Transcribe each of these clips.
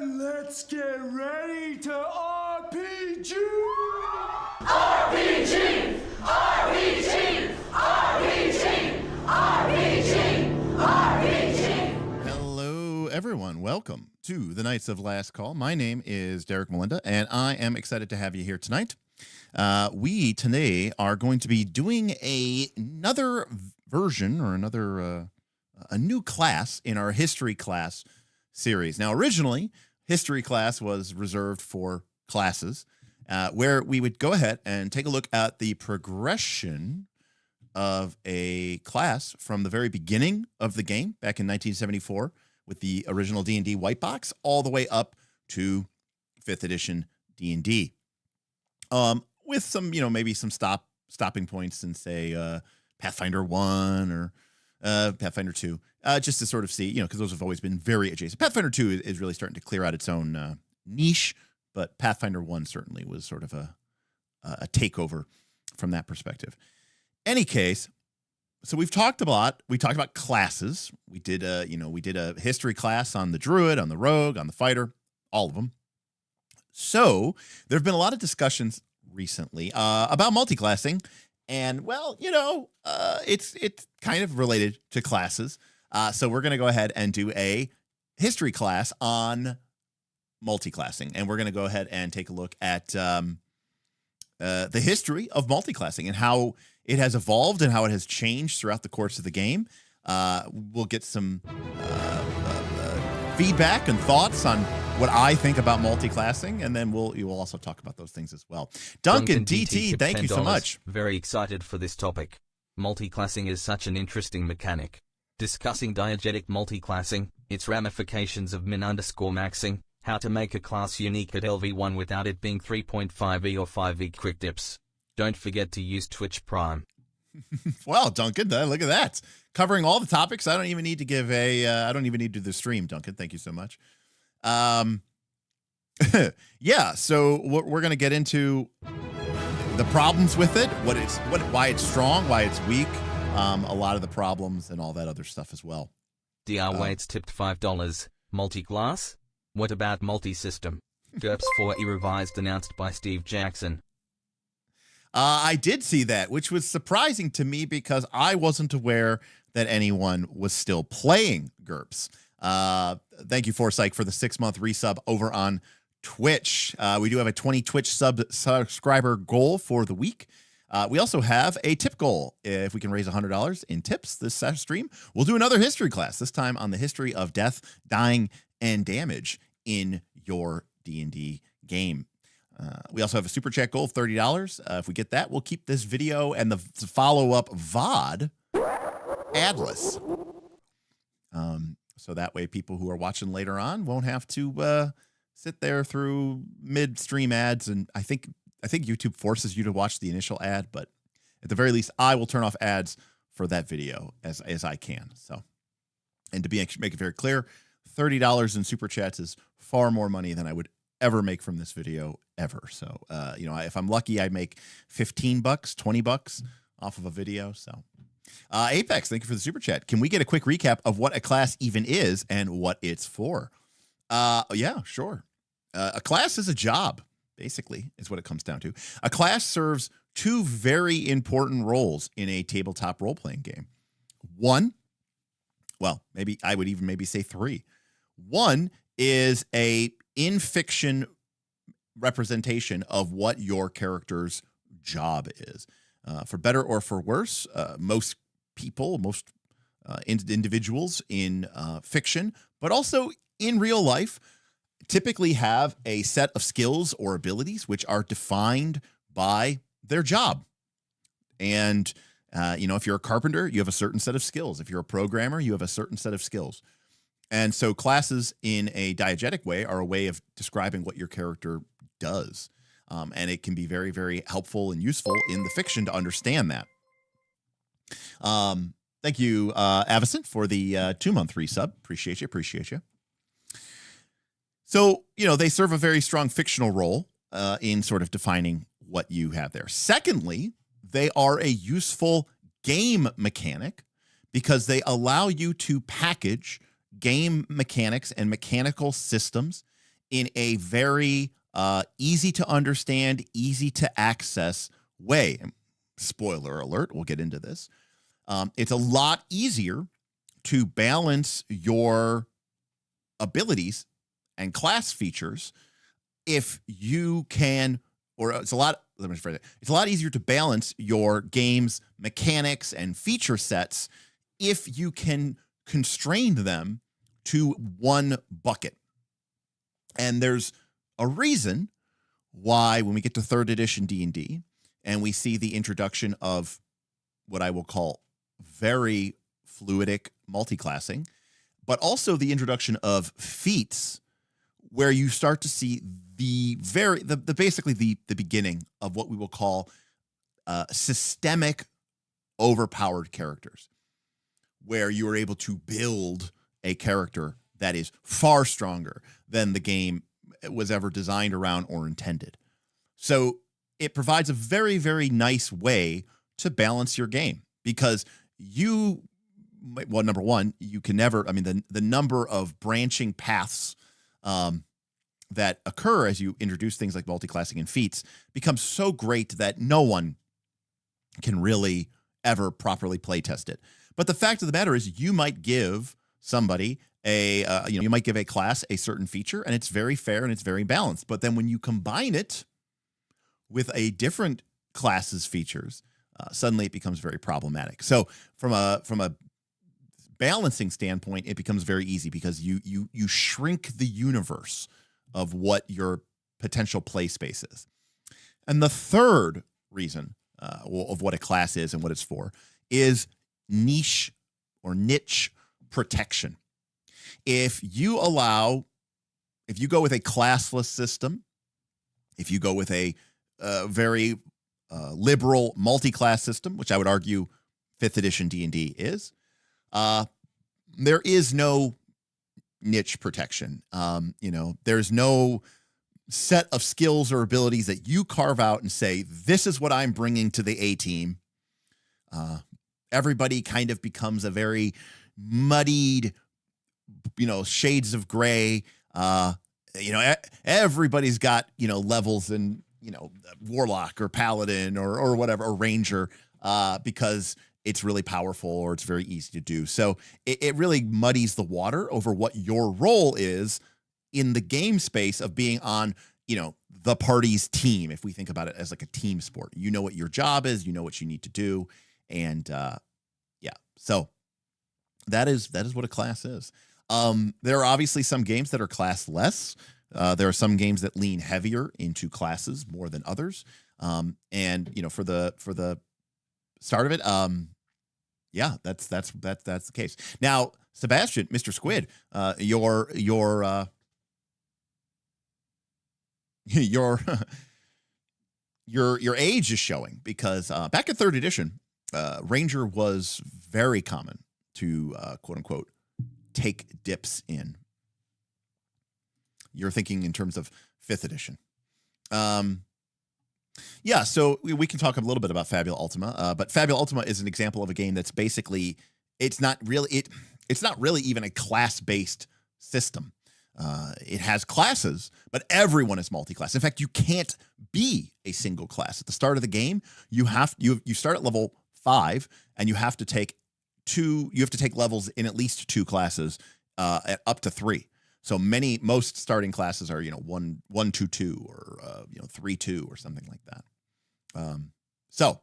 Let's get ready to RPG! RPG! RPG! RPG! RPG! RPG! Hello, everyone. Welcome to the Knights of Last Call. My name is Derek Melinda, and I am excited to have you here tonight. We today are going to be doing another version or a new class in our history class series. Now, originally, history class was reserved for classes where we would go ahead and take a look at the progression of a class from the very beginning of the game back in 1974 with the original D&D white box all the way up to 5th edition D&D. With some, maybe some stopping points in, say, Pathfinder 1 or Pathfinder 2, just to sort of see, because those have always been very adjacent. Pathfinder 2 is really starting to clear out its own niche, but Pathfinder 1 certainly was sort of a takeover from that perspective. Any case, so we've talked a lot. We talked about classes. We did a history class on the druid, on the rogue, on the fighter, all of them. So there have been a lot of discussions recently about multiclassing. And, well, it's kind of related to classes. So we're going to go ahead and do a history class on multiclassing. And we're going to go ahead and take a look at the history of multiclassing and how it has evolved and how it has changed throughout the course of the game. We'll get some feedback and thoughts on what I think about multiclassing, and then you will also talk about those things as well. Duncan DT, thank you so much. Very excited for this topic. Multiclassing is such an interesting mechanic. Discussing diegetic multiclassing, its ramifications of min_maxing, how to make a class unique at LV1 without it being 3.5e or 5e quick tips. Don't forget to use Twitch Prime. Well, Duncan, look at that. Covering all the topics. I don't even need to give I don't even need to do the stream, Duncan. Thank you so much. Yeah, so we're going to get into the problems with it, why it's strong, why it's weak, a lot of the problems and all that other stuff as well. DR Waits tipped $5. Multi-class? What about multi-system? GURPS 4e revised announced by Steve Jackson. I did see that, which was surprising to me because I wasn't aware that anyone was still playing GURPS. Thank you, Forsyth, for the 6-month resub over on Twitch. We do have a 20 Twitch subscriber goal for the week. We also have a tip goal. If we can raise $100 in tips this stream, we'll do another history class, this time on the history of death, dying, and damage in your D&D game. We also have a super chat goal of $30. If we get that, we'll keep this video and the follow-up VOD adless. So that way people who are watching later on won't have to sit there through mid-stream ads. And I think YouTube forces you to watch the initial ad, but at the very least, I will turn off ads for that video as I can. So, and to make it very clear, $30 in super chats is far more money than I would ever make from this video ever. So, if I'm lucky, I make $15, $20 off of a video. So, Apex, thank you for the super chat. Can we get a quick recap of what a class even is and what it's for? Yeah, sure. A class is a job, basically, is what it comes down to. A class serves two very important roles in a tabletop role-playing game. One, well, maybe I would even maybe say three. One is a in-fiction representation of what your character's job is. For better or for worse, most people, most individuals in fiction, but also in real life, typically have a set of skills or abilities which are defined by their job. And, if you're a carpenter, you have a certain set of skills. If you're a programmer, you have a certain set of skills. And so classes in a diegetic way are a way of describing what your character does. And it can be very, very helpful and useful in the fiction to understand that. Thank you, Avicent, for the 2-month resub. Appreciate you. So, they serve a very strong fictional role in sort of defining what you have there. Secondly, they are a useful game mechanic because they allow you to package game mechanics and mechanical systems in a very easy to understand, easy to access way. Spoiler alert, we'll get into this. It's a lot easier to balance your abilities and class features if you can, or it's a lot, let me rephrase it. It's a lot easier to balance your game's mechanics and feature sets if you can constrain them to one bucket. And there's a reason why when we get to 3rd edition D&D and we see the introduction of what I will call very fluidic multiclassing, but also the introduction of feats where you start to see basically the beginning of what we will call systemic overpowered characters, where you are able to build a character that is far stronger than the game was ever designed around or intended. So it provides a very, very nice way to balance your game because number one, you can never, the number of branching paths that occur as you introduce things like multiclassing and feats becomes so great that no one can really ever properly play test it. But the fact of the matter is you might give somebody you might give a class a certain feature and it's very fair and it's very balanced. But then when you combine it with a different class's features, suddenly it becomes very problematic. So from a balancing standpoint, it becomes very easy because you shrink the universe of what your potential play space is. And the third reason of what a class is and what it's for is niche protection. If you go with a classless system, if you go with a very liberal multi-class system, which I would argue 5th edition D&D is, there is no niche protection. There's no set of skills or abilities that you carve out and say, this is what I'm bringing to the A team. Everybody kind of becomes a very muddied, shades of gray. Everybody's got, levels in, warlock or paladin or whatever, or ranger, because it's really powerful or it's very easy to do. So it really muddies the water over what your role is in the game space of being on the party's team. If we think about it as like a team sport, you know what your job is, you know what you need to do. And yeah, so that is what a class is. There are obviously some games that are classless. There are some games that lean heavier into classes more than others. And for the start of it, yeah, that's the case. Now, Sebastian, Mr. Squid, your your age is showing, because back in 3rd edition, Ranger was very common to quote unquote take dips in. You're thinking in terms of 5th edition. Yeah, so we can talk a little bit about Fabula Ultima, but Fabula Ultima is an example of a game that's basically, it's not really even a class-based system. It has classes, but everyone is multi-class. In fact, you can't be a single class. At the start of the game, you start at level 5, and you have to take levels in at least 2 classes, up to 3. So most starting classes are 1 2 2 or 3 2 or something like that. So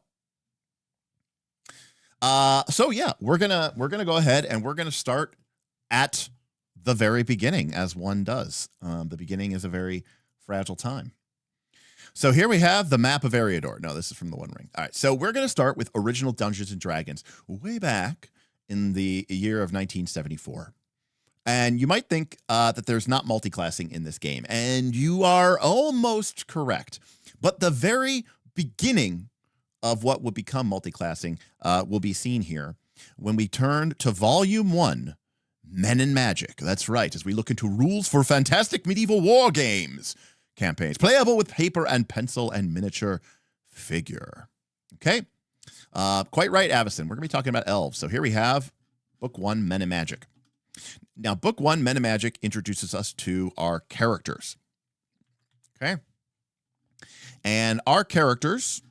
yeah, we're gonna go ahead and we're gonna start at the very beginning, as one does. The beginning is a very fragile time. So here we have the map of Eriador. No, this is from the One Ring. All right, so we're gonna start with original Dungeons and Dragons way back in the year of 1974. And you might think that there's not multiclassing in this game, and you are almost correct. But the very beginning of what would become multiclassing will be seen here when we turn to Volume 1, Men and Magic. That's right, as we look into rules for fantastic medieval war games campaigns, playable with paper and pencil and miniature figure. Okay, quite right, Avison. We're going to be talking about elves. So here we have Book 1, Men and Magic. Now, Book 1, Men and Magic, introduces us to our characters. Okay. And our characters,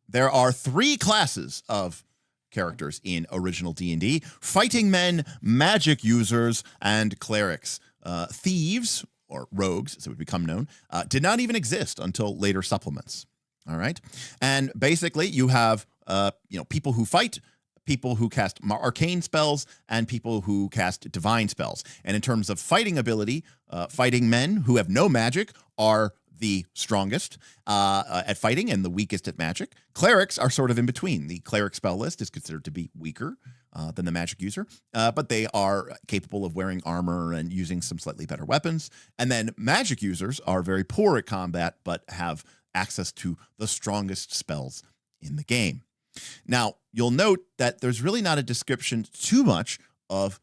there are 3 classes of characters in original D&D: fighting men, magic users, and clerics. Thieves, or rogues, as it would become known, did not even exist until later supplements. All right. And basically, you have people who fight, people who cast arcane spells, and people who cast divine spells. And in terms of fighting ability, fighting men who have no magic are the strongest at fighting and the weakest at magic. Clerics are sort of in between. The cleric spell list is considered to be weaker than the magic user, but they are capable of wearing armor and using some slightly better weapons. And then magic users are very poor at combat, but have access to the strongest spells in the game. Now, you'll note that there's really not a description too much of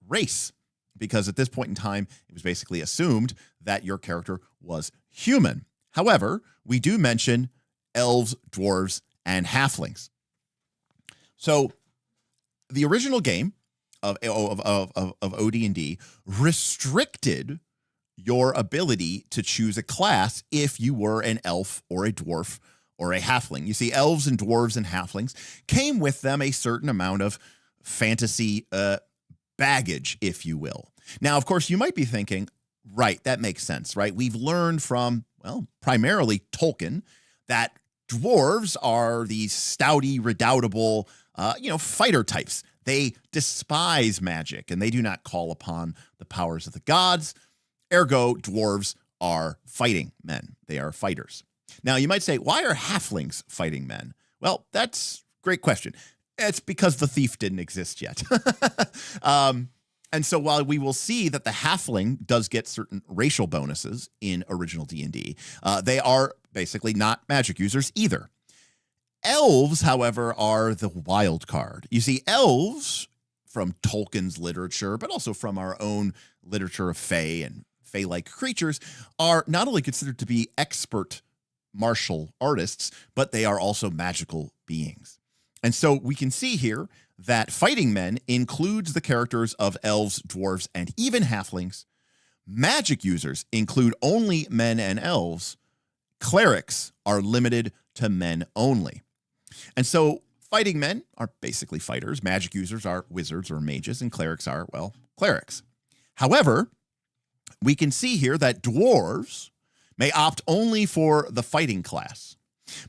race, because at this point in time, it was basically assumed that your character was human. However, we do mention elves, dwarves, and halflings. So the original game of OD&D restricted your ability to choose a class if you were an elf or a dwarf or a halfling. You see, elves and dwarves and halflings came with them a certain amount of fantasy baggage, if you will. Now, of course, you might be thinking, right, that makes sense, right? We've learned from, well, primarily Tolkien, that dwarves are these stouty, redoubtable, fighter types. They despise magic, and they do not call upon the powers of the gods. Ergo, dwarves are fighting men. They are fighters. Now, you might say, why are halflings fighting men? Well, that's a great question. It's because the thief didn't exist yet. And so while we will see that the halfling does get certain racial bonuses in original D&D, they are basically not magic users either. Elves, however, are the wild card. You see, elves, from Tolkien's literature, but also from our own literature of fae and fae-like creatures, are not only considered to be expert martial artists, but they are also magical beings. And so we can see here that fighting men includes the characters of elves, dwarves, and even halflings. Magic users include only men and elves. Clerics are limited to men only. And so fighting men are basically fighters. Magic users are wizards or mages, and clerics are, well, clerics. However, we can see here that dwarves may opt only for the fighting class,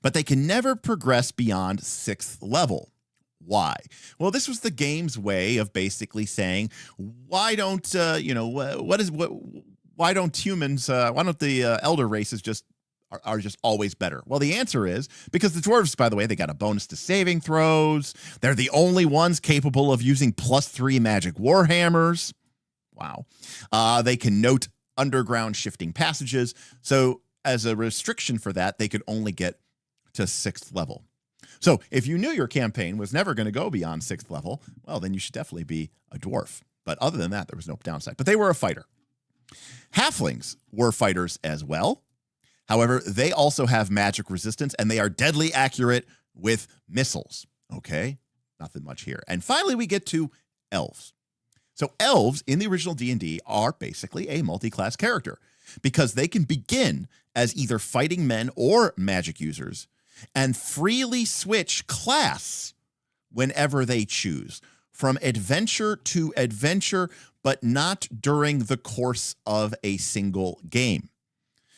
but they can never progress beyond 6th level. Why? Well, this was the game's way of basically saying, why don't why don't humans, why don't the elder races just are just always better? Well, the answer is because the dwarves, by the way, they got a bonus to saving throws. They're the only ones capable of using +3 magic warhammers. Wow. They can note underground shifting passages. So as a restriction for that, they could only get to 6th level. So if you knew your campaign was never going to go beyond 6th level, well, then you should definitely be a dwarf. But other than that, there was no downside. But they were a fighter. Halflings were fighters as well. However, they also have magic resistance, and they are deadly accurate with missiles. Okay, nothing much here. And finally, we get to elves. So elves in the original D&D are basically a multi-class character because they can begin as either fighting men or magic users and freely switch class whenever they choose, from adventure to adventure, but not during the course of a single game.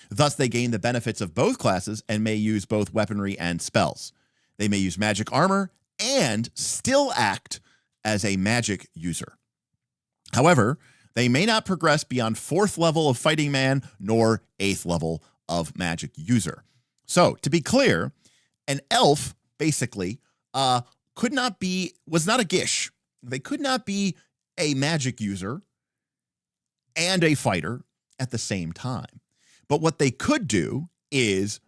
Thus, they gain the benefits of both classes and may use both weaponry and spells. They may use magic armor and still act as a magic user. However, they may not progress beyond 4th level of fighting man nor 8th level of magic user. So, to be clear, an elf basically was not a gish. They could not be a magic user and a fighter at the same time. But what they could do is,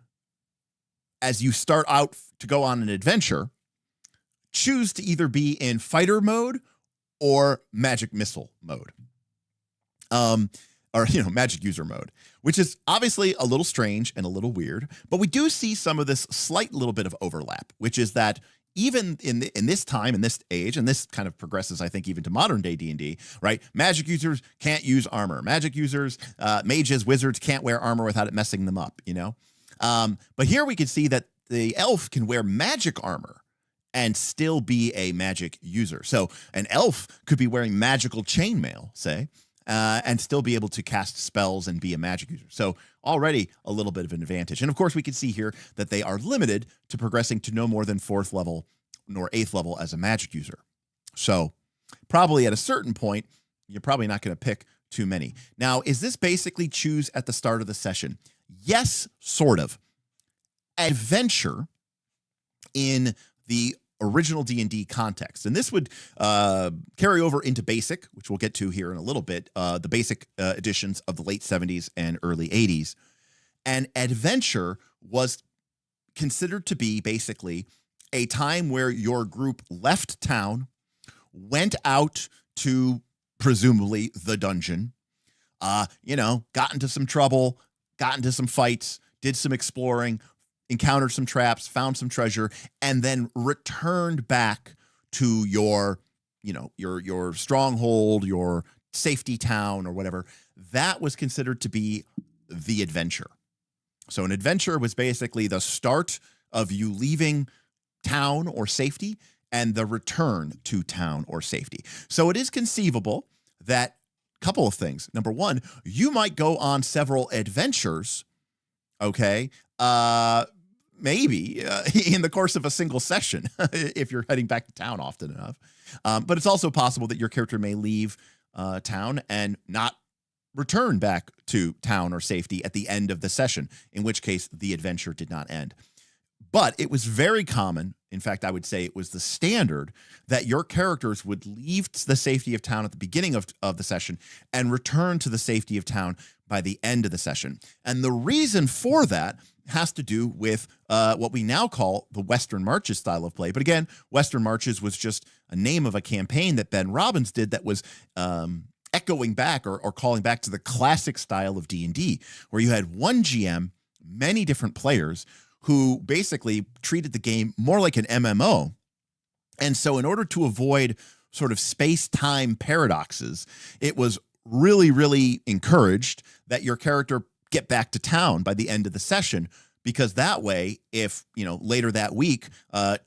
as you start out to go on an adventure, choose to either be in fighter mode or magic missile mode. Or magic user mode, which is obviously a little strange and a little weird, but we do see some of this slight little bit of overlap, which is that even in this time, in this age, and this kind of progresses, I think, even to modern day D&D, right? Magic users can't use armor. Magic users, mages, wizards can't wear armor without it messing them up, But here we can see that the elf can wear magic armor and still be a magic user. So an elf could be wearing magical chainmail, say, and still be able to cast spells and be a magic user. So already a little bit of an advantage. And of course, we can see here that they are limited to progressing to no more than 4th level nor 8th level as a magic user. So probably at a certain point, you're probably not going to pick too many. Now, is this basically choose at the start of the session? Yes, sort of. Adventure in the original D&D context. And this would carry over into basic, which we'll get to here in a little bit, the basic editions of the late 70s and early 80s. And adventure was considered to be basically a time where your group left town, went out to presumably the dungeon, got into some trouble, got into some fights, did some exploring, encountered some traps, found some treasure, and then returned back to your stronghold, your safety town or whatever. That was considered to be the adventure. So an adventure was basically the start of you leaving town or safety and the return to town or safety. So it is conceivable that a couple of things. Number one, you might go on several adventures, okay, maybe in the course of a single session if you're heading back to town often enough. But it's also possible that your character may leave town and not return back to town or safety at the end of the session, in which case the adventure did not end. But it was very common, in fact, I would say it was the standard, that your characters would leave the safety of town at the beginning of the session and return to the safety of town by the end of the session. And the reason for that has to do with what we now call the Western Marches style of play. But again, Western Marches was just a name of a campaign that Ben Robbins did that was echoing back or calling back to the classic style of D&D, where you had one GM, many different players, who basically treated the game more like an MMO. And so in order to avoid sort of space-time paradoxes, it was really, really encouraged that your character get back to town by the end of the session because that way, if, later that week,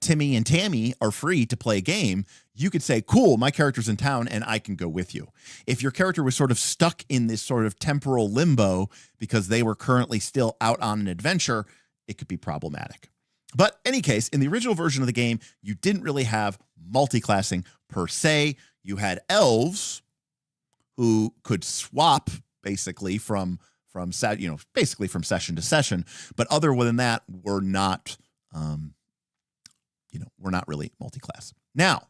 Timmy and Tammy are free to play a game, you could say, cool, my character's in town and I can go with you. If your character was sort of stuck in this sort of temporal limbo because they were currently still out on an adventure, it could be problematic. But any case, in the original version of the game, you didn't really have multiclassing per se. You had elves who could swap basically from session to session, but other than that, we're not really multi-class. Now,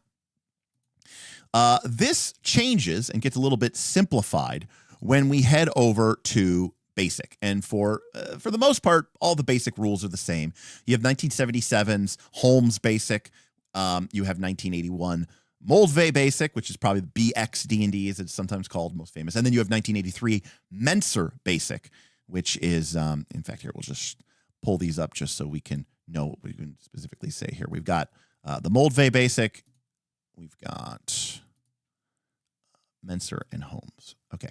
this changes and gets a little bit simplified when we head over to basic. And for the most part, all the basic rules are the same. You have 1977's Holmes basic. You have 1981 Moldve basic, which is probably the BX D&D as it's sometimes called, most famous. And then you have 1983 Menser basic, which is, in fact, here, we'll just pull these up just so we can know what we can specifically say here. We've got the Moldve basic. We've got Menser and Holmes. Okay.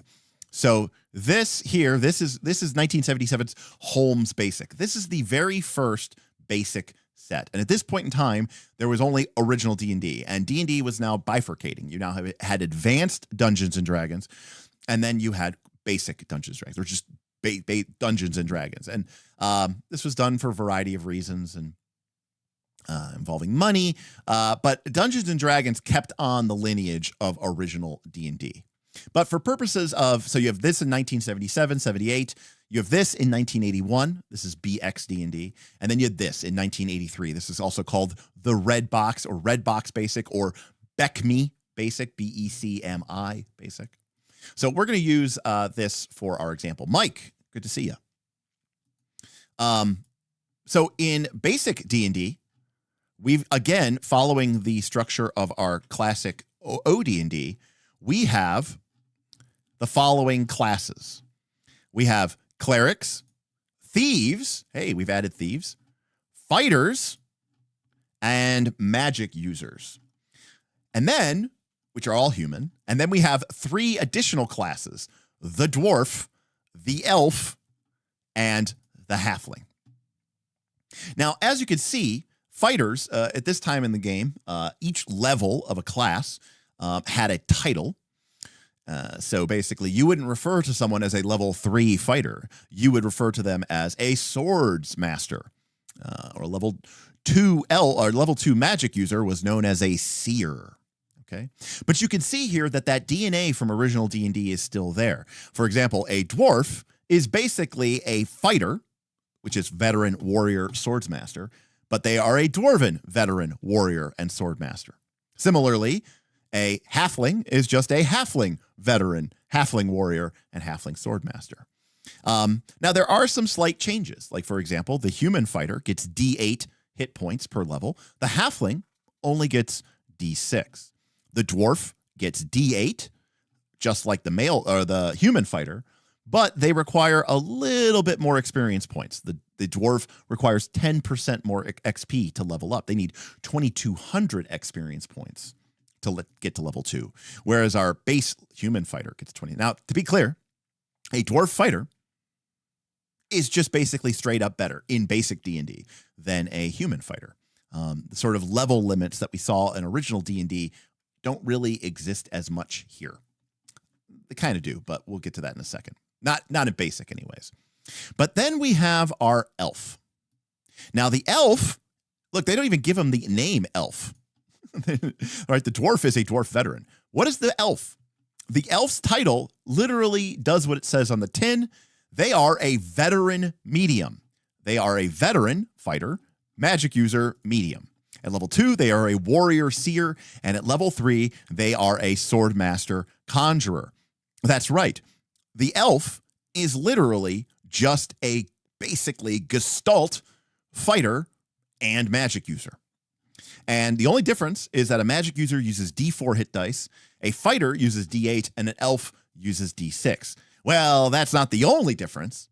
So this is 1977's Holmes basic. This is the very first basic set. And at this point in time, there was only original D&D, and D&D was now bifurcating. You now had advanced Dungeons and Dragons, and then you had basic Dungeons and Dragons, or just Dungeons and Dragons. And this was done for a variety of reasons and involving money. But Dungeons and Dragons kept on the lineage of original D&D. But for purposes of, so you have this in 1977, 78, you have this in 1981, this is BX D&D, and then you had this in 1983. This is also called the Red Box or Red Box Basic or BECMI Basic, BECMI Basic. So we're going to use this for our example. Mike, good to see you. So in basic D&D, we've, again, following the structure of our classic OD&D, we have the following classes. We have clerics, thieves. Hey, we've added thieves, fighters, and magic users. And then, which are all human. And then we have 3 additional classes: the dwarf, the elf, and the halfling. Now, as you can see, fighters, at this time in the game, each level of a class had a title. So basically, you wouldn't refer to someone as a level 3 fighter. You would refer to them as a swords master, or level 2 level 2 magic user was known as a seer. Okay, but you can see here that DNA from original D&D is still there. For example, a dwarf is basically a fighter, which is veteran warrior swordsmaster, but they are a dwarven veteran warrior and swordmaster. Similarly, a halfling is just a halfling veteran, halfling warrior, and halfling swordmaster. Now, there are some slight changes. Like, for example, the human fighter gets D8 hit points per level. The halfling only gets D6. The dwarf gets D8, just like the male or the human fighter, but they require a little bit more experience points. The dwarf requires 10% more XP to level up. They need 2,200 experience points to get to level 2, whereas our base human fighter gets 20. Now, to be clear, a dwarf fighter is just basically straight up better in basic D&D than a human fighter. The sort of level limits that we saw in original D&D don't really exist as much here. They kind of do, but we'll get to that in a second. Not in basic anyways. But then we have our elf. Now, the elf, look, they don't even give him the name elf. All right, the dwarf is a dwarf veteran. What is the elf? The elf's title literally does what it says on the tin. They are a veteran medium. They are a veteran fighter, magic user, medium. At level 2, they are a warrior seer, and at level 3, they are a swordmaster conjurer. That's right. The elf is literally just a basically gestalt fighter and magic user. And the only difference is that a magic user uses D4 hit dice, a fighter uses D8, and an elf uses D6. Well, that's not the only difference.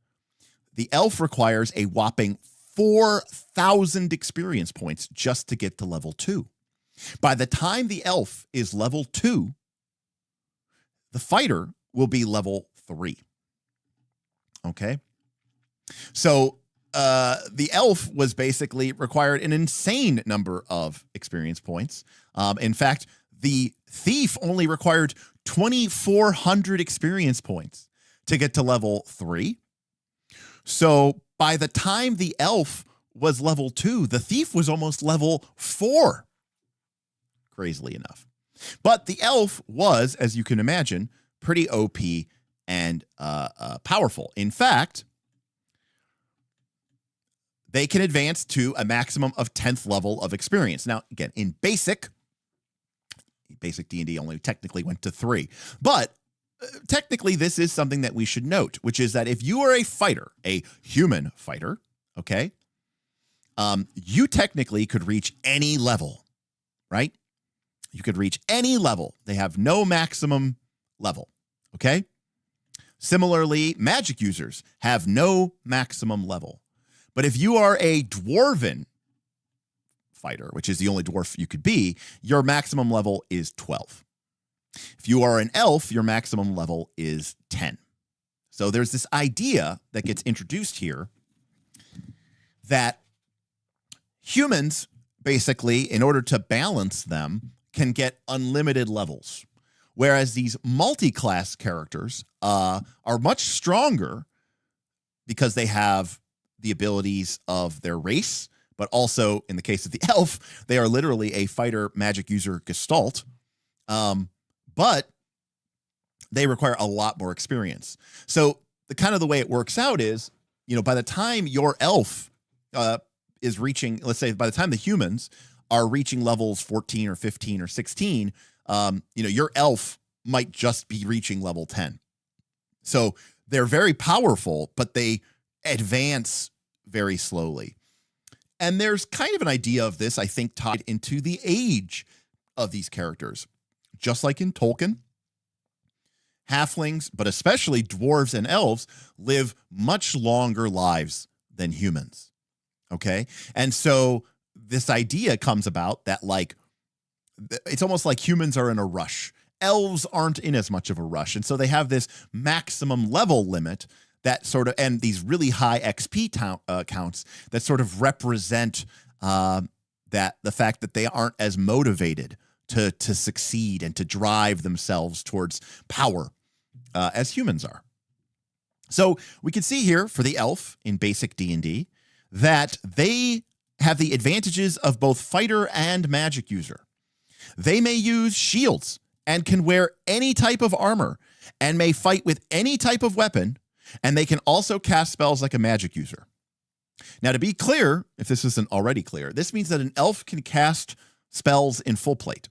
The elf requires a whopping 4,000 experience points just to get to level 2. By the time the elf is level 2, the fighter will be level 3. Okay? So the elf was basically required an insane number of experience points. In fact, the thief only required 2,400 experience points to get to level 3. So by the time the elf was level 2, the thief was almost level 4. Crazily enough. But the elf was, as you can imagine, pretty OP and powerful. In fact, they can advance to a maximum of 10th level of experience. Now, again, in basic D&D only technically went to 3. But technically, this is something that we should note, which is that if you are a fighter, a human fighter, okay, you technically could reach any level, right? You could reach any level. They have no maximum level, okay? Similarly, magic users have no maximum level. But if you are a dwarven fighter, which is the only dwarf you could be, your maximum level is 12. If you are an elf, your maximum level is 10. So there's this idea that gets introduced here that humans, basically, in order to balance them, can get unlimited levels, whereas these multi-class characters are much stronger because they have the abilities of their race, but also, in the case of the elf, they are literally a fighter magic user gestalt, but they require a lot more experience. So the way it works out is, by the time your elf is reaching, let's say by the time the humans are reaching levels 14 or 15 or 16, your elf might just be reaching level 10. So they're very powerful, but they advance very slowly. And there's kind of an idea of this, I think, tied into the age of these characters. Just like in Tolkien, halflings, but especially dwarves and elves, live much longer lives than humans. Okay? And so this idea comes about that, like, it's almost like humans are in a rush. Elves aren't in as much of a rush. And so they have this maximum level limit that sort of, and these really high XP counts that sort of represent that the fact that they aren't as motivated to succeed and to drive themselves towards power as humans are. So we can see here for the elf in basic D&D that they have the advantages of both fighter and magic user. They may use shields and can wear any type of armor and may fight with any type of weapon, and they can also cast spells like a magic user. Now, to be clear, if this isn't already clear, this means that an elf can cast spells in full plate.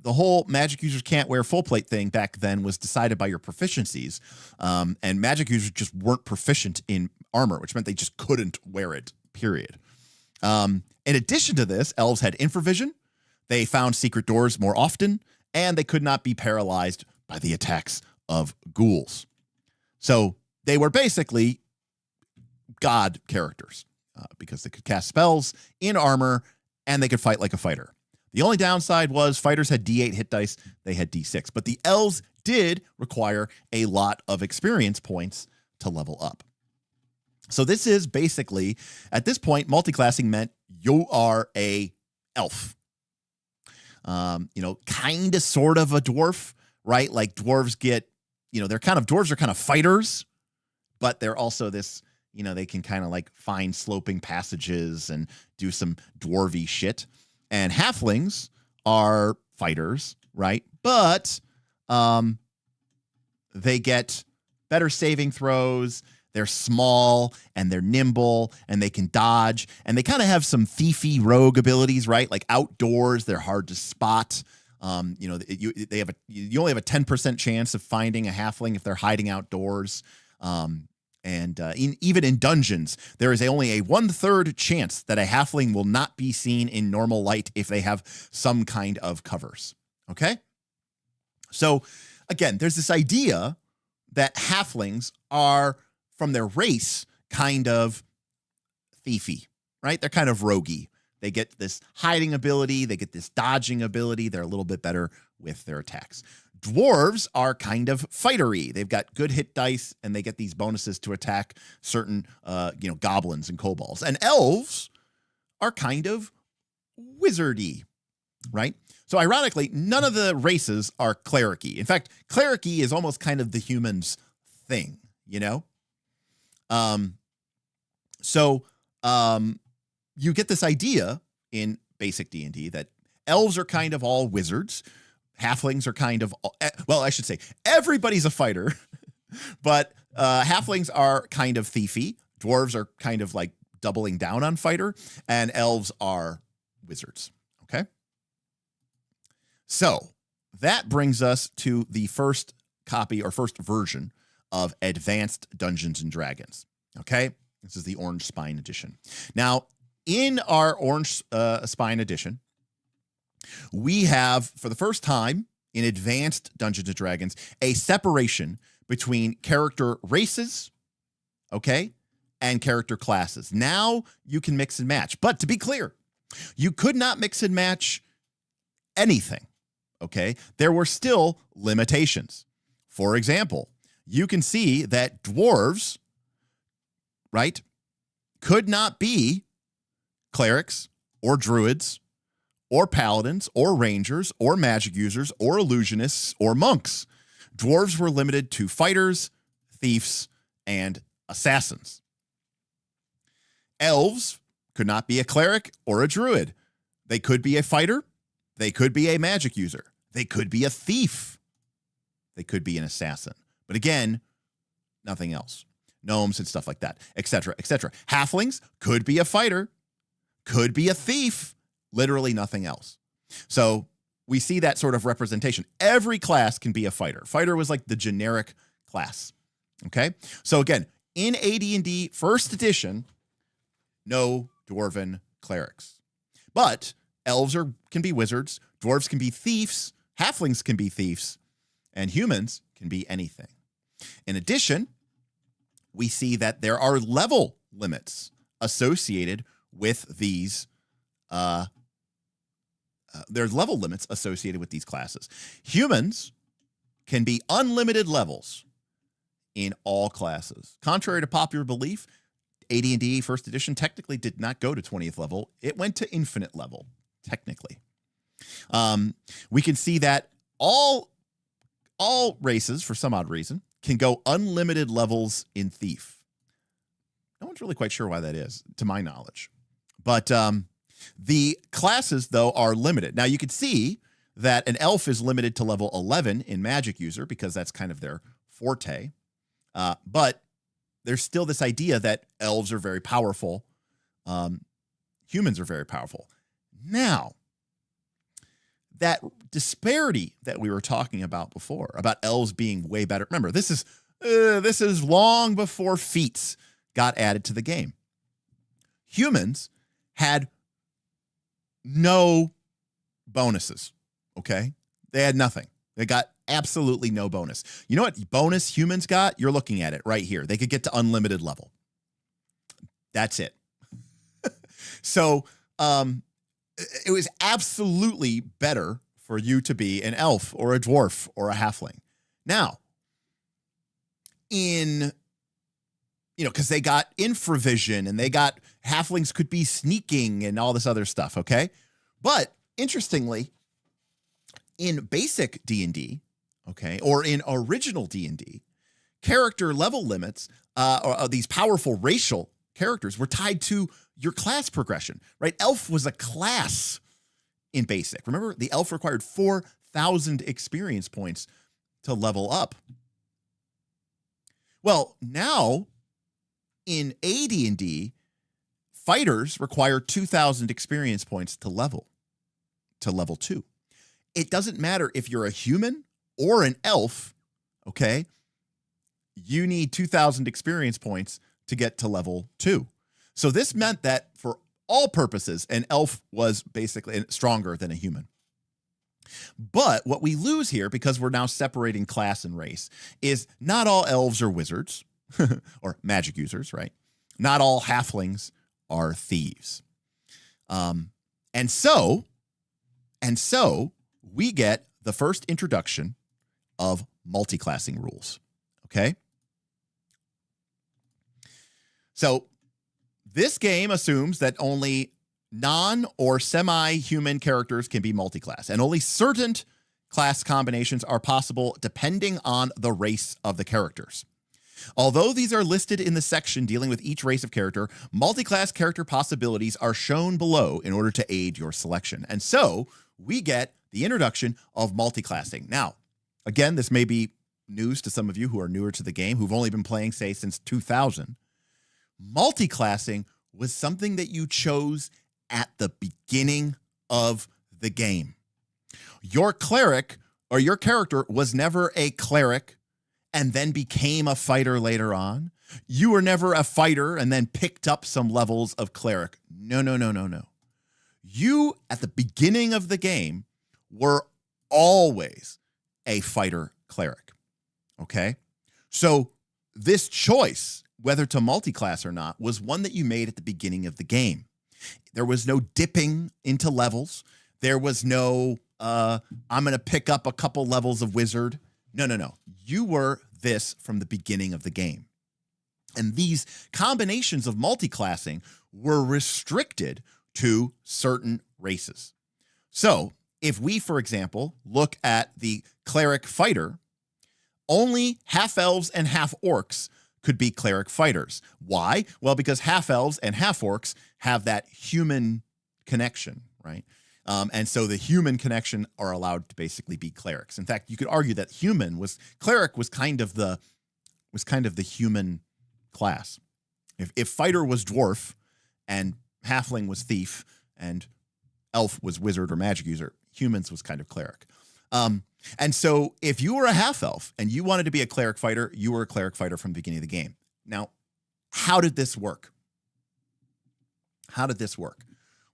The whole magic users can't wear full plate thing back then was decided by your proficiencies, and magic users just weren't proficient in armor, which meant they just couldn't wear it, period. In addition to this, elves had infravision, they found secret doors more often, and they could not be paralyzed by the attacks of ghouls. So they were basically god characters because they could cast spells in armor and they could fight like a fighter. The only downside was fighters had D8 hit dice, they had D6, but the elves did require a lot of experience points to level up. So this is basically, at this point, multiclassing meant you are a elf. Kind of sort of a dwarf, right? Like dwarves get, dwarves are kind of fighters, but they're also this, they can kind of like find sloping passages and do some dwarvy shit. And halflings are fighters, right? But they get better saving throws. They're small and they're nimble and they can dodge and they kind of have some thiefy rogue abilities, right? Like outdoors, they're hard to spot. You only have a 10% chance of finding a halfling if they're hiding outdoors. Even in dungeons, there is only a 1/3 chance that a halfling will not be seen in normal light if they have some kind of covers. Okay? So again, there's this idea that halflings are, from their race, kind of thiefy, right? They're kind of roguey. They get this hiding ability. They get this dodging ability. They're a little bit better with their attacks. Dwarves are kind of fightery. They've got good hit dice, and they get these bonuses to attack certain, goblins and kobolds. And elves are kind of wizardy, right? So ironically, none of the races are clericy. In fact, clericy is almost kind of the human's thing, So you get this idea in basic D&D that elves are kind of all wizards. Halflings are kind of, I should say everybody's a fighter, but halflings are kind of thiefy. Dwarves are kind of like doubling down on fighter, and elves are wizards. Okay. So that brings us to the first copy or first version of Advanced Dungeons and Dragons. Okay. This is the Orange Spine Edition. Now, in our Orange Spine Edition, we have, for the first time in Advanced Dungeons and Dragons, a separation between character races, okay, and character classes. Now you can mix and match. But to be clear, you could not mix and match anything, okay? There were still limitations. For example, you can see that dwarves, right, could not be clerics or druids or paladins or rangers or magic users or illusionists or monks. Dwarves were limited to fighters, thieves, and assassins. Elves could not be a cleric or a druid. They could be a fighter. They could be a magic user. They could be a thief. They could be an assassin. But again, nothing else. Gnomes and stuff like that, etc., etc. Halflings could be a fighter, could be a thief, literally nothing else. So we see that sort of representation. Every class can be a fighter. Fighter was like the generic class. Okay. So again, in AD&D first edition, no dwarven clerics, but elves can be wizards, dwarves can be thieves, halflings can be thieves, and humans can be anything. In addition, we see that there are level limits associated with these. There's level limits associated with these classes. Humans can be unlimited levels in all classes. Contrary to popular belief, AD&D First Edition technically did not go to 20th level. It went to infinite level, technically. We can see that all races, for some odd reason, can go unlimited levels in Thief. No one's really quite sure why that is, to my knowledge. But the classes, though, are limited. Now, you can see that an elf is limited to level 11 in Magic User because that's kind of their forte. But there's still this idea that elves are very powerful. Humans are very powerful. Now, that disparity that we were talking about before, about elves being way better. Remember, this is long before feats got added to the game. Humans had no bonuses, okay? They had nothing. They got absolutely no bonus. You know what bonus humans got? You're looking at it right here. They could get to unlimited level. That's it. So it was absolutely better for you to be an elf or a dwarf or a halfling. Now, because they got infravision and they got halflings could be sneaking and all this other stuff, okay? But interestingly, in basic D&D, okay, or in original D&D, character level limits, or these powerful racial characters were tied to your class progression, right? Elf was a class in basic. Remember, the elf required 4,000 experience points to level up. Well, now in AD&D, fighters require 2,000 experience points to level 2. It doesn't matter if you're a human or an elf, okay? You need 2,000 experience points to get to level 2. So this meant that for all purposes, an elf was basically stronger than a human. But what we lose here, because we're now separating class and race, is not all elves are wizards or magic users, right? Not all halflings are thieves. And so we get the first introduction of multiclassing rules. Okay? So this game assumes that only non or semi-human characters can be multiclass, and only certain class combinations are possible depending on the race of the characters. Although these are listed in the section dealing with each race of character, multiclass character possibilities are shown below in order to aid your selection. And so we get the introduction of multiclassing. Now, again, this may be news to some of you who are newer to the game, who've only been playing, say, since 2000. Multiclassing was something that you chose at the beginning of the game. Your cleric or your character was never a cleric and then became a fighter later on. You were never a fighter and then picked up some levels of cleric. No, no, no, no, no. You, at the beginning of the game, were always a fighter cleric. Okay? So this choice, whether to multiclass or not, was one that you made at the beginning of the game. There was no dipping into levels. There was no, I'm going to pick up a couple levels of wizard. No, no, no. You were this from the beginning of the game. And these combinations of multiclassing were restricted to certain races. So if we, for example, look at the cleric fighter, only half-elves and half-orcs could be cleric fighters. Why? Well, because half-elves and half-orcs have that human connection, right? And so the human connection are allowed to basically be clerics. In fact, you could argue that cleric was kind of the human class. If fighter was dwarf and halfling was thief and elf was wizard or magic user, humans was kind of cleric. And so if you were a half elf and you wanted to be a cleric fighter, you were a cleric fighter from the beginning of the game. Now, how did this work? How did this work?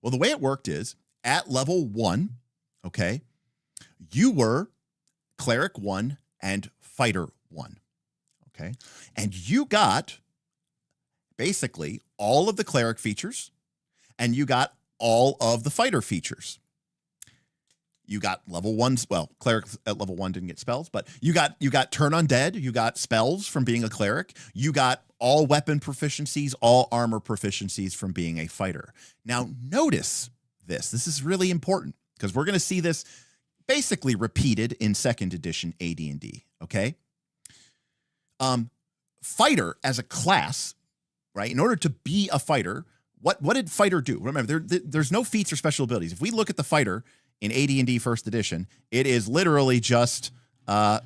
Well, the way it worked is at level 1, okay, you were cleric 1 and fighter 1, okay? And you got basically all of the cleric features and you got all of the fighter features. You got level 1s, well, clerics at level 1 didn't get spells, but you got turn undead, you got spells from being a cleric, you got all weapon proficiencies, all armor proficiencies from being a fighter. Now, notice this. This is really important because we're going to see this basically repeated in 2nd edition AD&D, okay? Fighter as a class, right? In order to be a fighter, what did fighter do? Remember, there's no feats or special abilities. If we look at the fighter in AD&D 1st edition, it is literally just where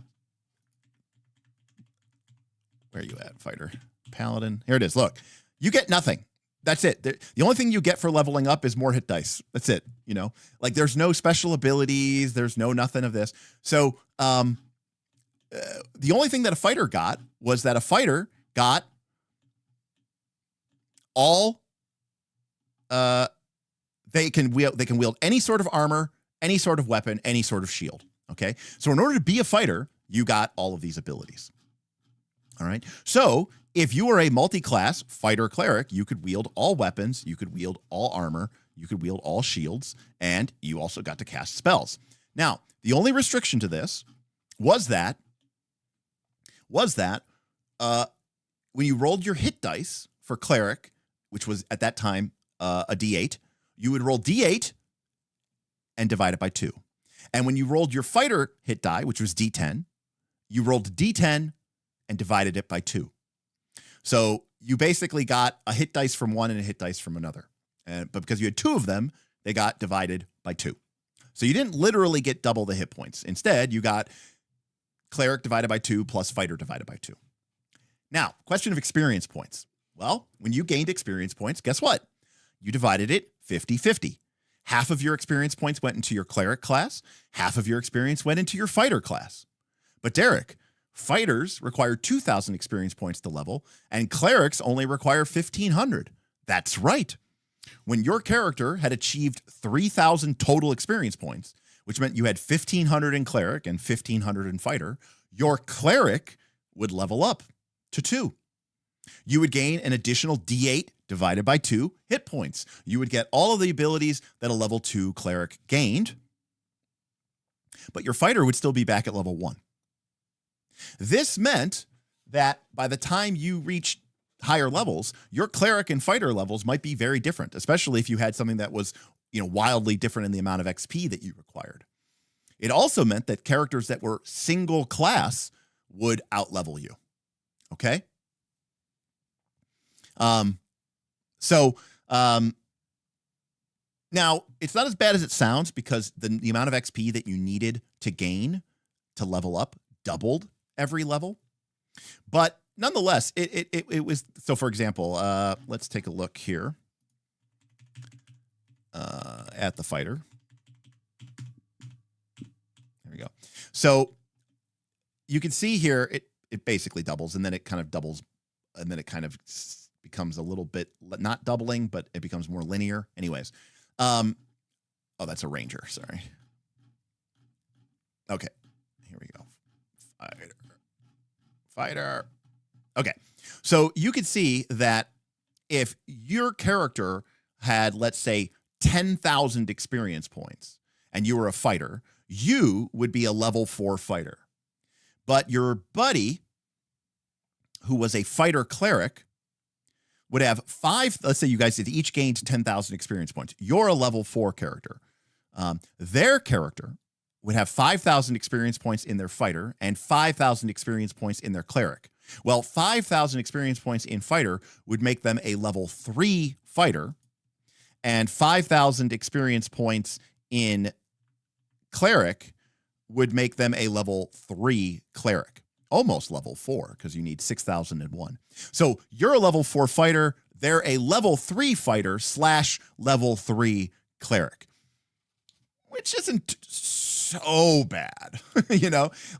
are you at, fighter? Paladin. Here it is. Look, you get nothing. That's it. The only thing you get for leveling up is more hit dice. That's it. You know, like there's no special abilities. There's no nothing of this. So the only thing that a fighter got was that a fighter got all they can wield any sort of armor, any sort of weapon, any sort of shield. Okay. So in order to be a fighter, you got all of these abilities. All right. So if you were a multi-class fighter cleric, you could wield all weapons, you could wield all armor, you could wield all shields, and you also got to cast spells. Now, the only restriction to this was that when you rolled your hit dice for cleric, which was at that time a D8, you would roll D8 and divide it by 2. And when you rolled your fighter hit die, which was D10, you rolled D10 and divided it by 2. So you basically got a hit dice from one and a hit dice from another. But because you had 2 of them, they got divided by 2. So you didn't literally get double the hit points. Instead, you got cleric divided by 2 plus fighter divided by 2. Now, question of experience points. Well, when you gained experience points, guess what? You divided it 50-50. Half of your experience points went into your cleric class. Half of your experience went into your fighter class. But Derek, fighters require 2,000 experience points to level, and clerics only require 1,500. That's right. When your character had achieved 3,000 total experience points, which meant you had 1,500 in cleric and 1,500 in fighter, your cleric would level up to 2. You would gain an additional D8 divided by 2 hit points. You would get all of the abilities that a level 2 cleric gained, but your fighter would still be back at level 1. This meant that by the time you reached higher levels, your cleric and fighter levels might be very different, especially if you had something that was, wildly different in the amount of XP that you required. It also meant that characters that were single class would outlevel you. Okay. Now it's not as bad as it sounds, because the amount of XP that you needed to gain to level up doubled every level. But nonetheless, it was, so for example, let's take a look here at the fighter. There we go. So you can see here, it basically doubles, and then it kind of doubles, and then it kind of becomes a little bit, not doubling, but it becomes more linear. Anyways. Oh, that's a ranger. Sorry. Okay. Here we go. Fighter. Okay. So you could see that if your character had, let's say, 10,000 experience points and you were a fighter, you would be a level 4 fighter. But your buddy, who was a fighter cleric, would have 5, let's say you guys each gained 10,000 experience points. You're a level 4 character. Their character would have 5,000 experience points in their fighter and 5,000 experience points in their cleric. Well, 5,000 experience points in fighter would make them a level 3 fighter, and 5,000 experience points in cleric would make them a level 3 cleric. Almost level 4, because you need 6,001. So you're a level 4 fighter. They're a level 3 fighter / level 3 cleric, which isn't so bad.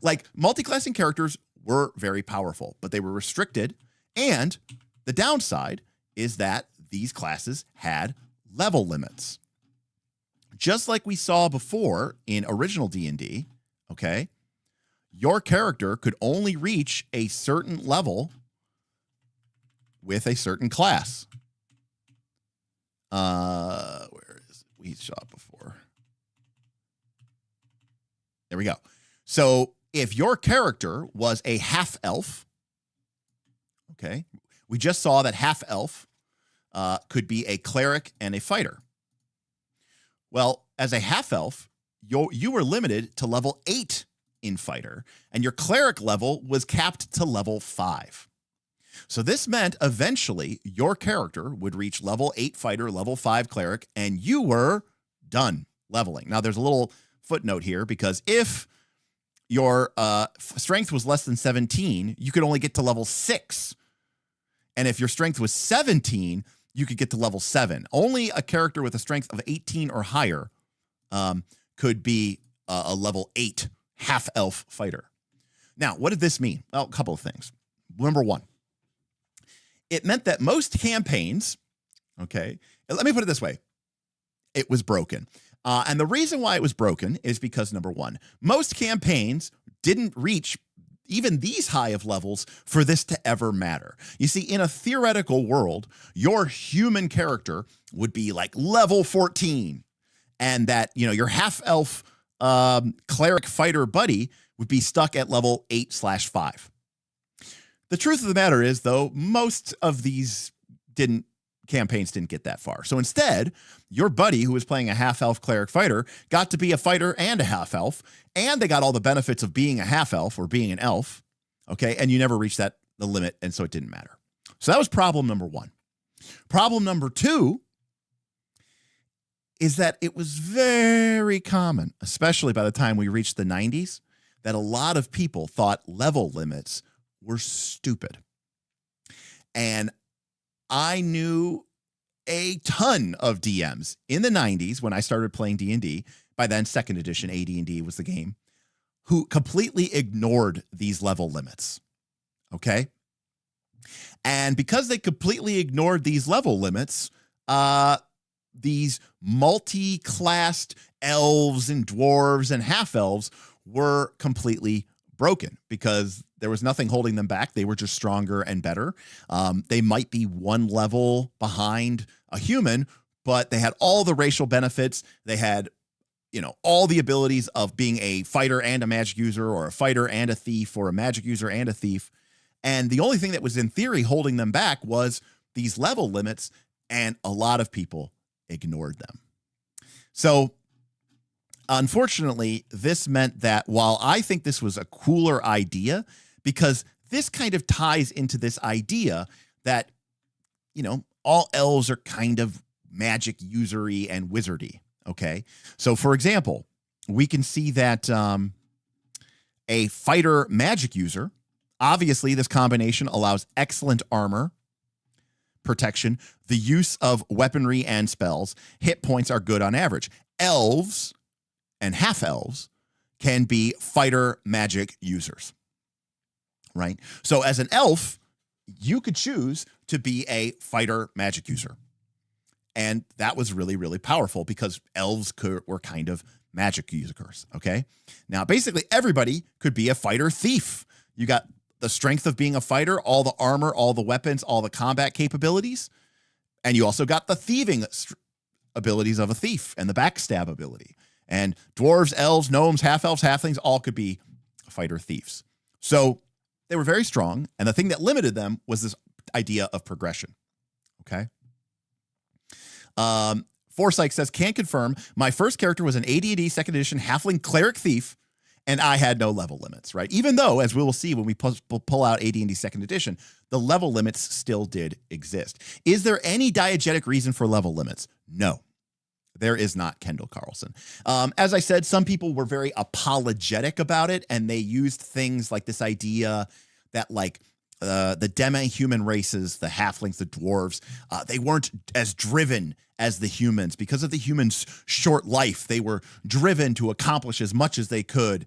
Like multiclassing characters were very powerful, but they were restricted. And the downside is that these classes had level limits. Just like we saw before in original D&D, okay? Your character could only reach a certain level with a certain class. Where is it? We saw it before. There we go. So if your character was a half-elf, okay, we just saw that half-elf could be a cleric and a fighter. Well, as a half-elf, you were limited to level 8 in fighter, and your cleric level was capped to level 5. So this meant eventually your character would reach level 8 fighter, level 5 cleric, and you were done leveling. Now there's a little footnote here, because if your strength was less than 17, you could only get to level 6. And if your strength was 17, you could get to level 7. Only a character with a strength of 18 or higher could be a level 8 half-elf fighter. Now, what did this mean? Well, a couple of things. Number one, it meant that most campaigns, okay, let me put it this way, it was broken. And the reason why it was broken is because, number one, most campaigns didn't reach even these high of levels for this to ever matter. You see, in a theoretical world, your human character would be like level 14, and that, your half-elf cleric fighter buddy would be stuck at level 8/5. The truth of the matter is, though, most of these campaigns didn't get that far. So instead, your buddy who was playing a half-elf cleric fighter got to be a fighter and a half-elf, and they got all the benefits of being a half-elf or being an elf, okay? And you never reached the limit, and so it didn't matter. So that was problem number one. Problem number two is that it was very common, especially by the time we reached the 90s, that a lot of people thought level limits were stupid. And I knew a ton of DMs in the 90s when I started playing D&D. By then, 2nd edition AD&D was the game, who completely ignored these level limits, okay? And because they completely ignored these level limits, these multi-classed elves and dwarves and half-elves were completely broken because there was nothing holding them back. They were just stronger and better. They might be one level behind a human, but they had all the racial benefits. They had all the abilities of being a fighter and a magic user, or a fighter and a thief, or a magic user and a thief. And the only thing that was in theory holding them back was these level limits, and a lot of people ignored them. So unfortunately, this meant that while I think this was a cooler idea, because this kind of ties into this idea that, all elves are kind of magic usery and wizardy. Okay. So for example, we can see that a fighter magic user, obviously this combination allows excellent armor protection, the use of weaponry and spells. Hit points are good on average. Elves and half elves can be fighter magic users, right? So as an elf, you could choose to be a fighter magic user. And that was really, really powerful because elves were kind of magic users, okay? Now, basically everybody could be a fighter thief. You got the strength of being a fighter, all the armor, all the weapons, all the combat capabilities. And you also got the thieving abilities of a thief and the backstab ability. And dwarves, elves, gnomes, half-elves, halflings all could be fighter thieves. So they were very strong. And the thing that limited them was this idea of progression, okay? Forsyth says, can't confirm. My first character was an AD&D second edition halfling cleric thief, and I had no level limits, right? Even though, as we will see when we pull out AD&D second edition, the level limits still did exist. Is there any diegetic reason for level limits? No, there is not, Kendall Carlson. As I said, some people were very apologetic about it, and they used things like this idea that the demi-human races, the halflings, the dwarves, they weren't as driven as the humans. Because of the humans' short life, they were driven to accomplish as much as they could,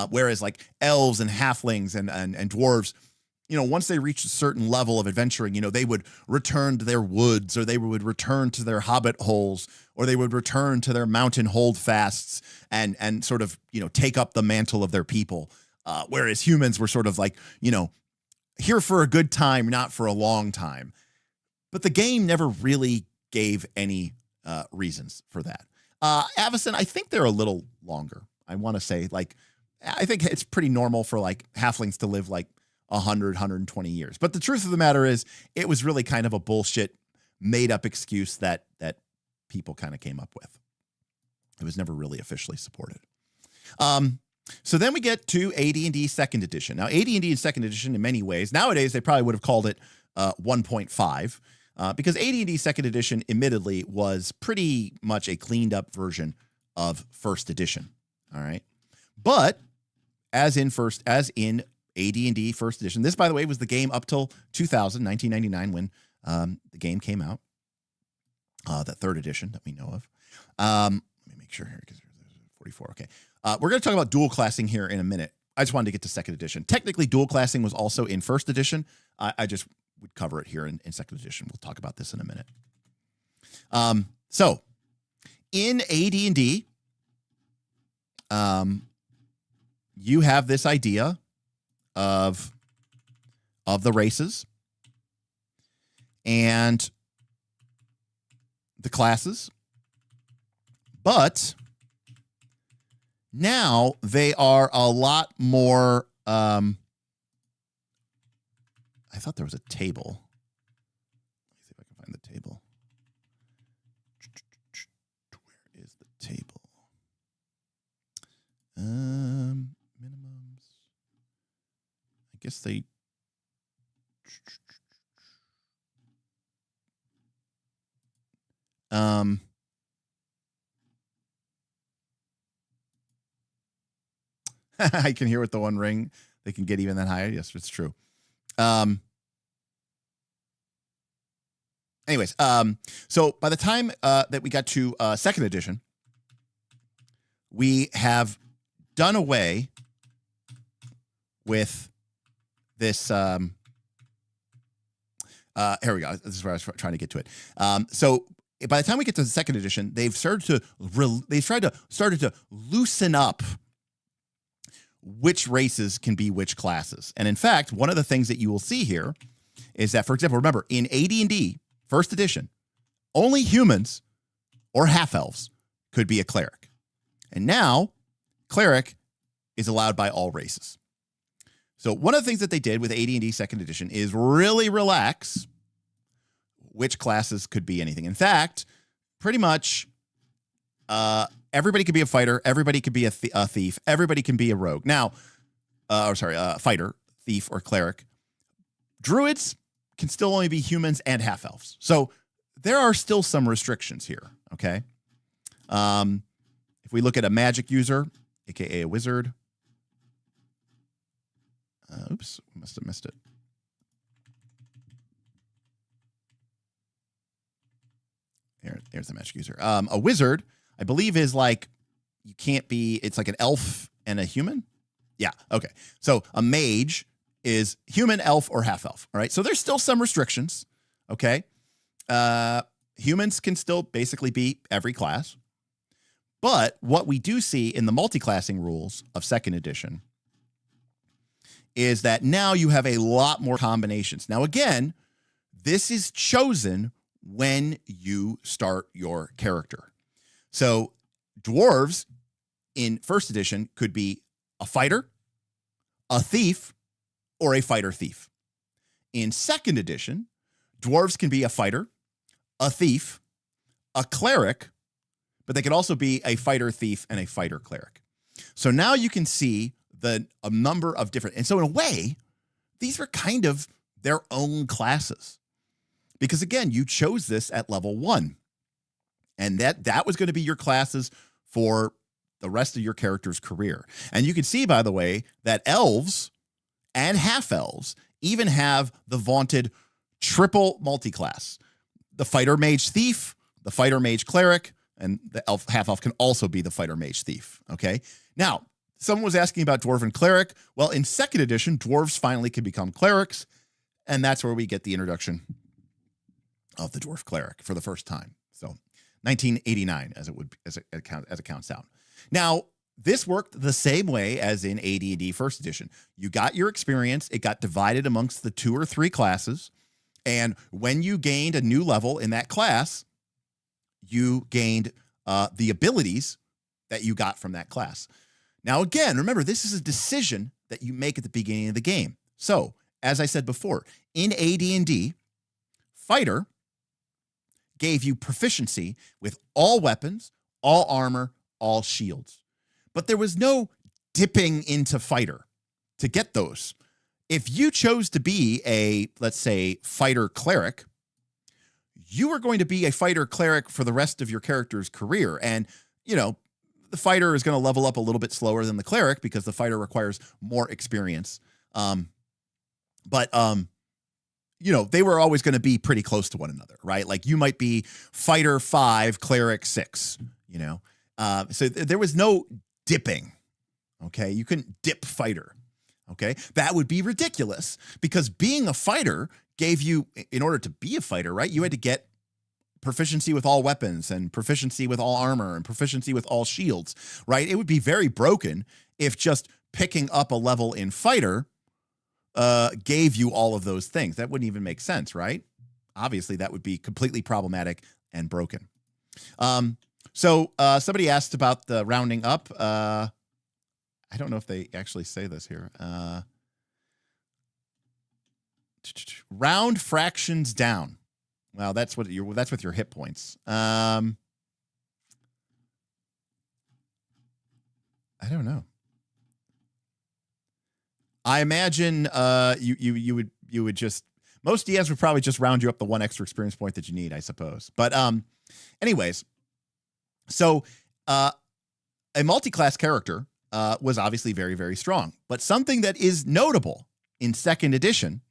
whereas elves and halflings and dwarves, once they reached a certain level of adventuring, they would return to their woods, or they would return to their hobbit holes, or they would return to their mountain holdfasts and sort of, take up the mantle of their people. Whereas humans were sort of here for a good time, not for a long time. But the game never really gave any reasons for that. Avison, I think they're a little longer. I want to say, I think it's pretty normal for halflings to live 100, 120 years. But the truth of the matter is, it was really kind of a bullshit, made up excuse that people kind of came up with. It was never really officially supported. So then we get to AD&D second edition. Now, AD&D second edition, in many ways, nowadays they probably would have called it 1.5, because AD&D second edition, admittedly, was pretty much a cleaned up version of first edition. All right, but as in AD&D first edition, this, by the way, was the game up till 1999, when the game came out. That third edition that we know of. Let me make sure here, because there's 44. Okay. We're going to talk about dual classing here in a minute. I just wanted to get to second edition. Technically, dual classing was also in first edition. I just would cover it here in second edition. We'll talk about this in a minute. So in AD&D, you have this idea of the races and the classes, but now they are a lot more. I thought there was a table. Let me see if I can find the table. Where is the table? Minimums. I guess they. I can hear with the One Ring, they can get even that high. Yes, it's true. Anyways, so by the time that we got to second edition, we have done away with this. Here we go. This is where I was trying to get to it. So by the time we get to the second edition, they've started to loosen up which races can be which classes. And in fact, one of the things that you will see here is that, for example, remember, in AD&D first edition, only humans or half-elves could be a cleric. And now, cleric is allowed by all races. So one of the things that they did with AD&D 2nd edition is really relax which classes could be anything. In fact, pretty much everybody could be a fighter, everybody could be a thief, everybody can be a rogue. Now, fighter, thief, or cleric. Druids can still only be humans and half-elves. So there are still some restrictions here, okay? If we look at a magic user, aka a wizard. Oops, must have missed it. There's the magic user. A wizard, I believe, is like, you can't be, it's like an elf and a human. Yeah, okay. So a mage is human, elf, or half-elf, all right? So there's still some restrictions, okay? Humans can still basically be every class. But what we do see in the multiclassing rules of 2nd edition is that now you have a lot more combinations. Now, again, this is chosen when you start your character. So dwarves in 1st edition could be a fighter, a thief, or a fighter-thief. In 2nd edition, dwarves can be a fighter, a thief, a cleric, but they could also be a fighter-thief and a fighter-cleric. So now you can see a number of different, and so in a way, these were kind of their own classes. Because again, you chose this at level 1. And that was going to be your classes for the rest of your character's career. And you can see, by the way, that elves and half-elves even have the vaunted triple multiclass. The fighter mage thief, the fighter mage cleric, and the half-elf can also be the fighter mage thief, okay? Now, someone was asking about dwarf and cleric. Well, in 2nd edition, dwarves finally can become clerics, and that's where we get the introduction of the dwarf cleric for the first time. So 1989, as it counts out. Now, this worked the same way as in AD&D 1st edition. You got your experience. It got divided amongst the 2 or 3 classes. And when you gained a new level in that class, you gained the abilities that you got from that class. Now, again, remember, this is a decision that you make at the beginning of the game. So, as I said before, in AD&D, fighter gave you proficiency with all weapons, all armor, all shields. But there was no dipping into fighter to get those. If you chose to be a, let's say, fighter cleric, you are going to be a fighter cleric for the rest of your character's career. And, you know, the fighter is going to level up a little bit slower than the cleric because the fighter requires more experience. You know, they were always going to be pretty close to one another, right? Like you might be fighter 5, cleric 6, you know? So there was no dipping, okay? You couldn't dip fighter, okay? That would be ridiculous because being a fighter gave you, in order to be a fighter, right? You had to get proficiency with all weapons and proficiency with all armor and proficiency with all shields, right? It would be very broken if just picking up a level in fighter gave you all of those things. That wouldn't even make sense, right? Obviously, that would be completely problematic and broken. So somebody asked about the rounding up. I don't know if they actually say this here. Round fractions down. Well, that's with your hit points. I don't know. I imagine you would just, most DMs would probably just round you up the 1 extra experience point that you need, I suppose. But anyways, so a multi-class character was obviously very, very strong. But something that is notable in 2nd edition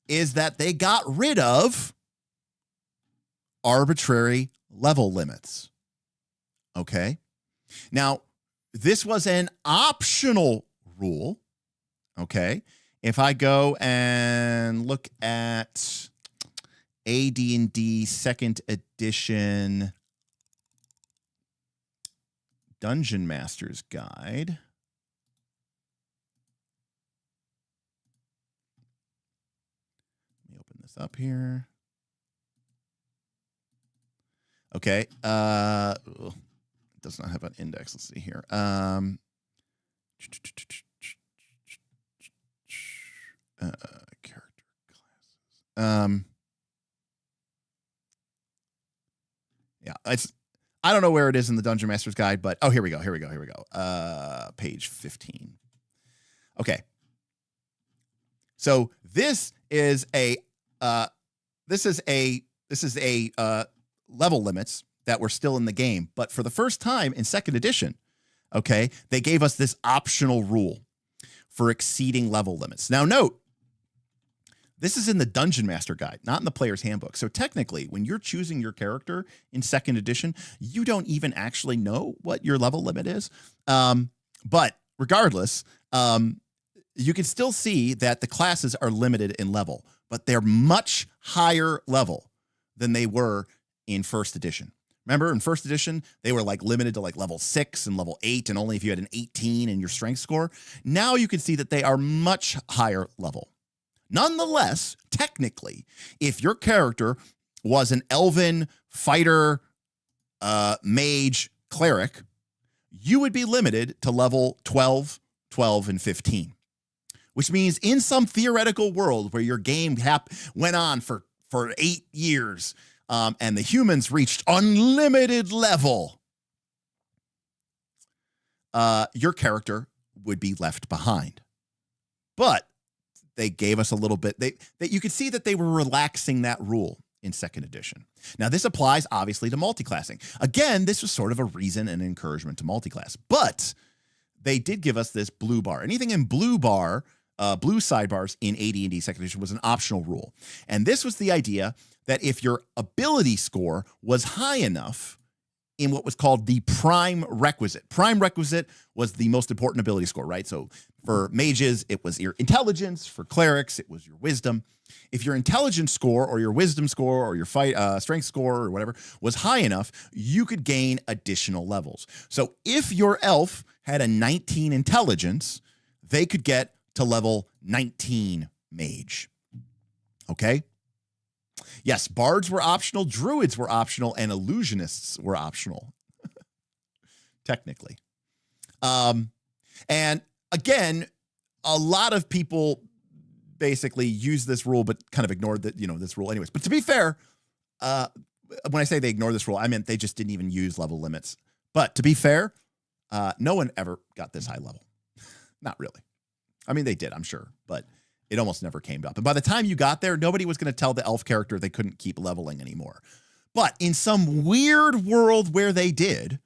is that they got rid of arbitrary level limits. Okay? Now, this was an optional rule. Okay? If I go and look at AD&D 2nd edition Dungeon Master's Guide. Let me open this up here. Okay. does not have an index. Let's see here. Character classes. Yeah, I don't know where it is in the Dungeon Master's Guide, but here we go. Page 15. Okay. So this is a level limits that were still in the game, but for the first time in second edition, okay, they gave us this optional rule for exceeding level limits. Now note, this is in the Dungeon Master Guide, not in the player's handbook. So technically, when you're choosing your character in second edition, you don't even actually know what your level limit is. But regardless, you can still see that the classes are limited in level, but they're much higher level than they were in first edition. Remember, in first edition, they were like limited to like level 6 and level 8, and only if you had an 18 in your strength score. Now you can see that they are much higher level. Nonetheless, technically, if your character was an elven fighter, mage, cleric, you would be limited to level 12, 12, and 15. Which means in some theoretical world where your game went on for 8 years, and the humans reached unlimited level, your character would be left behind. But they gave us a little bit, that you could see that they were relaxing that rule in second edition. Now, this applies obviously to multiclassing. Again, this was sort of a reason and encouragement to multiclass, but they did give us this blue bar. Anything in blue bar, blue sidebars in AD&D second edition was an optional rule. And this was the idea that if your ability score was high enough in what was called the prime requisite. Prime requisite was the most important ability score, right? So for mages, it was your intelligence. For clerics, it was your wisdom. If your intelligence score or your wisdom score or your strength score or whatever was high enough, you could gain additional levels. So if your elf had a 19 intelligence, they could get to level 19 mage. Okay? Yes, bards were optional, druids were optional, and illusionists were optional, technically. And again, a lot of people basically use this rule, but kind of ignored this rule anyways. But to be fair, when I say they ignored this rule, I meant they just didn't even use level limits. But to be fair, no one ever got this high level. Not really. I mean, they did, I'm sure, but it almost never came up. And by the time you got there, nobody was going to tell the elf character they couldn't keep leveling anymore. But in some weird world where they did,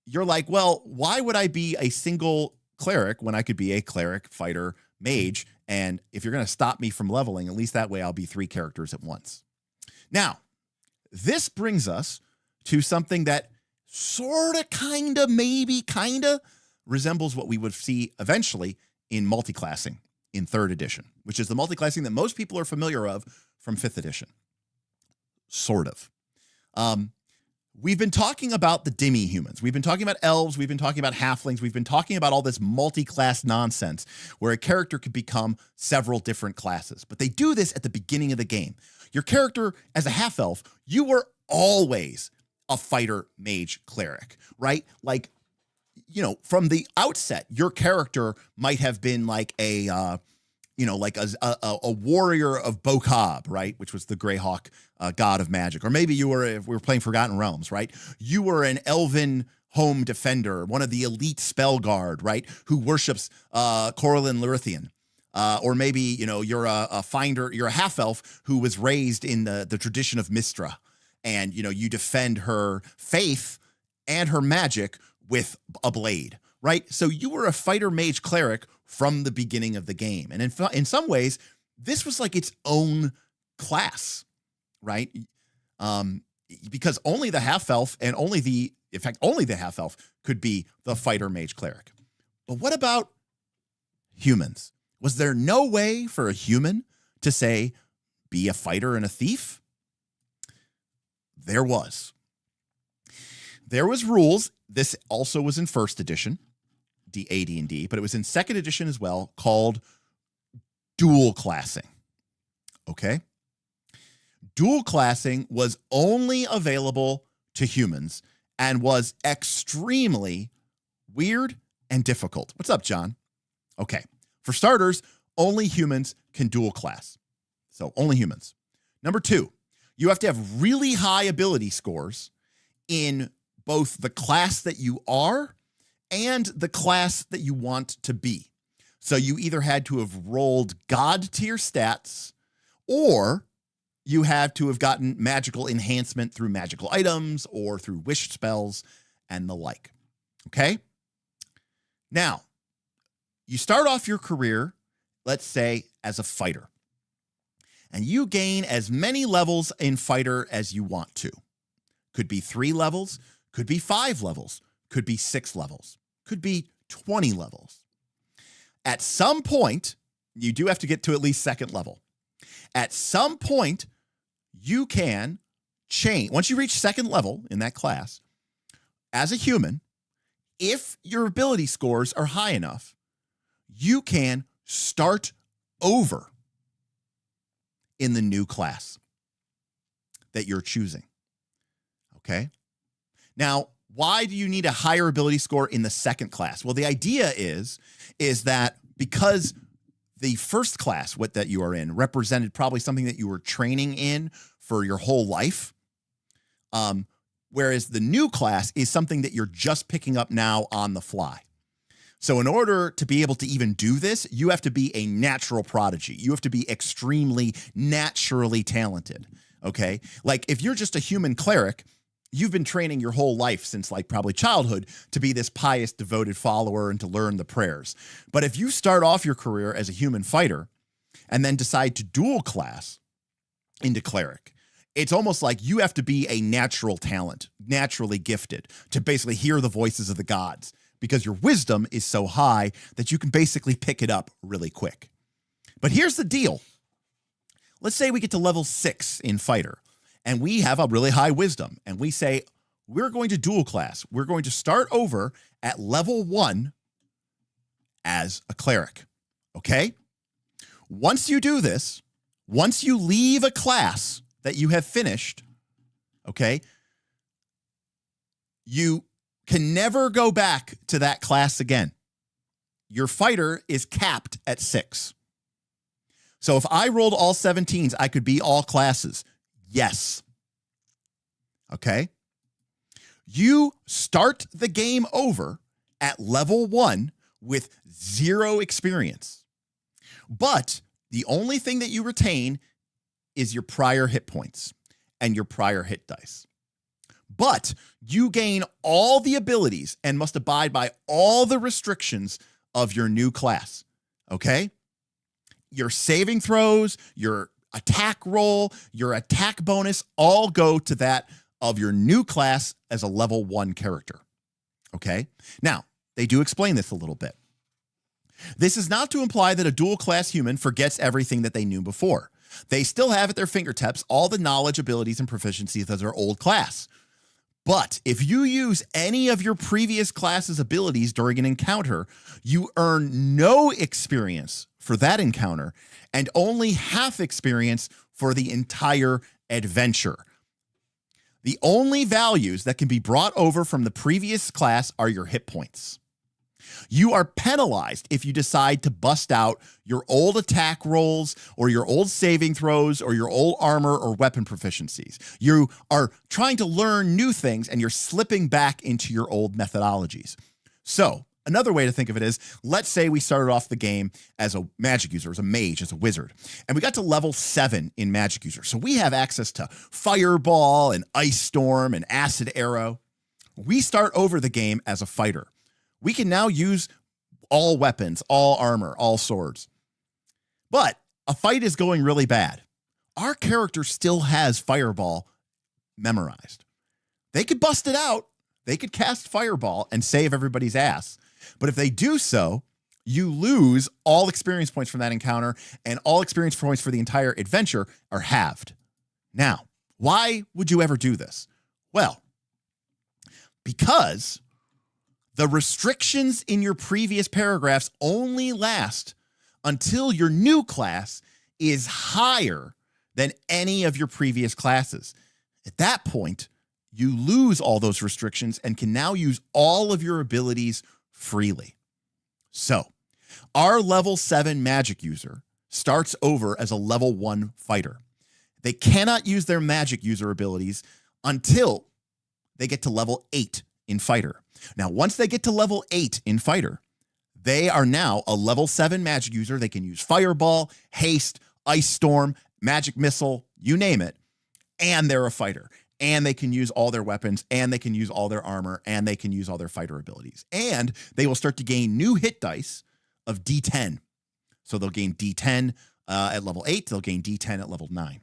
you're like, well, why would I be a single cleric when I could be a cleric, fighter, mage? And if you're going to stop me from leveling, at least that way I'll be 3 characters at once. Now, this brings us to something that sort of, kind of, maybe, kind of resembles what we would see eventually in multiclassing in third edition, which is the multiclassing that most people are familiar of from fifth edition. Sort of. We've been talking about the demi-humans. We've been talking about elves. We've been talking about halflings. We've been talking about all this multi-class nonsense where a character could become several different classes. But they do this at the beginning of the game. Your character as a half-elf, you were always a fighter, mage, cleric, right? Like, from the outset, your character might have been like a warrior of Bokob, right? Which was the Greyhawk god of magic. Or maybe if we were playing Forgotten Realms, right? You were an elven home defender, one of the elite spell guard, right? Who worships Corlin Lyrithian. Or maybe, you're a finder, you're a half elf who was raised in the tradition of Mistra. And, you defend her faith and her magic with a blade, right? So you were a fighter mage cleric from the beginning of the game. And in some ways, this was like its own class, right? Because only the half-elf and only the half-elf could be the fighter mage cleric. But what about humans? Was there no way for a human to say, be a fighter and a thief? There was. There was rules. This also was in first edition, the AD&D, but it was in second edition as well, called dual classing. Okay? Dual classing was only available to humans and was extremely weird and difficult. What's up, John? Okay. For starters, only humans can dual class. So only humans. Number 2, you have to have really high ability scores in both the class that you are and the class that you want to be. So you either had to have rolled God tier stats, or you had to have gotten magical enhancement through magical items or through wish spells and the like. Okay? Now, you start off your career, let's say, as a fighter, and you gain as many levels in fighter as you want to. Could be 3 levels, could be 5 levels, could be 6 levels, could be 20 levels. At some point, you do have to get to at least 2nd level. At some point, you can change. Once you reach 2nd level in that class, as a human, if your ability scores are high enough, you can start over in the new class that you're choosing. Okay? Now, why do you need a higher ability score in the 2nd class? Well, the idea is that because the first class, what that you are in, represented probably something that you were training in for your whole life, whereas the new class is something that you're just picking up now on the fly. So in order to be able to even do this, you have to be a natural prodigy. You have to be extremely naturally talented, okay? Like if you're just a human cleric, you've been training your whole life since like probably childhood to be this pious, devoted follower and to learn the prayers. But if you start off your career as a human fighter and then decide to dual class into cleric, it's almost like you have to be a natural talent, naturally gifted, to basically hear the voices of the gods, because your wisdom is so high that you can basically pick it up really quick. But here's the deal. Let's say we get to level 6 in fighter, and we have a really high wisdom, and we say, we're going to dual class. We're going to start over at level 1 as a cleric, okay? Once you do this, once you leave a class that you have finished, okay, you can never go back to that class again. Your fighter is capped at 6. So if I rolled all 17s, I could be all classes. Yes. Okay. You start the game over at level 1 with 0 experience. But the only thing that you retain is your prior hit points and your prior hit dice. But you gain all the abilities and must abide by all the restrictions of your new class. Okay? Your saving throws, your attack roll, your attack bonus, all go to that of your new class as a level 1 character. Okay? Now, they do explain this a little bit. This is not to imply that a dual class human forgets everything that they knew before. They still have at their fingertips all the knowledge, abilities, and proficiencies of their old class. But if you use any of your previous class's abilities during an encounter, you earn no experience for that encounter and only half experience for the entire adventure. The only values that can be brought over from the previous class are your hit points. You are penalized if you decide to bust out your old attack rolls or your old saving throws or your old armor or weapon proficiencies. You are trying to learn new things and you're slipping back into your old methodologies. So another way to think of it is, let's say we started off the game as a magic user, as a mage, as a wizard, and we got to level 7 in magic user. So we have access to fireball and ice storm and acid arrow. We start over the game as a fighter. We can now use all weapons, all armor, all swords. But a fight is going really bad. Our character still has fireball memorized. They could bust it out. They could cast fireball and save everybody's ass. But if they do so, you lose all experience points from that encounter, and all experience points for the entire adventure are halved. Now, why would you ever do this? Well, because the restrictions in your previous paragraphs only last until your new class is higher than any of your previous classes. At that point, you lose all those restrictions and can now use all of your abilities freely. So, our level 7 magic user starts over as a level 1 fighter. They cannot use their magic user abilities until they get to level 8 in fighter. Now, once they get to level 8 in fighter, they are now a level 7 magic user. They can use fireball, haste, ice storm, magic missile, you name it, and they're a fighter. And they can use all their weapons, and they can use all their armor, and they can use all their fighter abilities. And they will start to gain new hit dice of D10. So they'll gain D10 at level 8. They'll gain D10 at level 9.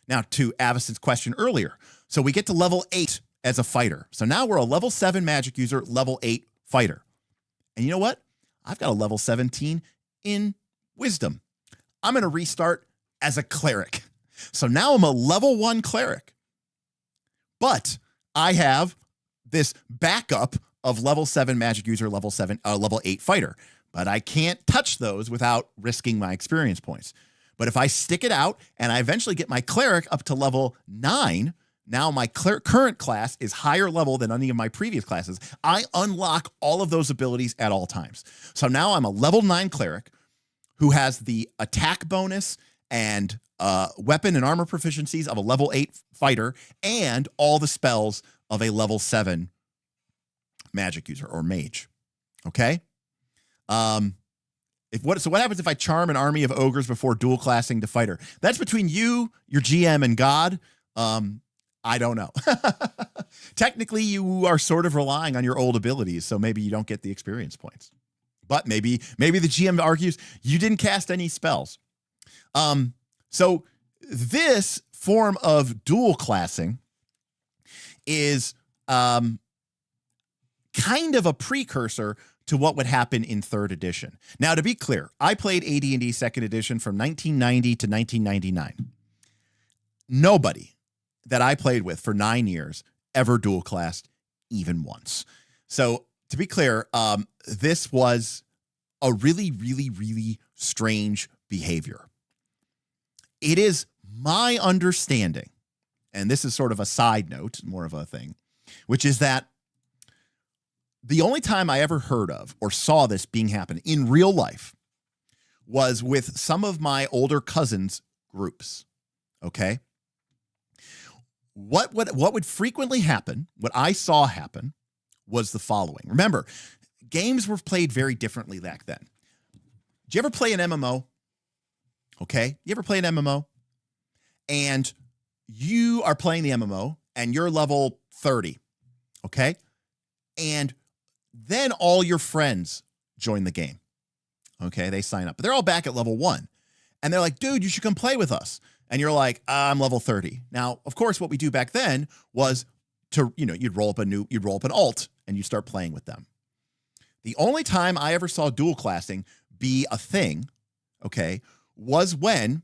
Now, to Avison's question earlier. So we get to level 8 as a fighter. So now we're a level 7 magic user, level 8 fighter. And you know what? I've got a level 17 in wisdom. I'm going to restart as a cleric. So now I'm a level 1 cleric. But I have this backup of level 7 magic user, level 8 fighter. But I can't touch those without risking my experience points. But if I stick it out and I eventually get my cleric up to level 9, now my current class is higher level than any of my previous classes. I unlock all of those abilities at all times. So now I'm a level 9 cleric who has the attack bonus and weapon and armor proficiencies of a level 8 fighter and all the spells of a level 7 magic user or mage. Okay? So what happens if I charm an army of ogres before dual classing to fighter? That's between you, your GM, and God. I don't know. Technically, you are sort of relying on your old abilities, so maybe you don't get the experience points. But maybe the GM argues you didn't cast any spells. So this form of dual classing is kind of a precursor to what would happen in 3rd edition. Now, to be clear, I played AD&D 2nd edition from 1990 to 1999. Nobody that I played with for 9 years ever dual classed even once. So to be clear, this was a really, really, really strange behavior. It is my understanding, and this is sort of a side note, more of a thing, which is that the only time I ever heard of or saw this being happen in real life was with some of my older cousins' groups. Okay. What would frequently happen, what I saw happen, was the following. Remember, games were played very differently back then. Did you ever play an MMO? Okay. You ever play an MMO? And you are playing the MMO and you're level 30. Okay. And then all your friends join the game. Okay. They sign up, but they're all back at level 1. And they're like, dude, you should come play with us. And you're like, I'm level 30. Now, of course, what we do back then was to, you'd roll up an alt and you start playing with them. The only time I ever saw dual classing be a thing, okay, was when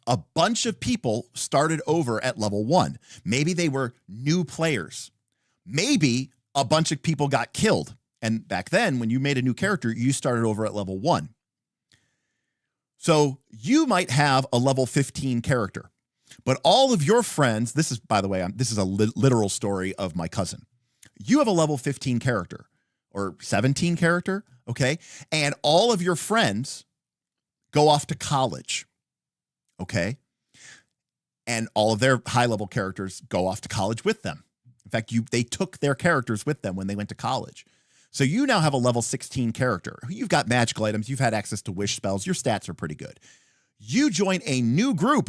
a bunch of people started over at level 1. Maybe they were new players. Maybe a bunch of people got killed. And back then, when you made a new character, you started over at level 1. So you might have a level 15 character, but all of your friends, this is, by the way, this is a literal story of my cousin. You have a level 15 character or 17 character, okay? And all of your friends go off to college, okay? And all of their high-level characters go off to college with them. In fact, they took their characters with them when they went to college. So you now have a level 16 character. You've got magical items. You've had access to wish spells. Your stats are pretty good. You join a new group.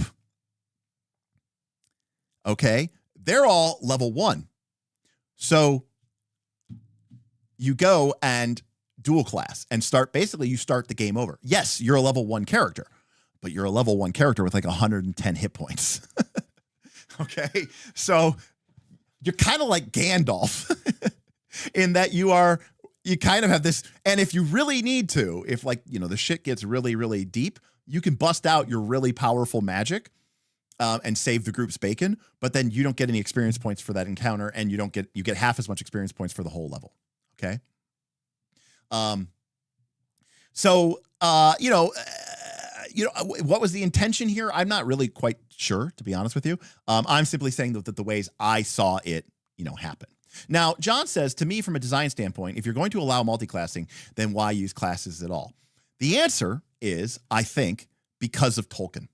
Okay. They're all level 1. So you go and dual class and you start the game over. Yes, you're a level 1 character, but you're a level 1 character with like 110 hit points. Okay. So you're kind of like Gandalf in that you kind of have this, and if you really need to, if the shit gets really, really deep, you can bust out your really powerful magic and save the group's bacon, but then you don't get any experience points for that encounter, and you get half as much experience points for the whole level. Okay. what was the intention here? I'm not really quite sure, to be honest with you. I'm simply saying that the ways I saw it, happen. Now, John says, to me, from a design standpoint, if you're going to allow multiclassing, then why use classes at all? The answer is, I think, because of Tolkien.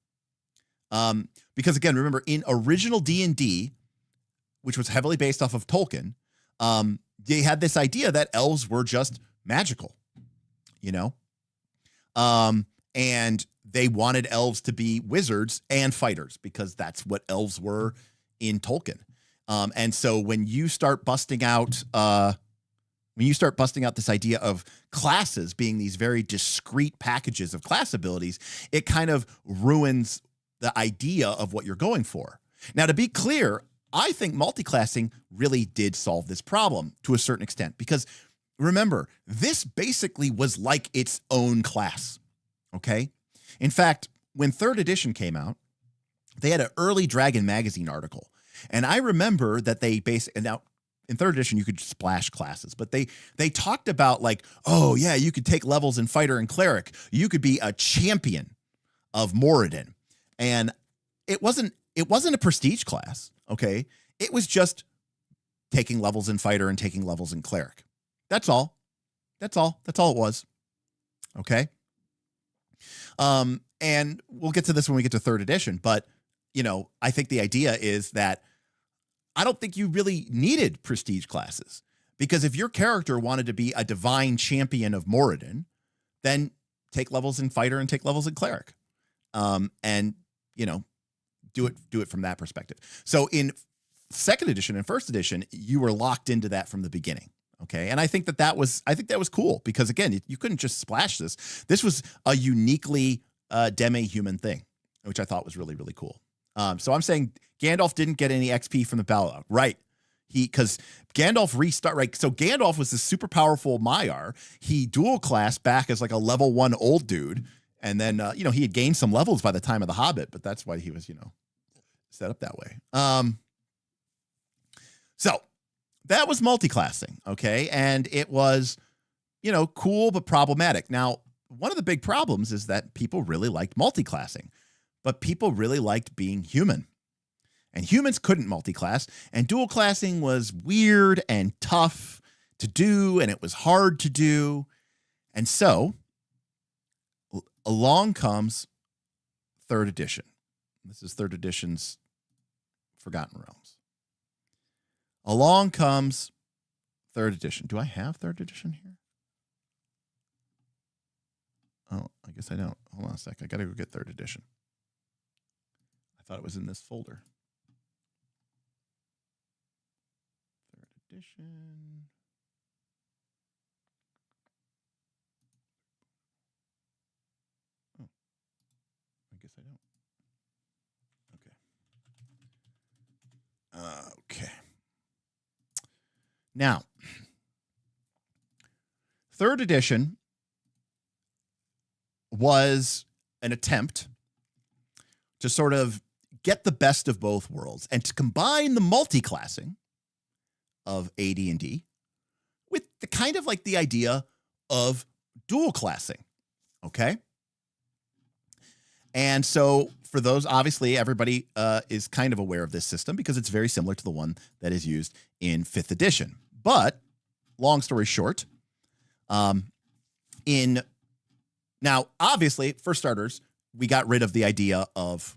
Because again, remember, in original D&D, which was heavily based off of Tolkien, they had this idea that elves were just magical, and they wanted elves to be wizards and fighters because that's what elves were in Tolkien. And so when you start busting out this idea of classes being these very discrete packages of class abilities, it kind of ruins the idea of what you're going for. Now, to be clear, I think multiclassing really did solve this problem to a certain extent, because remember, this basically was like its own class. Okay. In fact, when 3rd edition came out, they had an early Dragon magazine article. And I remember that they now in 3rd edition, you could splash classes, but they talked about like, oh yeah, you could take levels in fighter and cleric. You could be a champion of Moradin. And it wasn't a prestige class. Okay. It was just taking levels in fighter and taking levels in cleric. That's all. That's all it was. Okay. And we'll get to this when we get to 3rd edition, but I think the idea is that I don't think you really needed prestige classes, because if your character wanted to be a divine champion of Moradin, then take levels in fighter and take levels in cleric. And do it from that perspective. So in 2nd edition and 1st edition, you were locked into that from the beginning. Okay. And I think that was cool, because again, you couldn't just splash this. This was a uniquely demi-human thing, which I thought was really, really cool. So I'm saying Gandalf didn't get any XP from the Balrog, right? Because Gandalf right? So Gandalf was this super powerful Maiar. He dual classed back as like a level 1 old dude. And then, he had gained some levels by the time of the Hobbit, but that's why he was, set up that way. So that was multiclassing. Okay. And it was, cool, but problematic. Now, one of the big problems is that people really liked multiclassing, but people really liked being human. And humans couldn't multiclass, and dual classing was weird and tough to do, and it was hard to do. And so along comes 3rd edition. This is 3rd edition's Forgotten Realms. Along comes 3rd edition. Do I have 3rd edition here? Oh, I guess I don't. Hold on a sec. I got to go get 3rd edition. I thought it was in this folder. 3rd edition. Oh, I guess I don't. Okay. Now, 3rd edition was an attempt to sort of get the best of both worlds and to combine the multiclassing of AD&D with the kind of like the idea of dual classing. Okay. And so for those, obviously everybody is kind of aware of this system because it's very similar to the one that is used in 5th edition. But long story short, now obviously for starters, we got rid of the idea of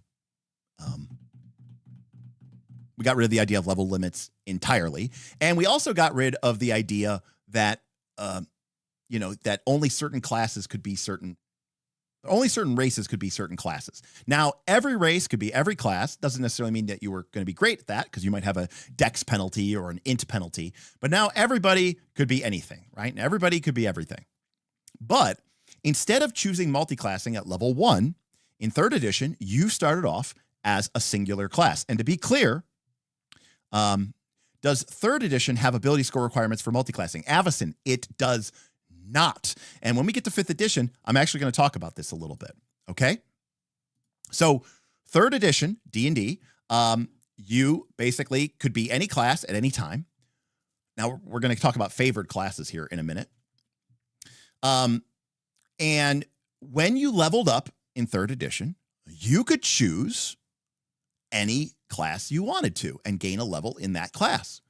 level limits entirely. And we also got rid of the idea that, that only certain races could be certain classes. Now, every race could be every class. Doesn't necessarily mean that you were going to be great at that, because you might have a dex penalty or an int penalty. But now everybody could be anything, right? And everybody could be everything. But instead of choosing multiclassing at level 1, in 3rd edition, you started off as a singular class. And to be clear, does 3rd edition have ability score requirements for multiclassing? Avacyn, it does not. And when we get to 5th edition, I'm actually going to talk about this a little bit. Okay. So 3rd edition D&D, you basically could be any class at any time. Now we're going to talk about favored classes here in a minute. And when you leveled up in 3rd edition, you could choose any class you wanted to and gain a level in that class.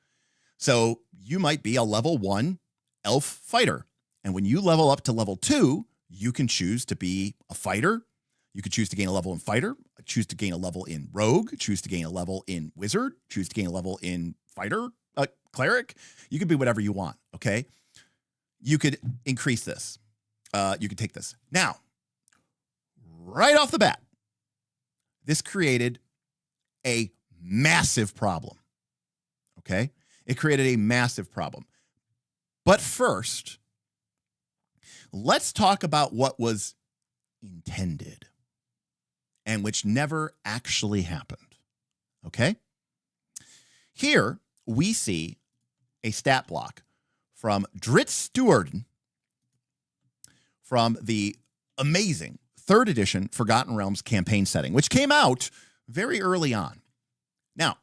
So you might be a level 1 elf fighter. And when you level up to level 2, you can choose to be a fighter. You could choose to gain a level in fighter, choose to gain a level in rogue, choose to gain a level in wizard, choose to gain a level in fighter, cleric. You could be whatever you want, okay? You could increase this. You could take this. Now, right off the bat, this created a massive problem, okay? It created a massive problem. But first, let's talk about what was intended and which never actually happened, okay? Here, we see a stat block from Dritz Stewardon from the amazing 3rd edition Forgotten Realms campaign setting, which came out very early on. Now,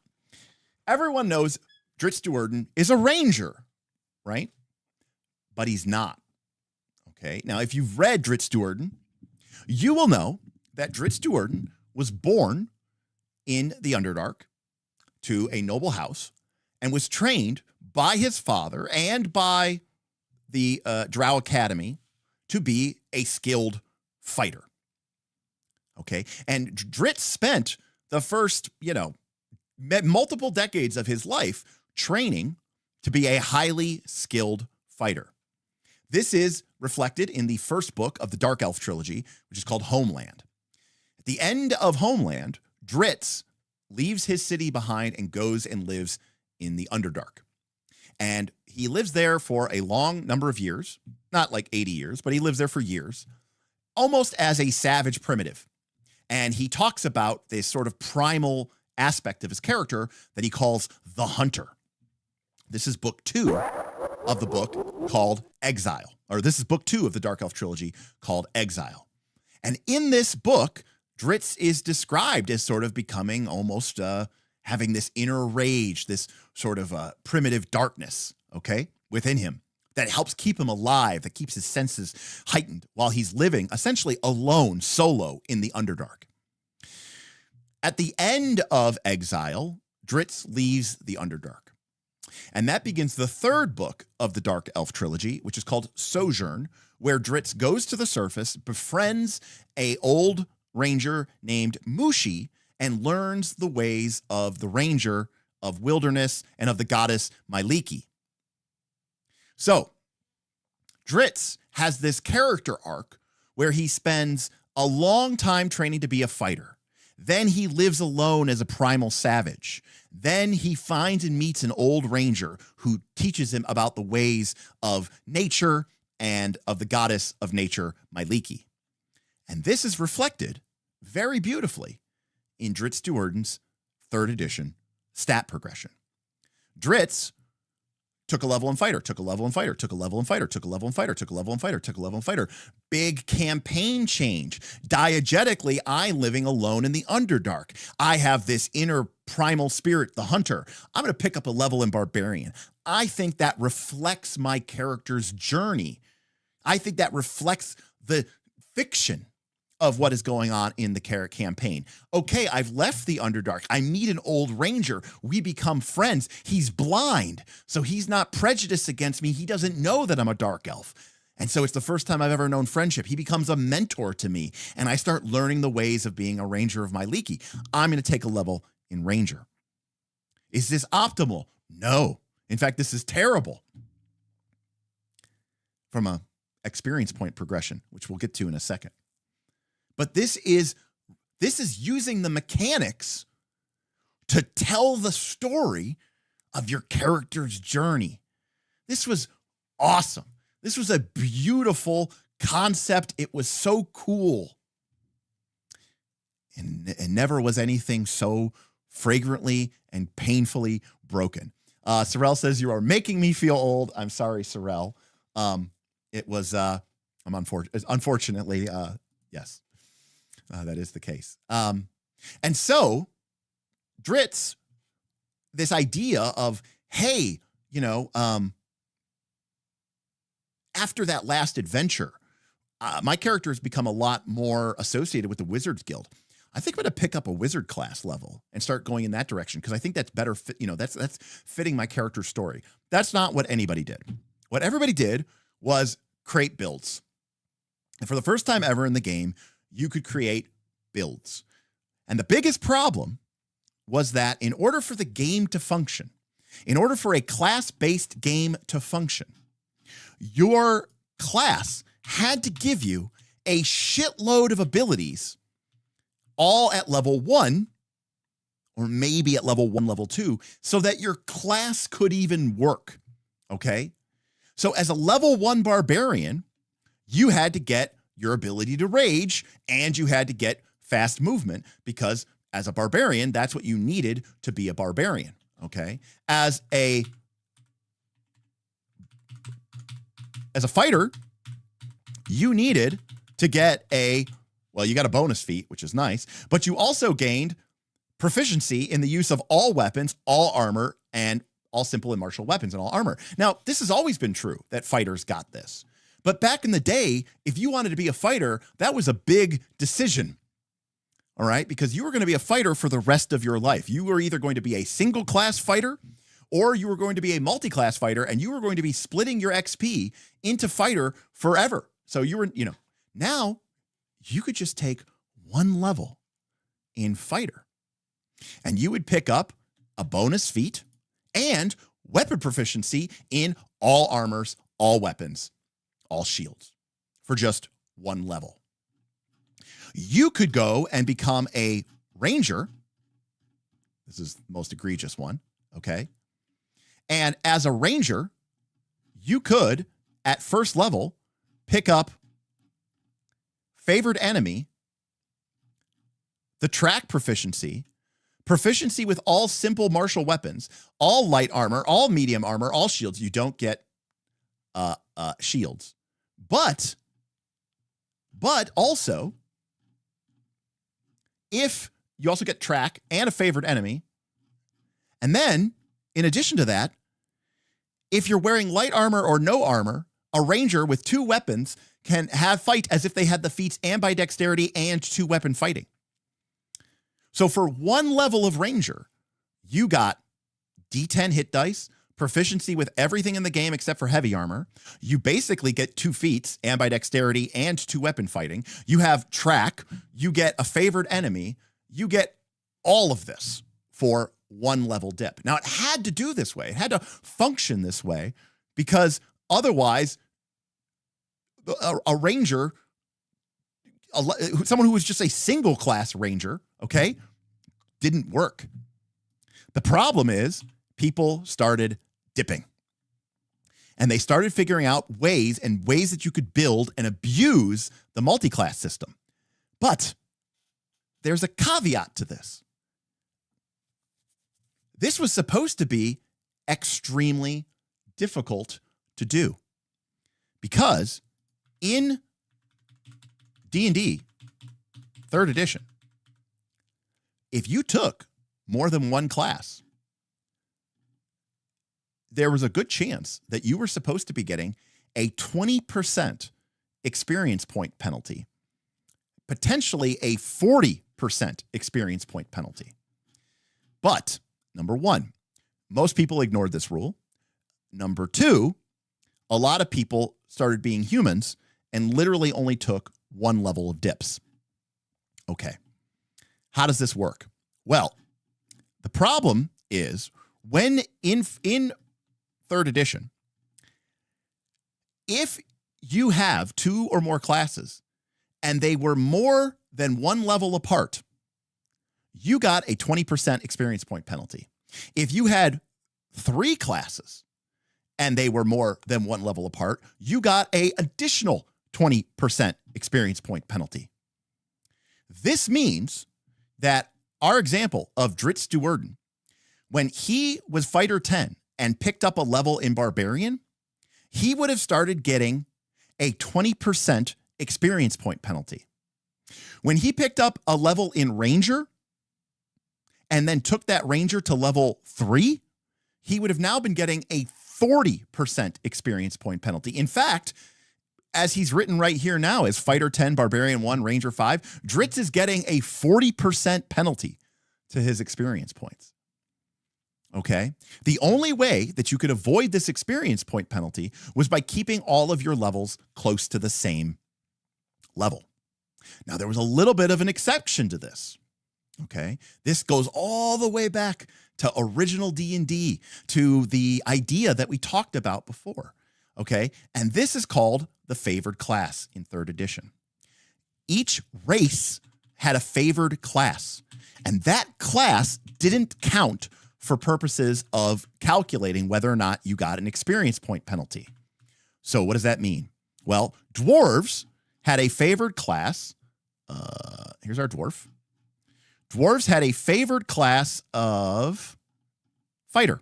everyone knows Dritz Stewardon is a ranger, right? But he's not, okay? Now, if you've read Dritz Stewardon, you will know that Dritz Stewardon was born in the Underdark to a noble house and was trained by his father and by the Drow Academy to be a skilled fighter. Okay. And Dritz spent the first, multiple decades of his life training to be a highly skilled fighter. This is reflected in the first book of the Dark Elf trilogy, which is called Homeland. At the end of Homeland, Dritz leaves his city behind and goes and lives in the Underdark. And he lives there for a long number of years, not like 80 years, but he lives there for years, almost as a savage primitive. And he talks about this sort of primal aspect of his character that he calls the Hunter. This is book 2 of the book called Exile, or this is book 2 of the Dark Elf trilogy called Exile. And in this book, Dritz is described as sort of becoming almost having this inner rage, this sort of primitive darkness, okay, within him that helps keep him alive, that keeps his senses heightened while he's living essentially alone, solo in the Underdark. At the end of Exile, Dritz leaves the Underdark. And that begins the 3rd book of the Dark Elf trilogy, which is called Sojourn, where Dritz goes to the surface, befriends an old ranger named Mushi, and learns the ways of the ranger of wilderness and of the goddess Myliki. So, Dritz has this character arc where he spends a long time training to be a fighter. Then he lives alone as a primal savage. Then he finds and meets an old ranger who teaches him about the ways of nature and of the goddess of nature, Myliki. And this is reflected very beautifully in Dritz Stewardon's 3rd edition stat progression. Dritz took a level in fighter, took a level in fighter, took a level in fighter, took a level in fighter, took a level in fighter, took a level in fighter. Big campaign change. Diegetically, I'm living alone in the Underdark. I have this inner primal spirit, the Hunter. I'm going to pick up a level in Barbarian. I think that reflects my character's journey. I think that reflects the fiction of what is going on in the campaign. Okay, I've left the Underdark. I meet an old ranger. We become friends. He's blind, so he's not prejudiced against me. He doesn't know that I'm a dark elf. And so it's the first time I've ever known friendship. He becomes a mentor to me, and I start learning the ways of being a ranger of Myliki. I'm going to take a level in ranger. Is this optimal? No. In fact, this is terrible from a experience point progression, which we'll get to in a second. But this is using the mechanics to tell the story of your character's journey. This was awesome. This was a beautiful concept. It was so cool. And never was anything so fragrantly and painfully broken. Sorrel says, "You are making me feel old." I'm sorry, Sorrel. It was, unfortunately, yes. That is the case. And so Dritz, this idea of, hey, after that last adventure, my character has become a lot more associated with the Wizards Guild. I think I'm going to pick up a wizard class level and start going in that direction because I think that's better fit, that's fitting my character's story. That's not what anybody did. What everybody did was create builds. And for the first time ever in the game, you could create builds. And the biggest problem was that in order for the game to function, in order for a class-based game to function, your class had to give you a shitload of abilities all at level 1, or maybe at level 1, level 2, so that your class could even work, okay? So as a level 1 barbarian, you had to get your ability to rage, and you had to get fast movement, because as a barbarian, that's what you needed to be a barbarian, okay? As a fighter, you needed to get you got a bonus feat, which is nice, but you also gained proficiency in the use of all weapons, all armor, and all simple and martial weapons and all armor. Now, this has always been true that fighters got this. But back in the day, if you wanted to be a fighter, that was a big decision. All right? Because you were going to be a fighter for the rest of your life. You were either going to be a single class fighter or you were going to be a multi-class fighter, and you were going to be splitting your XP into fighter forever. So you were, now you could just take one level in fighter and you would pick up a bonus feat and weapon proficiency in all armors, all weapons, all shields for just one level. You could go and become a ranger. This is the most egregious one, okay? And as a ranger, you could, at first level, pick up favored enemy, the track proficiency, proficiency with all simple martial weapons, all light armor, all medium armor, all shields. You don't get shields. But also, if you also get track and a favored enemy, and then, in addition to that, if you're wearing light armor or no armor, a ranger with 2 weapons can have fight as if they had the feats ambidexterity and 2 weapon fighting. So for one level of ranger, you got D10 hit dice, proficiency with everything in the game except for heavy armor. You basically get 2 feats, ambidexterity and 2 weapon fighting. You have track. You get a favored enemy. You get all of this for one level dip. Now, it had to do this way. It had to function this way because otherwise, a ranger, someone who was just a single class ranger, okay, didn't work. The problem is people started dipping. And they started figuring out ways that you could build and abuse the multi-class system. But there's a caveat to this. This was supposed to be extremely difficult to do because in D&D 3rd edition, if you took more than one class, there was a good chance that you were supposed to be getting a 20% experience point penalty, potentially a 40% experience point penalty. But number 1, most people ignored this rule. Number 2, a lot of people started being humans and literally only took one level of dips. Okay. How does this work? Well, the problem is when in 3rd edition, if you have 2 or more classes and they were more than one level apart, you got a 20% experience point penalty. If you had 3 classes and they were more than one level apart, you got an additional 20% experience point penalty. This means that our example of Dritz Duerden, when he was fighter 10 and picked up a level in Barbarian, he would have started getting a 20% experience point penalty. When he picked up a level in Ranger and then took that Ranger to level 3, he would have now been getting a 40% experience point penalty. In fact, as he's written right here now, as Fighter 10, Barbarian 1, Ranger 5, Dritz is getting a 40% penalty to his experience points. Okay? The only way that you could avoid this experience point penalty was by keeping all of your levels close to the same level. Now, there was a little bit of an exception to this. Okay? This goes all the way back to original D&D, to the idea that we talked about before. Okay? And this is called the favored class in 3rd edition. Each race had a favored class, and that class didn't count for purposes of calculating whether or not you got an experience point penalty. So what does that mean? Well, dwarves had a favored class. Here's our dwarf. Dwarves had a favored class of fighter.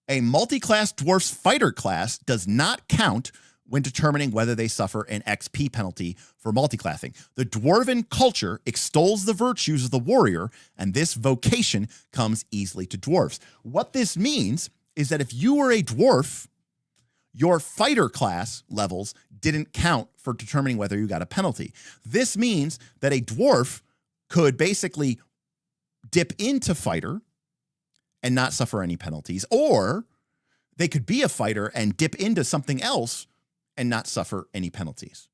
A multi-class dwarf's fighter class does not count when determining whether they suffer an XP penalty for multiclassing. The dwarven culture extols the virtues of the warrior, and this vocation comes easily to dwarves. What this means is that if you were a dwarf, your fighter class levels didn't count for determining whether you got a penalty. This means that a dwarf could basically dip into fighter and not suffer any penalties, or they could be a fighter and dip into something else and not suffer any penalties.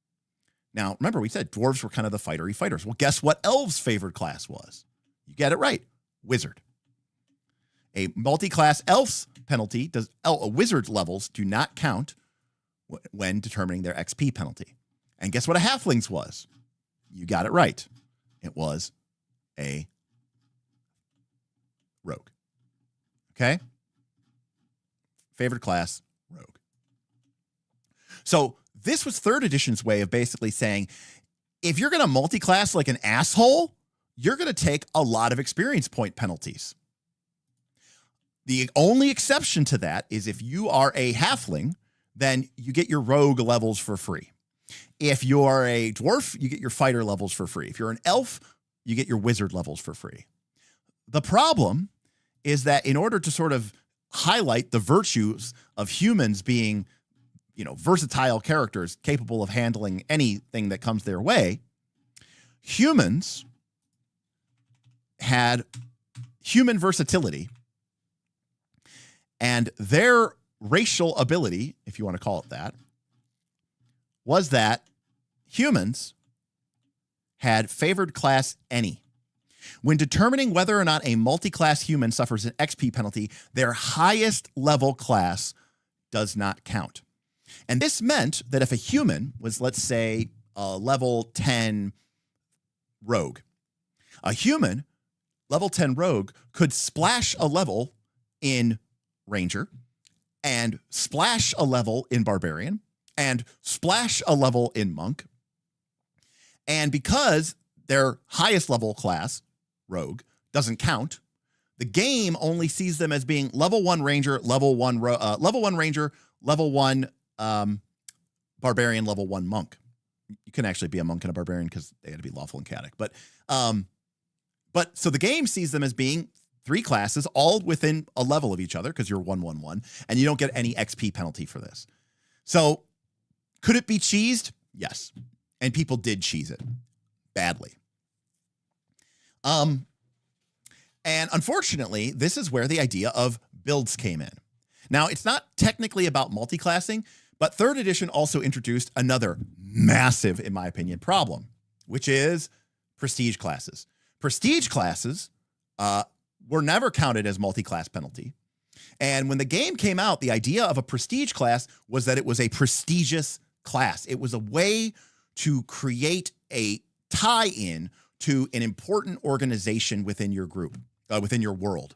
Now, remember, we said dwarves were kind of the fightery fighters. Well, guess what elves' favored class was? You get it right, wizard. A multi-class elf's penalty wizard levels do not count when determining their XP penalty. And guess what a halfling's was? You got it right. It was a rogue. Okay? Favorite class, rogue. So this was 3rd edition's way of basically saying, if you're going to multi-class like an asshole, you're going to take a lot of experience point penalties. The only exception to that is if you are a halfling, then you get your rogue levels for free. If you're a dwarf, you get your fighter levels for free. If you're an elf, you get your wizard levels for free. The problem is that in order to sort of highlight the virtues of humans being, versatile characters capable of handling anything that comes their way, humans had human versatility, and their racial ability, if you want to call it that, was that humans had favored class any. When determining whether or not a multi-class human suffers an XP penalty, their highest level class does not count. And this meant that if a human was, let's say, a level 10 rogue, a human, level 10 rogue, could splash a level in ranger and splash a level in barbarian and splash a level in monk. And because their highest level class, rogue, doesn't count, the game only sees them as being level 1 ranger, level 1 ranger, level 1 barbarian, level 1 monk. You can actually be a monk and a barbarian because they had to be lawful and chaotic. But so the game sees them as being 3 classes, all within a level of each other because you're 1-1-1, and you don't get any XP penalty for this. So could it be cheesed? Yes. And people did cheese it badly. And unfortunately, this is where the idea of builds came in. Now, it's not technically about multiclassing, but 3rd edition also introduced another massive, in my opinion, problem, which is prestige classes. Prestige classes were never counted as multi-class penalty. And when the game came out, the idea of a prestige class was that it was a prestigious class. It was a way to create a tie-in to an important organization within your group, within your world,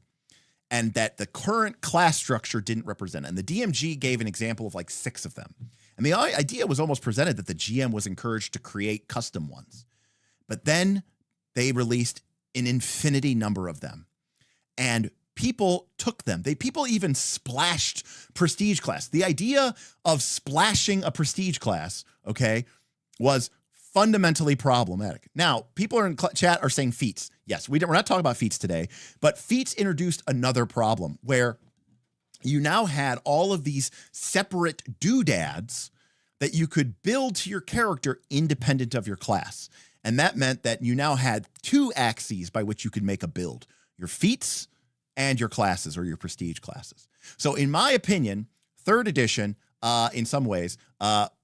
and that the current class structure didn't represent. And the DMG gave an example of like 6 of them. And the idea was almost presented that the GM was encouraged to create custom ones. But then they released an infinity number of them. And people took them. People even splashed prestige class. The idea of splashing a prestige class, okay, was fundamentally problematic. Now, people are in chat are saying feats. Yes, we're not talking about feats today, but feats introduced another problem where you now had all of these separate doodads that you could build to your character independent of your class. And that meant that you now had two axes by which you could make a build, your feats and your classes or your prestige classes. So in my opinion, third edition, in some ways,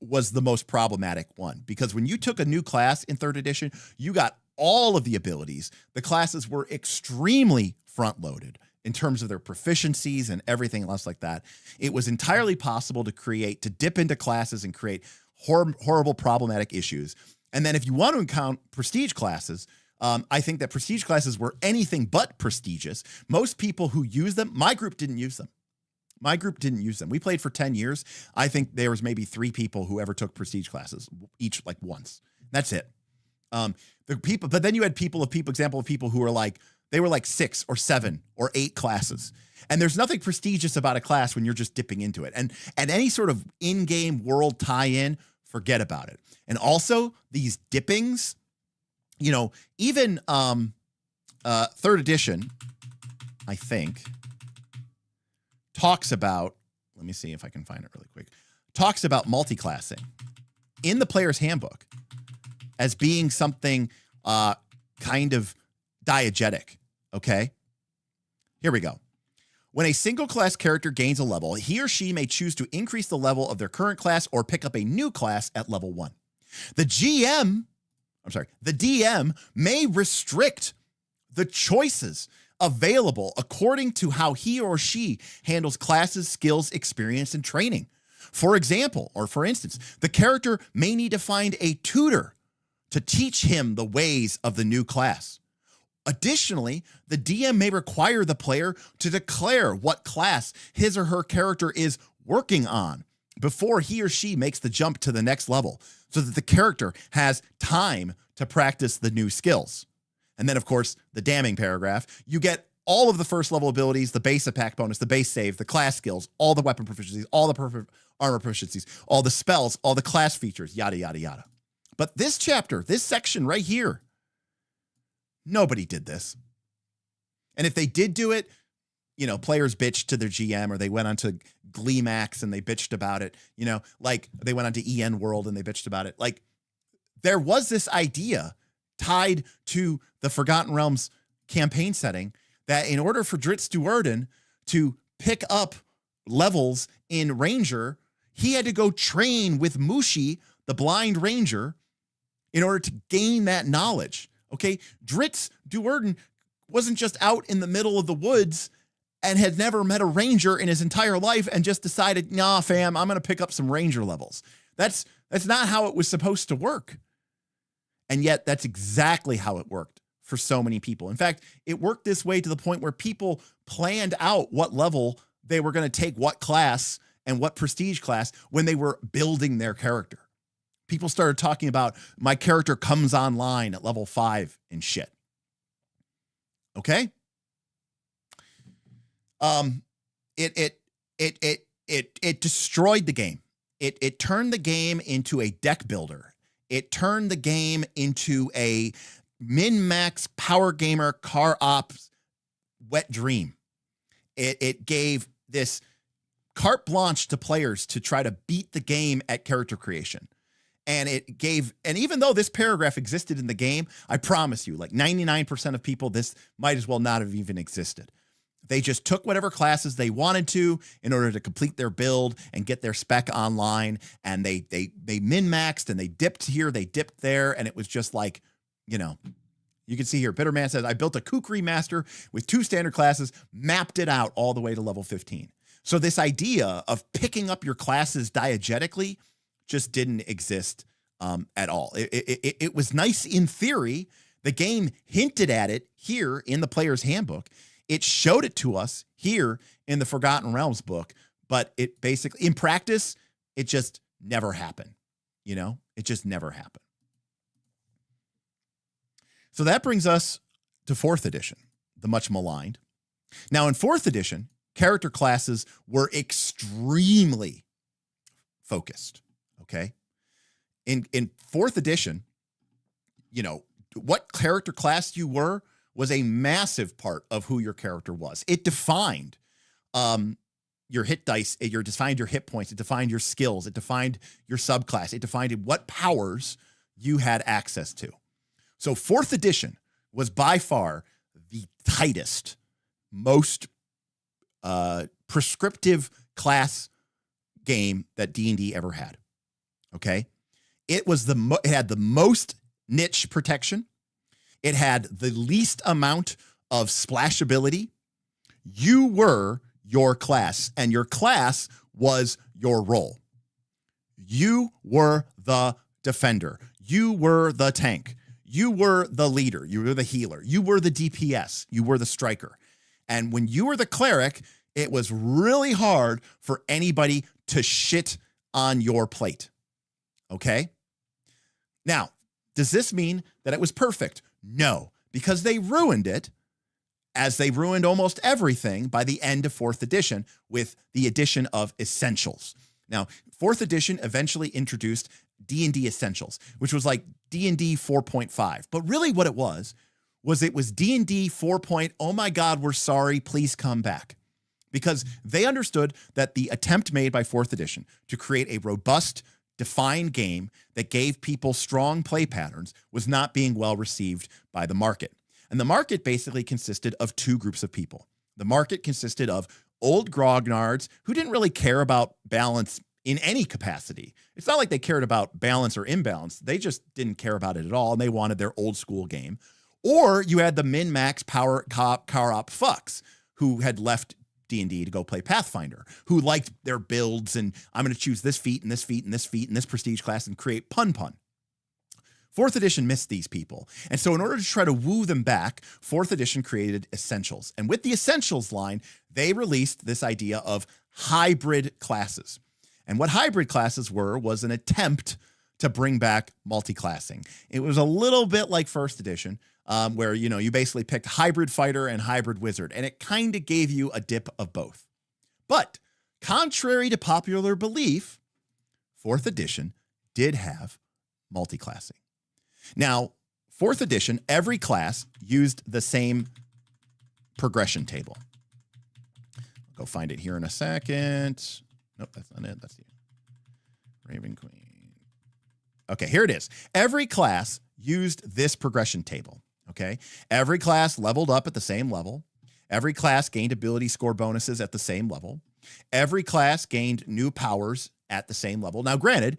was the most problematic one, because when you took a new class in third edition, you got all of the abilities. The classes were extremely front-loaded in terms of their proficiencies and everything else like that. It was entirely possible to dip into classes and create horrible problematic issues. And then if you want to count prestige classes, I think that prestige classes were anything but prestigious. Most people who use them, my group didn't use them. We played for 10 years. I think there was maybe 3 people who ever took prestige classes, each like once. That's it. But then you had example of people who were like, they were like 6 or 7 or 8 classes. And there's nothing prestigious about a class when you're just dipping into it. And any sort of in-game world tie-in, forget about it. And also these dippings, even third edition, I think, talks about, let me see if I can find it really quick, talks about multiclassing in the player's handbook as being something kind of diegetic, okay? Here we go. When a single class character gains a level, he or she may choose to increase the level of their current class or pick up a new class at level 1. The DM may restrict the choices available according to how he or she handles classes, skills, experience, and training. For instance, the character may need to find a tutor to teach him the ways of the new class. Additionally, the DM may require the player to declare what class his or her character is working on before he or she makes the jump to the next level, so that the character has time to practice the new skills. And then, of course, the damning paragraph, you get all of the first level abilities, the base attack bonus, the base save, the class skills, all the weapon proficiencies, all the armor proficiencies, all the spells, all the class features, yada, yada, yada. But this chapter, this section right here, nobody did this. And if they did do it, players bitched to their GM, or they went onto GleeMax and they bitched about it, like they went onto EN World and they bitched about it. Like, there was this idea tied to the Forgotten Realms campaign setting that in order for Dritz Duerden to pick up levels in Ranger, he had to go train with Mushi, the blind ranger, in order to gain that knowledge. Okay, Dritz Duerden wasn't just out in the middle of the woods and had never met a ranger in his entire life and just decided, nah, fam, I'm going to pick up some ranger levels. That's not how it was supposed to work. And yet that's exactly how it worked for so many people. In fact, it worked this way to the point where people planned out what level they were going to take what class and what prestige class when they were building their character. People started talking about, my character comes online at level 5 and shit. Okay? It destroyed the game. It turned the game into a deck builder. It turned the game into a min-max power gamer car ops wet dream. It gave this carte blanche to players to try to beat the game at character creation. And even though this paragraph existed in the game, I promise you, like 99% of people, this might as well not have even existed. They just took whatever classes they wanted to in order to complete their build and get their spec online. And they min-maxed and they dipped here, they dipped there. And it was just like, you can see here, Bitterman says, I built a Kukri master with 2 standard classes, mapped it out all the way to level 15. So this idea of picking up your classes diegetically just didn't exist at all. It was nice in theory. The game hinted at it here in the player's handbook. It showed it to us here in the Forgotten Realms book, but it basically, in practice, it just never happened. It just never happened. So that brings us to 4th edition, the much maligned. Now in 4th edition, character classes were extremely focused. Okay. In 4th edition, what character class you were was a massive part of who your character was. It defined your hit dice, it defined your hit points, it defined your skills, it defined your subclass, it defined what powers you had access to. So 4th edition was by far the tightest, most prescriptive class game that D&D ever had. Okay? It had the most niche protection. It had the least amount of splashability. You were your class, and your class was your role. You were the defender. You were the tank. You were the leader. You were the healer. You were the DPS. You were the striker. And when you were the cleric, it was really hard for anybody to shit on your plate. Okay? Now, does this mean that it was perfect? No, because they ruined it, as they ruined almost everything by the end of 4th edition with the addition of essentials. Now, 4th edition eventually introduced D&D Essentials, which was like D&D 4.5. But really what it was D&D 4. Oh my God, we're sorry, please come back. Because they understood that the attempt made by 4th edition to create a robust, defined game that gave people strong play patterns was not being well received by the market. And the market basically consisted of 2 groups of people. The market consisted of old grognards who didn't really care about balance in any capacity. It's not like they cared about balance or imbalance. They just didn't care about it at all, and they wanted their old school game. Or you had the min-max power op fucks who had left D&D to go play Pathfinder, who liked their builds, and I'm going to choose this feat and this feat and this feat and this prestige class and create pun. 4th edition missed these people. And so in order to try to woo them back, 4th edition created Essentials. And with the Essentials line, they released this idea of hybrid classes. And what hybrid classes was an attempt to bring back multiclassing. It was a little bit like 1st edition, where, you basically picked hybrid fighter and hybrid wizard, and it kind of gave you a dip of both. But contrary to popular belief, 4th edition did have multiclassing. Now, 4th edition, every class used the same progression table. I'll go find it here in a second. Nope, that's not it. That's the Raven Queen. Okay, here it is. Every class used this progression table. Okay, every class leveled up at the same level. Every class gained ability score bonuses at the same level. Every class gained new powers at the same level. Now, granted,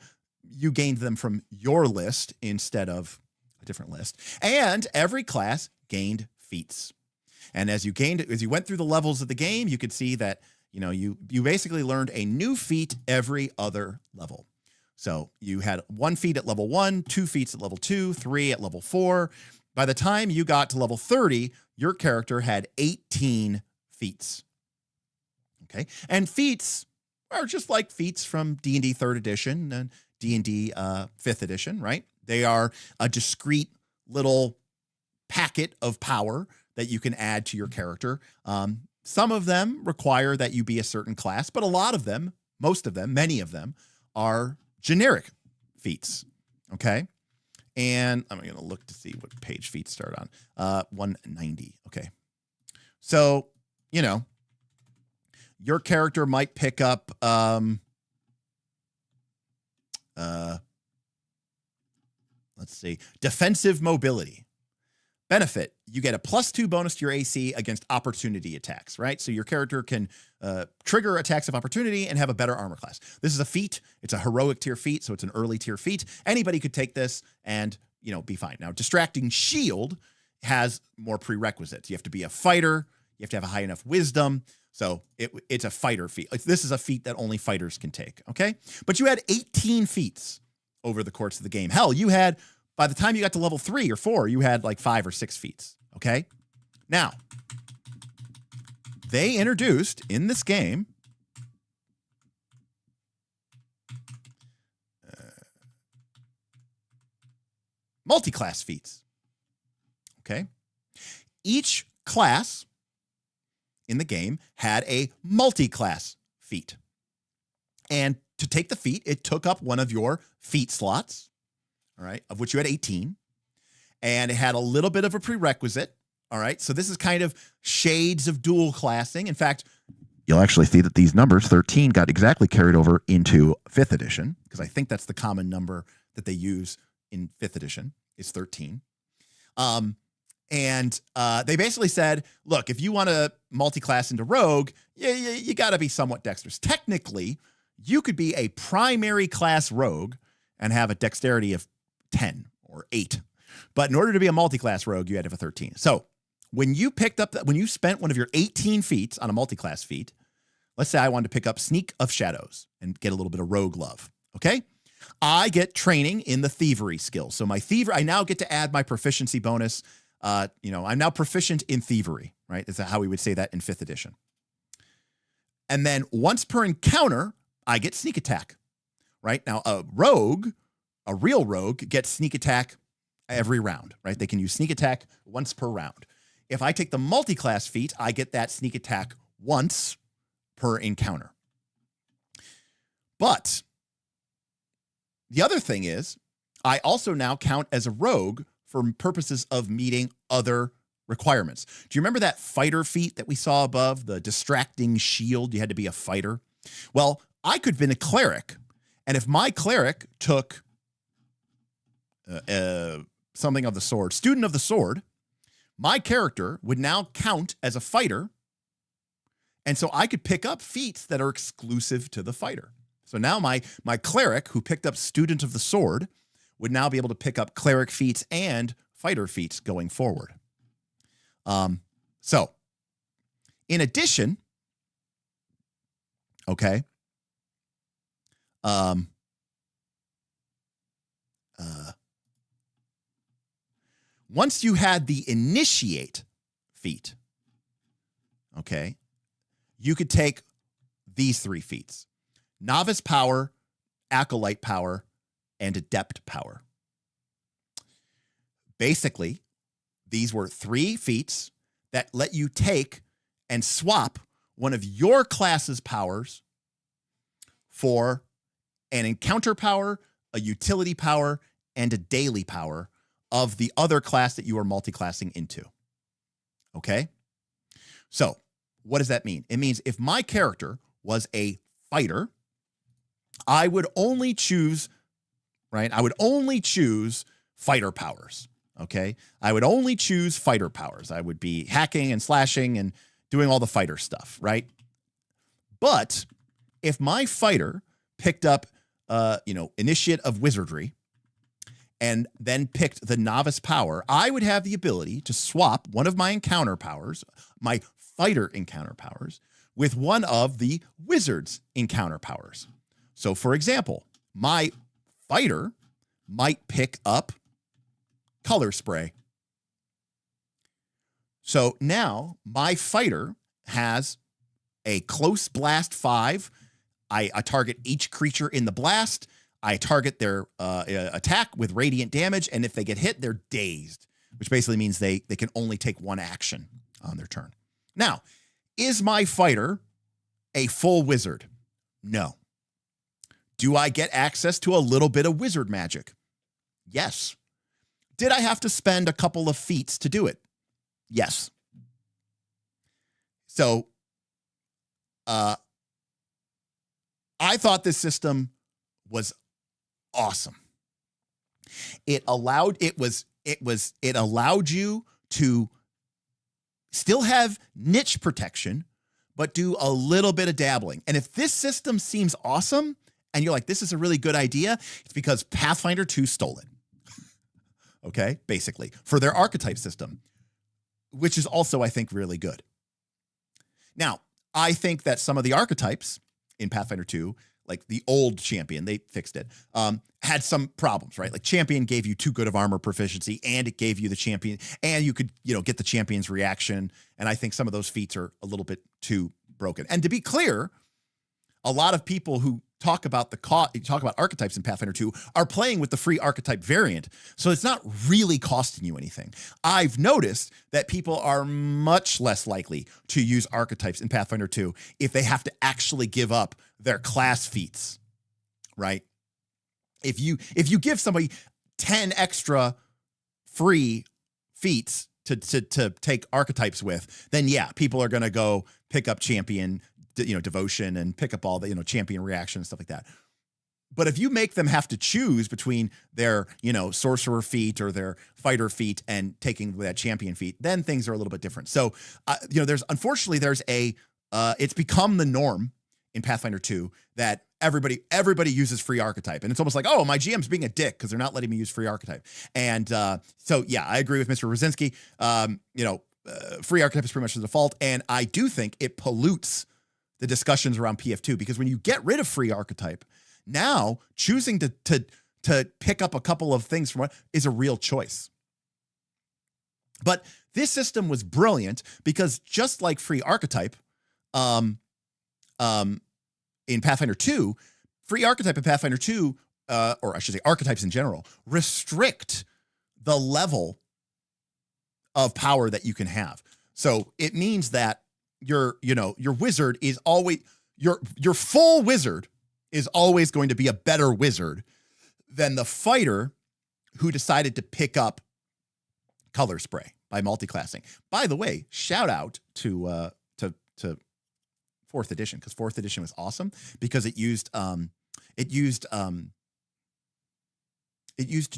you gained them from your list instead of a different list. And every class gained feats. And as you went through the levels of the game, you could see that, you basically learned a new feat every other level. So you had 1 feat at level 1, 2 feats at level 2, 3 at level 4. By the time you got to level 30, your character had 18 feats. Okay. And feats are just like feats from D&D 3rd edition and D&D 5th edition, right? They are a discrete little packet of power that you can add to your character. Some of them require that you be a certain class, but a lot of them, most of them, many of them are generic feats, okay? And I'm going to look to see what page feats start on. 190, okay. So, your character might pick up let's see, defensive mobility. Benefit, you get a +2 bonus to your AC against opportunity attacks, right? So your character can trigger attacks of opportunity and have a better armor class. This is a feat. It's a heroic tier feat, so it's an early tier feat. Anybody could take this and, be fine. Now, distracting shield has more prerequisites. You have to be a fighter. You have to have a high enough wisdom. So it's a fighter feat. This is a feat that only fighters can take, okay? But you had 18 feats over the course of the game. Hell, you had, by the time you got to level 3 or 4, you had like 5 or 6 feats, okay? Now, they introduced in this game multi-class feats, okay? Each class in the game had a multi-class feat. And to take the feat, it took up one of your feat slots, all right, of which you had 18. And it had a little bit of a prerequisite, all right? So this is kind of shades of dual classing. In fact, you'll actually see that these numbers, 13, got exactly carried over into 5th edition, because I think that's the common number that they use in 5th edition is 13. And they basically said, look, if you want to multi-class into rogue, you got to be somewhat dexterous. Technically, you could be a primary class rogue and have a dexterity of 10 or 8. But in order to be a multi-class rogue, you had to have a 13. So when you spent one of your 18 feats on a multi-class feat, let's say I wanted to pick up Sneak of Shadows and get a little bit of rogue love. Okay. I get training in the thievery skill. So I now get to add my proficiency bonus. I'm now proficient in thievery, right? Is how we would say that in 5th edition. And then once per encounter, I get sneak attack, right? Now a real rogue gets sneak attack every round, right? They can use sneak attack once per round. If I take the multi-class feat, I get that sneak attack once per encounter. But the other thing is, I also now count as a rogue for purposes of meeting other requirements. Do you remember that fighter feat that we saw above, the distracting shield? You had to be a fighter. Well, I could have been a cleric, and if my cleric took something of the sword, student of the sword, my character would now count as a fighter, and so I could pick up feats that are exclusive to the fighter. So now my cleric, who picked up student of the sword, would now be able to pick up cleric feats and fighter feats going forward. So in addition, okay, once you had the initiate feat, okay, you could take these 3 feats: novice power, acolyte power, and adept power. Basically, these were 3 feats that let you take and swap one of your class's powers for an encounter power, a utility power, and a daily power of the other class that you are multi-classing into. Okay? So, what does that mean? It means if my character was a fighter, I would only choose, right? I would only choose fighter powers. Okay. I would only choose fighter powers. I would be hacking and slashing and doing all the fighter stuff, right? But if my fighter picked up, initiate of wizardry and then picked the novice power, I would have the ability to swap one of my encounter powers, my fighter encounter powers, with one of the wizard's encounter powers. So, for example, my fighter might pick up color spray. So now my fighter has a close blast 5. I target each creature in the blast. I target their attack with radiant damage, and if they get hit, they're dazed, which basically means they can only take 1 action on their turn. Now, is my fighter a full wizard? No. Do I get access to a little bit of wizard magic? Yes. Did I have to spend a couple of feats to do it? Yes. So, I thought this system was awesome. It allowed you to still have niche protection, but do a little bit of dabbling. And if this system seems awesome and you're like, this is a really good idea, it's because Pathfinder 2 stole it. Okay, basically, for their archetype system, which is also, I think, really good. Now, I think that some of the archetypes in Pathfinder 2, like the old champion, they fixed it, had some problems, right? Like champion gave you too good of armor proficiency, and it gave you the champion, and you could, get the champion's reaction. And I think some of those feats are a little bit too broken. And to be clear, a lot of people who talk about archetypes in Pathfinder 2 are playing with the free archetype variant. So it's not really costing you anything. I've noticed that people are much less likely to use archetypes in Pathfinder 2 if they have to actually give up their class feats, right? If you give somebody 10 extra free feats to take archetypes with, then yeah, people are going to go pick up champion, devotion and pick up all the, champion reaction and stuff like that. But if you make them have to choose between their, sorcerer feat or their fighter feat and taking that champion feat, then things are a little bit different. So, there's it's become the norm in Pathfinder 2 that everybody uses free archetype. And it's almost like, oh, my GM's being a dick because they're not letting me use free archetype. And so, yeah, I agree with Mr. Rosinski. Free archetype is pretty much the default. And I do think it pollutes the discussions around PF2 because when you get rid of free archetype, now choosing to pick up a couple of things from it is a real choice. But this system was brilliant because just like free archetype, in Pathfinder 2, free archetype in Pathfinder 2, or I should say archetypes in general, restrict the level of power that you can have. So it means that your wizard is always, your full wizard is always going to be a better wizard than the fighter who decided to pick up color spray by multiclassing. By the way, shout out to 4th edition, because 4th edition was awesome because it used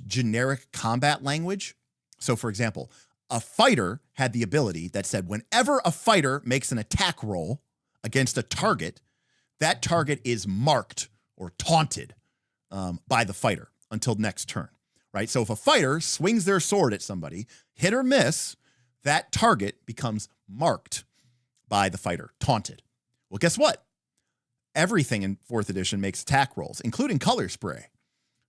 generic combat language. So for example, a fighter had the ability that said whenever a fighter makes an attack roll against a target, that target is marked or taunted by the fighter until next turn, right? So if a fighter swings their sword at somebody, hit or miss, that target becomes marked by the fighter, taunted. Well, guess what? Everything in 4th edition makes attack rolls, including color spray.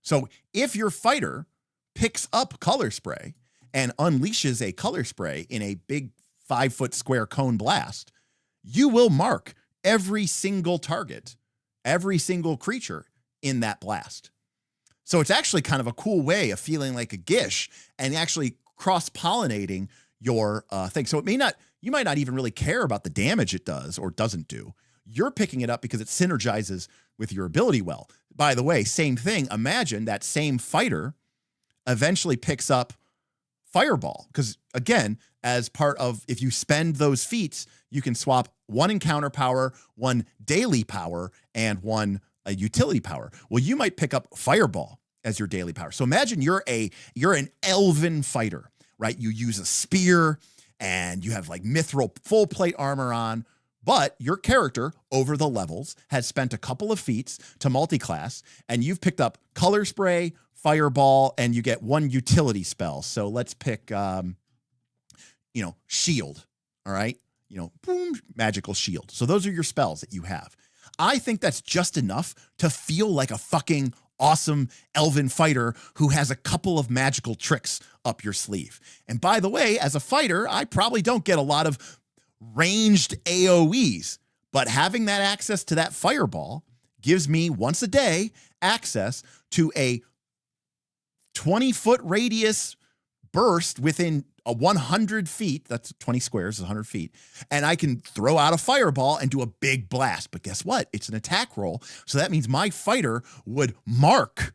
So if your fighter picks up color spray and unleashes a color spray in a big 5-foot square cone blast, you will mark every single target, every single creature in that blast. So it's actually kind of a cool way of feeling like a Gish and actually cross-pollinating your thing. So you might not even really care about the damage it does or doesn't do. You're picking it up because it synergizes with your ability well. By the way, same thing. Imagine that same fighter eventually picks up Fireball. Because again, as part of, if you spend those feats, you can swap 1 encounter power, 1 daily power, and 1 utility power. Well, you might pick up Fireball as your daily power. So imagine you're an elven fighter, right? You use a spear and you have like mithril full plate armor on, but your character over the levels has spent a couple of feats to multiclass, and you've picked up color spray, Fireball, and you get 1 utility spell. So let's pick, shield. All right. Boom, magical shield. So those are your spells that you have. I think that's just enough to feel like a fucking awesome elven fighter who has a couple of magical tricks up your sleeve. And by the way, as a fighter, I probably don't get a lot of ranged AoEs, but having that access to that Fireball gives me once a day access to a 20-foot radius burst within a 100 feet. That's 20 squares, 100 feet. And I can throw out a Fireball and do a big blast. But guess what? It's an attack roll. So that means my fighter would mark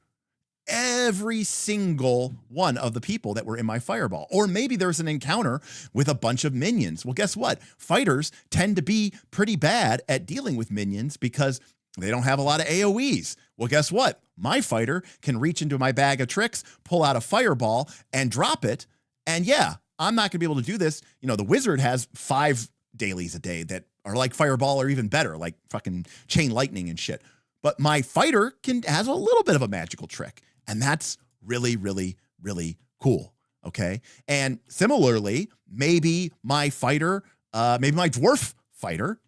every single one of the people that were in my Fireball. Or maybe there's an encounter with a bunch of minions. Well, guess what? Fighters tend to be pretty bad at dealing with minions because they don't have a lot of AoEs. Well, guess what? My fighter can reach into my bag of tricks, pull out a Fireball, and drop it. And yeah, I'm not going to be able to do this. The wizard has 5 dailies a day that are like Fireball or even better, like fucking chain lightning and shit. But my fighter has a little bit of a magical trick. And that's really, really, really cool. Okay. And similarly, maybe my fighter, maybe my dwarf fighter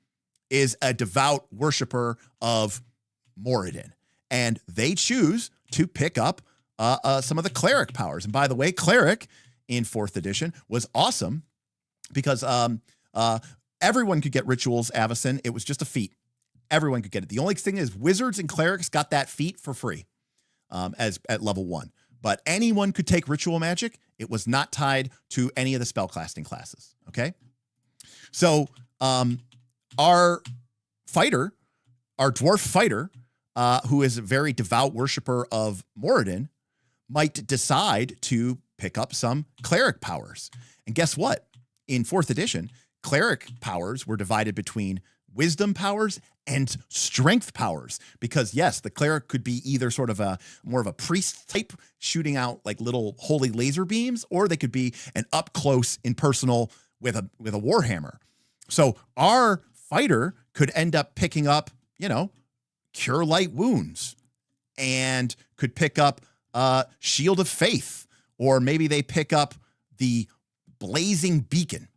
is a devout worshiper of Moradin. And they choose to pick up some of the cleric powers. And by the way, cleric in 4th edition was awesome because everyone could get rituals, Avacyn. It was just a feat. Everyone could get it. The only thing is wizards and clerics got that feat for free. As at level 1, but anyone could take ritual magic. It was not tied to any of the spellcasting classes. Okay. So, our dwarf fighter, who is a very devout worshiper of Moradin, might decide to pick up some cleric powers. And guess what? In 4th edition, cleric powers were divided between wisdom powers and strength powers, because yes, the cleric could be either sort of a more of a priest type shooting out like little holy laser beams, or they could be an up close and personal with a warhammer. So our fighter could end up picking up, cure light wounds, and could pick up shield of faith, or maybe they pick up the blazing beacon.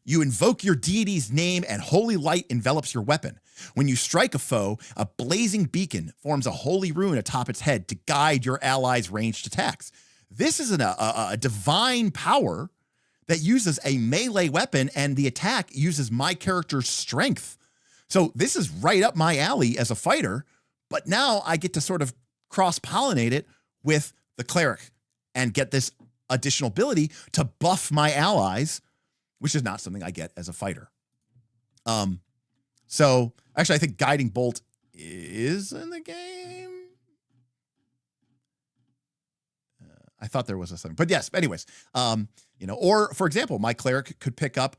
You invoke your deity's name and holy light envelops your weapon. When you strike a foe, a blazing beacon forms a holy rune atop its head to guide your allies' ranged attacks. This is a divine power that uses a melee weapon, and the attack uses my character's strength. So this is right up my alley as a fighter, but now I get to sort of cross-pollinate it with the cleric and get this additional ability to buff my allies, which is not something I get as a fighter. So actually, I think Guiding Bolt is in the game. I thought there was a something, but yes. Anyways, or for example, my cleric could pick up,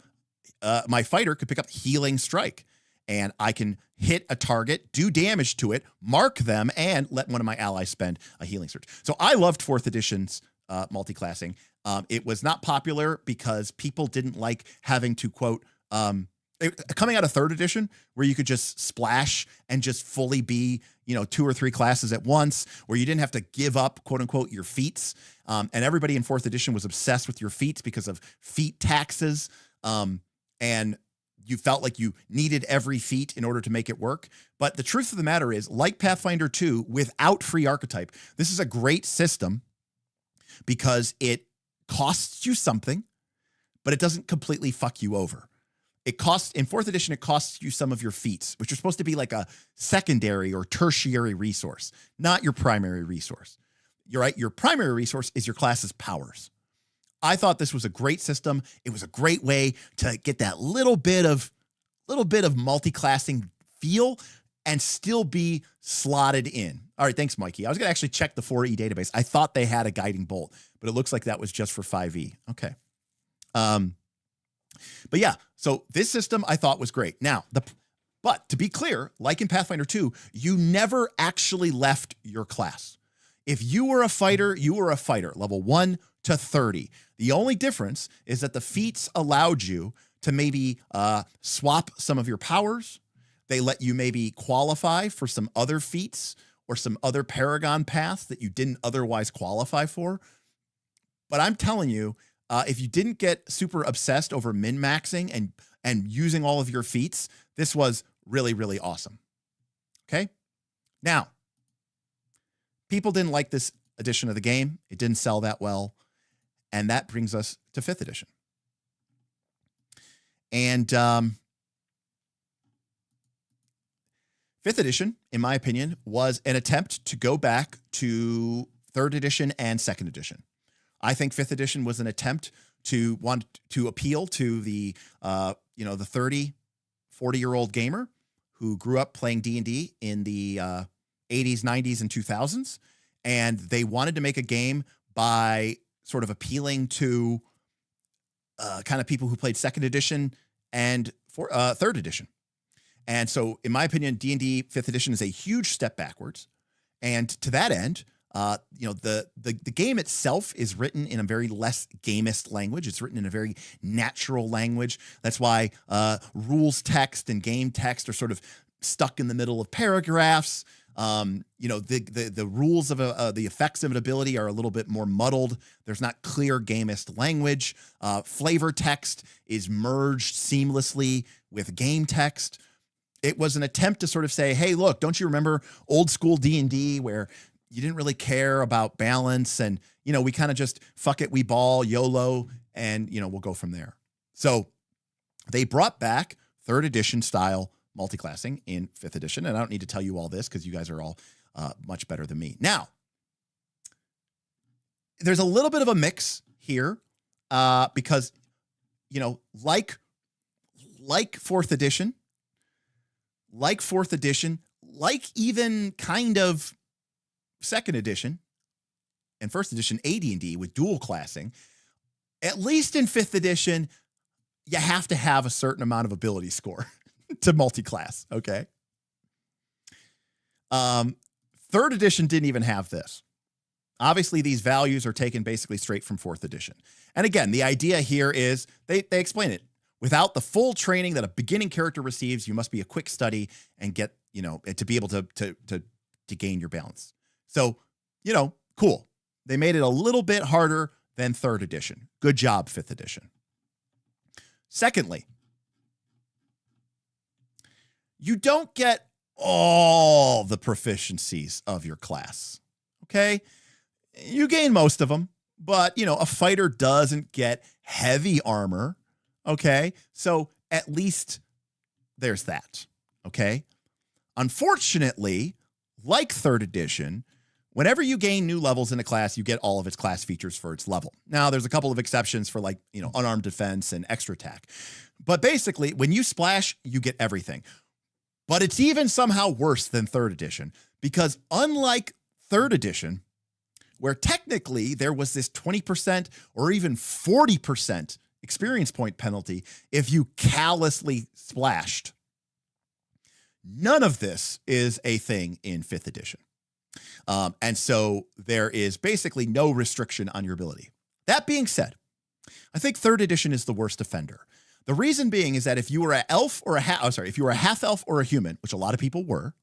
my fighter could pick up Healing Strike, and I can hit a target, do damage to it, mark them, and let one of my allies spend a healing surge. So I loved 4th edition's multiclassing. It was not popular because people didn't like having to quote, coming out of 3rd edition, where you could just splash and just fully be, 2 or 3 classes at once, where you didn't have to give up, quote unquote, your feats. And everybody in 4th edition was obsessed with your feats because of feat taxes. And you felt like you needed every feat in order to make it work. But the truth of the matter is, like Pathfinder 2, without free archetype, this is a great system because it costs you something, but it doesn't completely fuck you over. It costs, in 4th edition, it costs you some of your feats, which are supposed to be like a secondary or tertiary resource, not your primary resource. You're right. Your primary resource is your class's powers. I thought this was a great system. It was a great way to get that little bit of multi-classing feel and still be slotted in. All right, thanks, Mikey. I was going to actually check the 4E database. I thought they had a Guiding Bolt, but it looks like that was just for 5E. Okay. But yeah, so this system I thought was great. Now, but to be clear, like in Pathfinder 2, you never actually left your class. If you were a fighter, you were a fighter, level 1 to 30. The only difference is that the feats allowed you to maybe swap some of your powers. They let you maybe qualify for some other feats or some other Paragon paths that you didn't otherwise qualify for. But I'm telling you, if you didn't get super obsessed over min-maxing and using all of your feats, this was really, really awesome. Okay? Now, people didn't like this edition of the game. It didn't sell that well. And that brings us to 5th edition. And 5th edition, in my opinion, was an attempt to go back to 3rd edition and 2nd edition. I think 5th edition was an attempt to want to appeal to the, the 30, 40-year-old gamer who grew up playing D&D in the 80s, 90s, and 2000s. And they wanted to make a game by sort of appealing to kind of people who played 2nd edition and 3rd edition. And so, in my opinion, D&D 5th edition is a huge step backwards. And to that end, the game itself is written in a very less gamist language. It's written in a very natural language. That's why rules text and game text are sort of stuck in the middle of paragraphs. The rules of the effects of an ability are a little bit more muddled. There's not clear gamist language. Flavor text is merged seamlessly with game text. It was an attempt to sort of say, hey, look, don't you remember old school D&D where you didn't really care about balance and, we kind of just fuck it, we ball, YOLO, and, we'll go from there. So they brought back 3rd edition style multiclassing in 5th edition. And I don't need to tell you all this because you guys are all much better than me. Now, there's a little bit of a mix here because, like 4th edition, like even kind of 2nd edition and 1st edition AD&D with dual classing, at least in 5th edition, you have to have a certain amount of ability score. to multi-class, okay? Third edition didn't even have this. Obviously, these values are taken basically straight from fourth edition. And again, the idea here is they explain it. Without the full training that a beginning character receives, you must be a quick study and get, to be able to gain your balance. So, cool. They made it a little bit harder than third edition. Good job, fifth edition. Secondly, you don't get all the proficiencies of your class, okay? You gain most of them, but, a fighter doesn't get heavy armor, okay? So at least there's that, okay? Unfortunately, like third edition, whenever you gain new levels in a class, you get all of its class features for its level. Now, there's a couple of exceptions for unarmed defense and extra attack. But basically, when you splash, you get everything. But it's even somehow worse than third edition because unlike third edition, where technically there was this 20% or even 40% experience point penalty if you callously splashed, none of this is a thing in fifth edition. And so there is basically no restriction on your ability. That being said, I think third edition is the worst offender. The reason being is that if you were an elf or if you were a half elf or a human, which a lot of people were,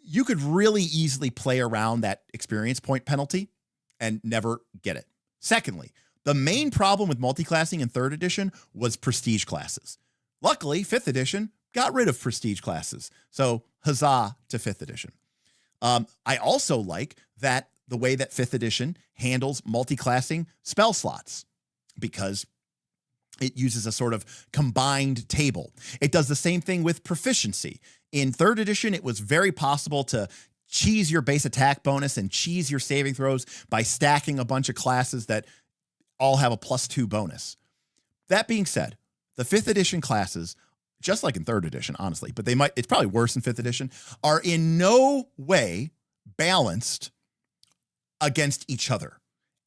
you could really easily play around that experience point penalty and never get it. Secondly, the main problem with multiclassing in third edition was prestige classes. Luckily, fifth edition got rid of prestige classes. So huzzah to fifth edition. I also like that the way that fifth edition handles multiclassing spell slots because it uses a sort of combined table. It does the same thing with proficiency. In third edition, it was very possible to cheese your base attack bonus and cheese your saving throws by stacking a bunch of classes that all have a +2 bonus. That being said, the fifth edition classes, just like in third edition, honestly, but it's probably worse in fifth edition, are in no way balanced against each other.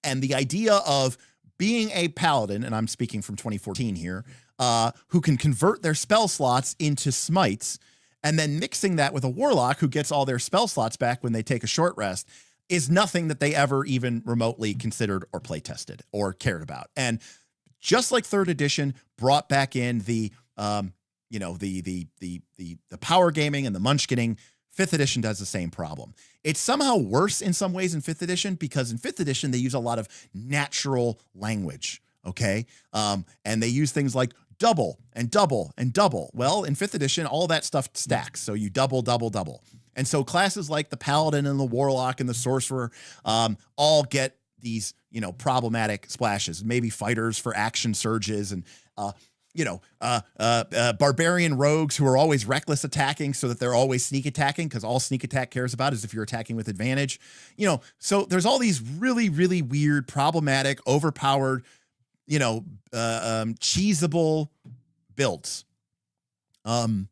And the idea of being a paladin, and I'm speaking from 2014 here, who can convert their spell slots into smites, and then mixing that with a warlock who gets all their spell slots back when they take a short rest, is nothing that they ever even remotely considered or play tested or cared about. And just like third edition brought back in the power gaming and the munchkinning, fifth edition does the same problem. It's somehow worse in some ways in fifth edition because in fifth edition, they use a lot of natural language, okay? And they use things like double and double and double. Well, in fifth edition, all that stuff stacks. So you double, double, double. And so classes like the paladin and the warlock and the sorcerer all get these, problematic splashes. Maybe fighters for action surges and, barbarian rogues who are always reckless attacking so that they're always sneak attacking because all sneak attack cares about is if you're attacking with advantage. So there's all these really, really weird, problematic, overpowered, cheesable builds. And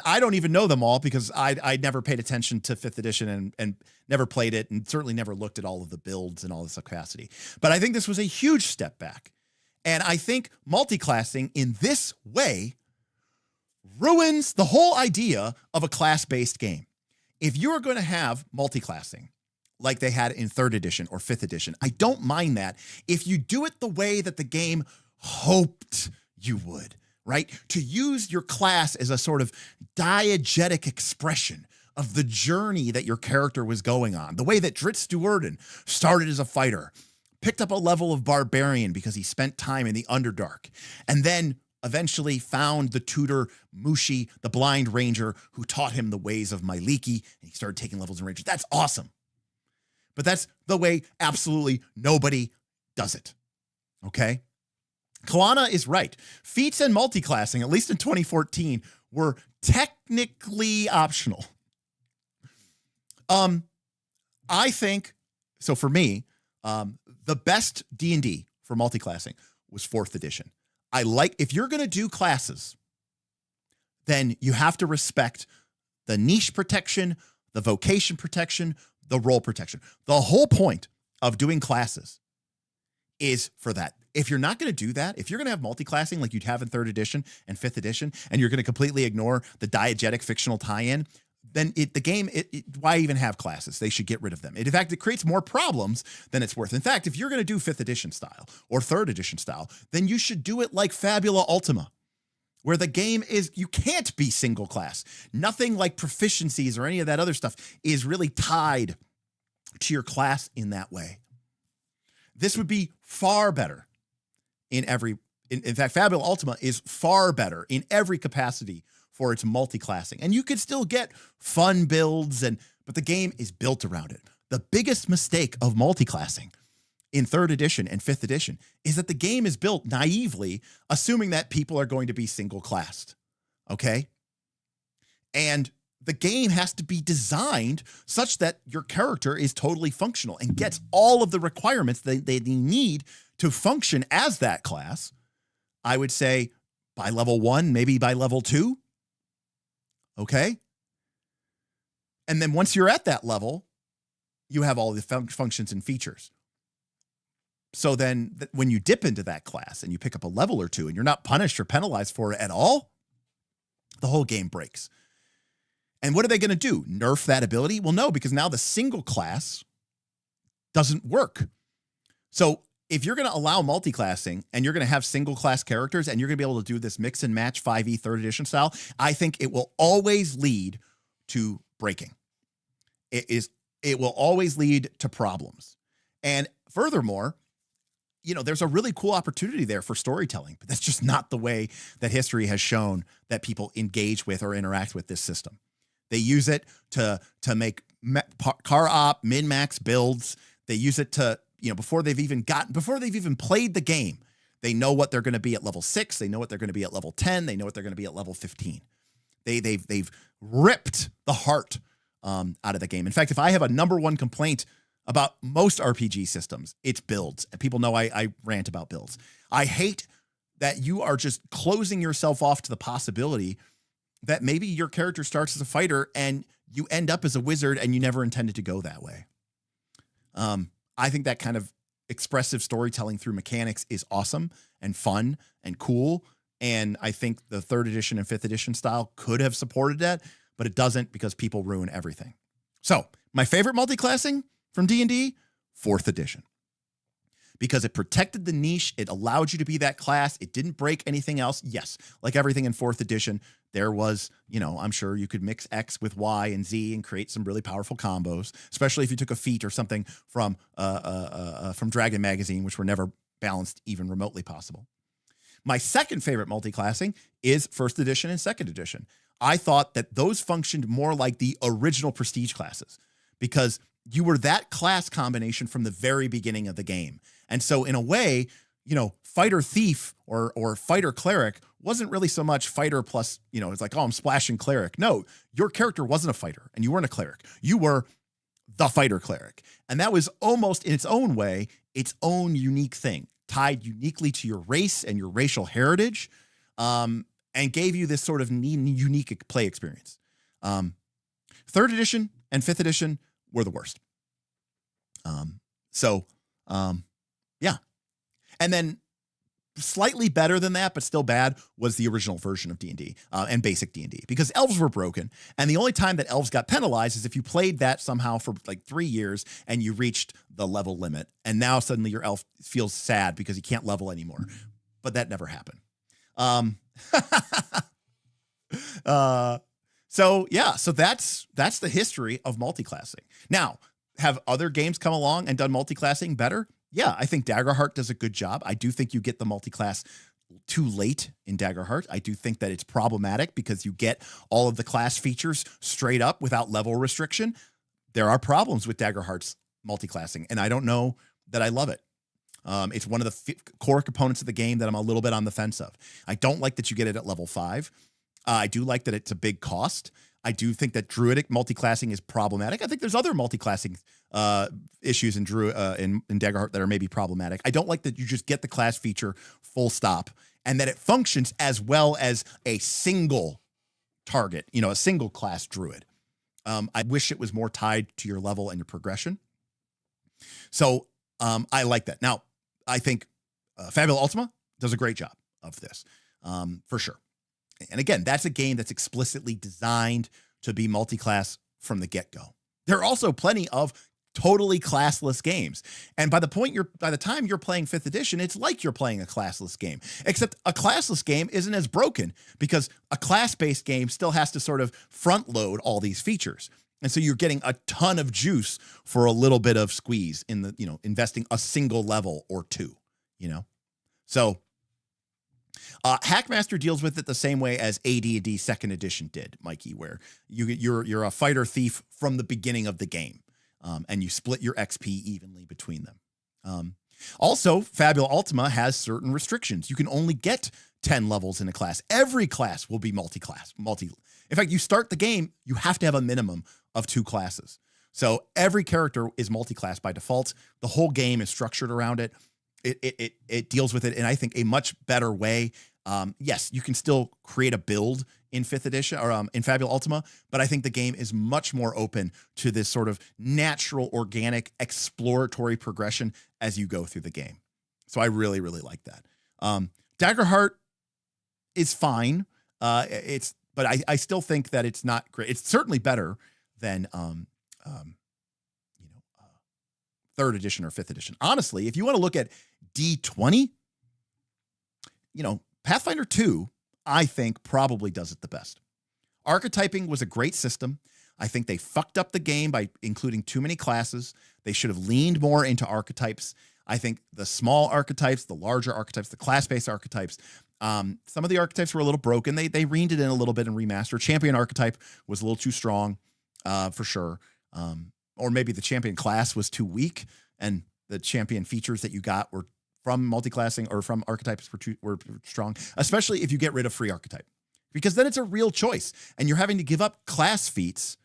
I don't even know them all because I never paid attention to fifth edition and never played it and certainly never looked at all of the builds and all this capacity. But I think this was a huge step back. And I think multiclassing in this way ruins the whole idea of a class-based game. If you are going to have multiclassing like they had in third edition or fifth edition, I don't mind that if you do it the way that the game hoped you would, right? To use your class as a sort of diegetic expression of the journey that your character was going on. The way that Dritz Duerden started as a fighter, picked up a level of barbarian because he spent time in the Underdark, and then eventually found the tutor Mushi, the blind ranger, who taught him the ways of Myliki, and he started taking levels in rangers. That's awesome. But that's the way absolutely nobody does it, okay? Kalana is right. Feats and multiclassing, at least in 2014, were technically optional. I think, so for me, the best D&D for multiclassing was fourth edition. If you're going to do classes, then you have to respect the niche protection, the vocation protection, the role protection. The whole point of doing classes is for that. If you're not going to do that, if you're going to have multiclassing like you'd have in 3rd edition and 5th edition, and you're going to completely ignore the diegetic fictional tie-in, then why even have classes? They should get rid of them. In fact, it creates more problems than it's worth. In fact, if you're going to do 5th edition style or 3rd edition style, then you should do it like Fabula Ultima, where the game is, you can't be single class. Nothing like proficiencies or any of that other stuff is really tied to your class in that way. This would be far better in fact, Fabula Ultima is far better in every capacity for its multi-classing. And you could still get fun builds, but the game is built around it. The biggest mistake of multi-classing in 3rd edition and 5th edition is that the game is built naively, assuming that people are going to be single-classed, okay? And the game has to be designed such that your character is totally functional and gets all of the requirements they need to function as that class, I would say by level 1, maybe by level 2, okay? And then once you're at that level, you have all the functions and features. So then when you dip into that class and you pick up a level or two and you're not punished or penalized for it at all, the whole game breaks. And what are they going to do? Nerf that ability? Well, no, because now the single class doesn't work. So if you're going to allow multiclassing and you're going to have single class characters and you're going to be able to do this mix and match 5e 3rd edition style, I think it will always lead to breaking. It will always lead to problems. And furthermore, there's a really cool opportunity there for storytelling, but that's just not the way that history has shown that people engage with or interact with this system. They use it to make car op min-max builds. They use it to, before they've even played the game, they know what they're going to be at level 6. They know what they're going to be at level 10. They know what they're going to be at level 15. They've ripped the heart out of the game. In fact, if I have a number one complaint about most RPG systems, it's builds. And people know I rant about builds. I hate that you are just closing yourself off to the possibility that maybe your character starts as a fighter and you end up as a wizard and you never intended to go that way. I think that kind of expressive storytelling through mechanics is awesome and fun and cool. And I think the 3rd edition and 5th edition style could have supported that, but it doesn't because people ruin everything. So my favorite multiclassing from D&D, 4th edition. Because it protected the niche. It allowed you to be that class. It didn't break anything else. Yes, like everything in 4th edition, there was, I'm sure you could mix X with Y and Z and create some really powerful combos, especially if you took a feat or something from Dragon Magazine, which were never balanced even remotely possible. My second favorite multiclassing is 1st edition and 2nd edition. I thought that those functioned more like the original prestige classes because you were that class combination from the very beginning of the game. And so in a way, fighter thief or fighter cleric wasn't really so much fighter plus, it's like, oh, I'm splashing cleric. No, your character wasn't a fighter and you weren't a cleric. You were the fighter cleric. And that was almost in its own way, its own unique thing, tied uniquely to your race and your racial heritage, and gave you this sort of unique play experience. 3rd edition and 5th edition were the worst. Yeah. And then slightly better than that, but still bad, was the original version of D&D and basic D&D because elves were broken. And the only time that elves got penalized is if you played that somehow for like 3 years and you reached the level limit. And now suddenly your elf feels sad because he can't level anymore. But that never happened. So that's the history of multiclassing. Now, have other games come along and done multiclassing better? Yeah, I think Daggerheart does a good job. I do think you get the multiclass too late in Daggerheart. I do think that it's problematic because you get all of the class features straight up without level restriction. There are problems with Daggerheart's multiclassing, and I don't know that I love it. It's one of the core components of the game that I'm a little bit on the fence of. I don't like that you get it at level 5. I do like that it's a big cost. I do think that druidic multiclassing is problematic. I think there's other multiclassing issues in Daggerheart that are maybe problematic. I don't like that you just get the class feature full stop and that it functions as well as a single target, a single class druid. I wish it was more tied to your level and your progression. So I like that. Now, I think Fabula Ultima does a great job of this, for sure. And again, that's a game that's explicitly designed to be multi-class from the get-go. There are also plenty of totally classless games. And by the time you're playing 5th edition, it's like you're playing a classless game, except a classless game isn't as broken because a class-based game still has to sort of front load all these features. And so you're getting a ton of juice for a little bit of squeeze in the, investing a single level or two, So Hackmaster deals with it the same way as AD&D 2nd edition did, Mikey, where you're a fighter thief from the beginning of the game. And you split your XP evenly between them. Also, Fabula Ultima has certain restrictions. You can only get 10 levels in a class. Every class will be multi-class. In fact, you start the game, you have to have a minimum of 2 classes. So every character is multi-class by default. The whole game is structured around it. It deals with it in, I think, a much better way. Yes, you can still create a build in 5th edition or in Fabula Ultima, but I think the game is much more open to this sort of natural, organic, exploratory progression as you go through the game. So I really, really like that. Daggerheart is fine. But I still think that it's not great. It's certainly better than 3rd edition or 5th edition. Honestly, if you want to look at D20, Pathfinder 2, I think probably does it the best. Archetyping was a great system. I think they fucked up the game by including too many classes. They should have leaned more into archetypes. I think the small archetypes, the larger archetypes, the class-based archetypes, some of the archetypes were a little broken. They reined it in a little bit and remastered. Champion archetype was a little too strong, for sure. Or maybe the champion class was too weak and the champion features that you got were from multi-classing or from archetypes were strong, especially if you get rid of free archetype, because then it's a real choice and you're having to give up class feats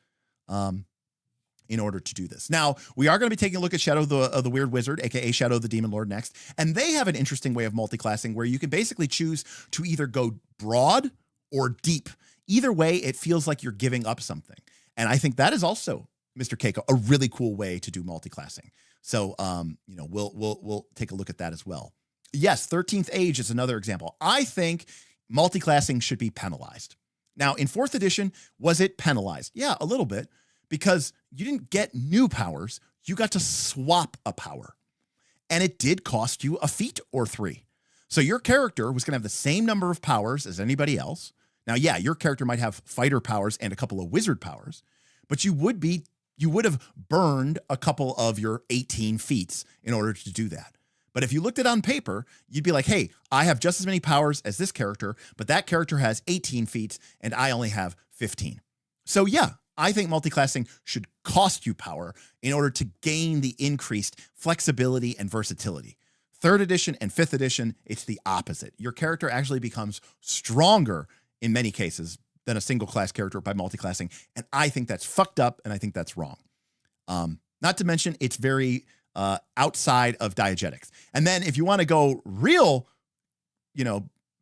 in order to do this. Now, we are going to be taking a look at Shadow of the Weird Wizard, aka Shadow of the Demon Lord, next. And they have an interesting way of multi-classing where you can basically choose to either go broad or deep. Either way, it feels like you're giving up something. And I think that is also, Mr. Keiko, a really cool way to do multi-classing. So, we'll take a look at that as well. Yes, 13th Age is another example. I think multi-classing should be penalized. Now, in 4th edition, was it penalized? Yeah, a little bit, because you didn't get new powers. You got to swap a power. And it did cost you a feat or 3. So your character was going to have the same number of powers as anybody else. Now, yeah, your character might have fighter powers and a couple of wizard powers, but you would have burned a couple of your 18 feats in order to do that. But if you looked at it on paper, you'd be like, hey, I have just as many powers as this character, but that character has 18 feats and I only have 15. So yeah, I think multiclassing should cost you power in order to gain the increased flexibility and versatility. 3rd edition and 5th edition, it's the opposite. Your character actually becomes stronger in many cases than a single class character by multiclassing. And I think that's fucked up and I think that's wrong. Not to mention it's very outside of diegetics. And then if you want to go real,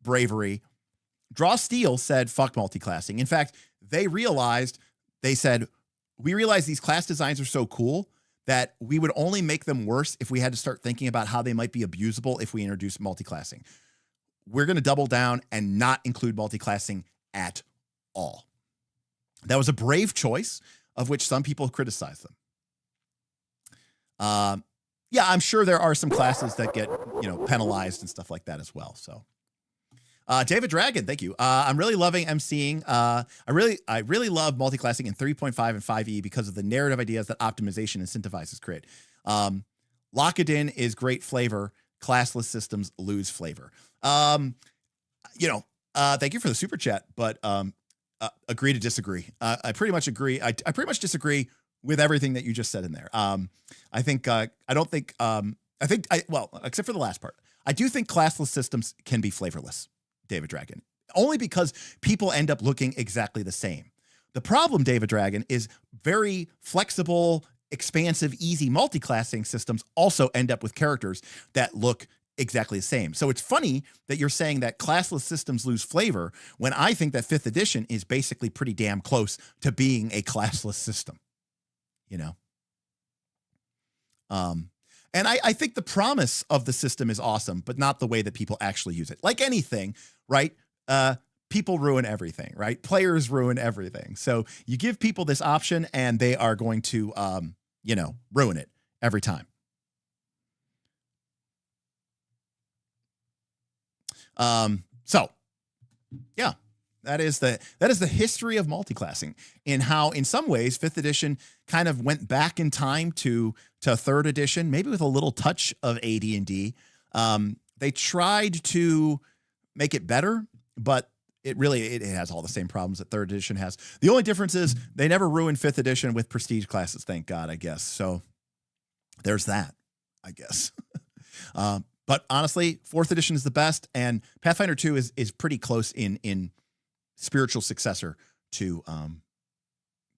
bravery, Draw Steel said, fuck multiclassing. In fact, they said, we realize these class designs are so cool that we would only make them worse if we had to start thinking about how they might be abusable if we introduce multiclassing. We're going to double down and not include multiclassing at all. That was a brave choice, of which some people criticize them. Yeah, I'm sure there are some classes that get, penalized and stuff like that as well. So, David Dragon, thank you. I'm really loving emceeing. I really love multiclassing in 3.5 and 5e because of the narrative ideas that optimization incentivizes create. Lock-it-in is great flavor. Classless systems lose flavor. Thank you for the super chat, but agree to disagree. I pretty much agree. I pretty much disagree with everything that you just said in there. Except for the last part, I do think classless systems can be flavorless, David Dragon, only because people end up looking exactly the same. The problem, David Dragon, is very flexible, expansive, easy multiclassing systems also end up with characters that look exactly the same. So it's funny that you're saying that classless systems lose flavor when I think that 5th edition is basically pretty damn close to being a classless system. And I think the promise of the system is awesome, but not the way that people actually use it. Like anything, right? People ruin everything, right? Players ruin everything. So you give people this option and they are going to, ruin it every time. So yeah, that is the history of multiclassing, in how in some ways 5th edition kind of went back in time to 3rd edition, maybe with a little touch of AD&D. They tried to make it better, but it has all the same problems that 3rd edition has. The only difference is they never ruined 5th edition with prestige classes, thank God, I guess. So there's that, I guess. But honestly, 4th edition is the best, and Pathfinder 2 is pretty close in spiritual successor to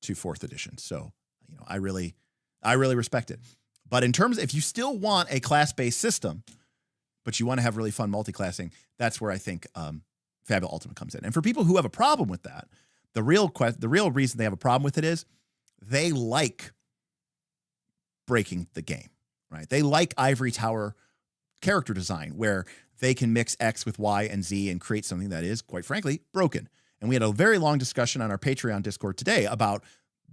4th edition. So, I really respect it. But in terms, if you still want a class-based system, but you want to have really fun multiclassing, that's where I think Fabula Ultimate comes in. And for people who have a problem with that, the real reason they have a problem with it is they like breaking the game, right? They like Ivory Tower character design, where they can mix X with Y and Z and create something that is, quite frankly, broken. And we had a very long discussion on our Patreon Discord today about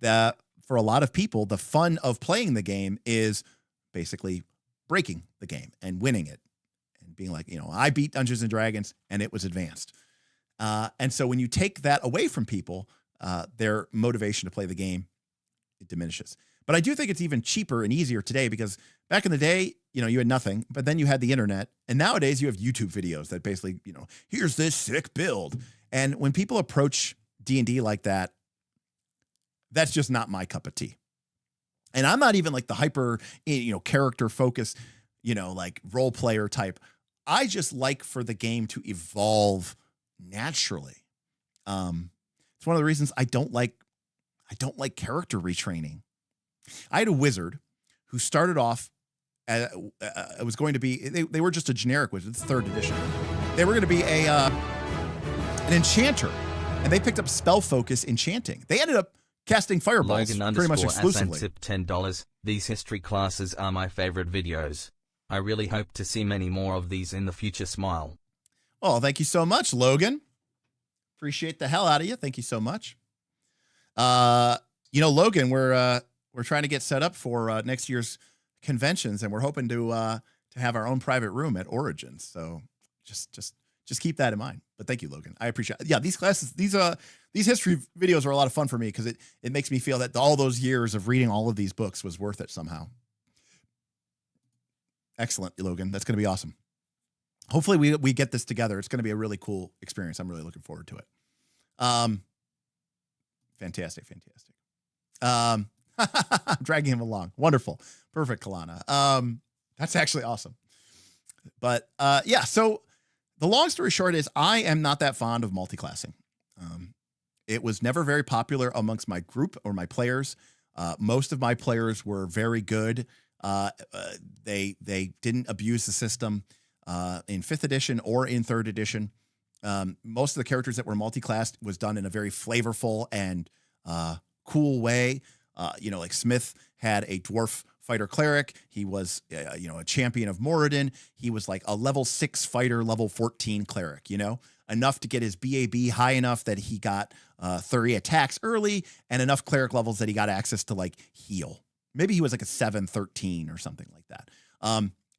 that. For a lot of people, the fun of playing the game is basically breaking the game and winning it and being like, I beat Dungeons and Dragons and it was advanced. And so when you take that away from people, their motivation to play the game, it diminishes. But I do think it's even cheaper and easier today, because back in the day, you had nothing, but then you had the internet, and nowadays you have YouTube videos that basically, here's this sick build. And when people approach D&D like that, that's just not my cup of tea. And I'm not even like the hyper, character focused, like role player type. I just like for the game to evolve naturally. It's one of the reasons I don't like character retraining. I had a wizard who started off, it was going to be, they were just a generic wizard. It's 3rd edition. They were going to be an enchanter, and they picked up spell focus enchanting. They ended up casting fireballs pretty much exclusively. $10. These history classes are my favorite videos. I really hope to see many more of these in the future. Smile. Oh, thank you so much, Logan. Appreciate the hell out of you. Thank you so much. Logan, we're trying to get set up for next year's conventions, and we're hoping to have our own private room at Origins. So just keep that in mind. But thank you, Logan. I appreciate it. Yeah, these classes, these history videos are a lot of fun for me, because it makes me feel that all those years of reading all of these books was worth it somehow. Excellent, Logan. That's going to be awesome. Hopefully we get this together. It's going to be a really cool experience. I'm really looking forward to it. Fantastic. I'm dragging him along. Wonderful. Perfect, Kalana. That's actually awesome. But yeah, so the long story short is I am not that fond of multiclassing. It was never very popular amongst my group or my players. Most of my players were very good. They didn't abuse the system in 5th edition or in 3rd edition. Most of the characters that were multiclassed was done in a very flavorful and cool way. Like Smith had a dwarf fighter cleric. He was, a champion of Moradin. He was like a level 6 fighter, level 14 cleric, enough to get his BAB high enough that he got 30 attacks early, and enough cleric levels that he got access to like heal. Maybe he was like a 7-13 or something like that.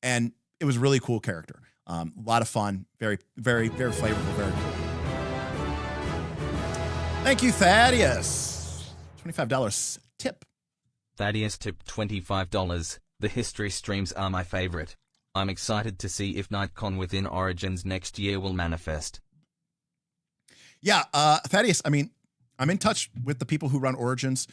And it was a really cool character. A lot of fun. Very, very, very flavorful. Very cool. Thank you, Thaddeus. $25 tip. Thaddeus tipped $25. The history streams are my favorite. I'm excited to see if NightCon within Origins next year will manifest. Yeah, Thaddeus, I'm in touch with the people who run Origins.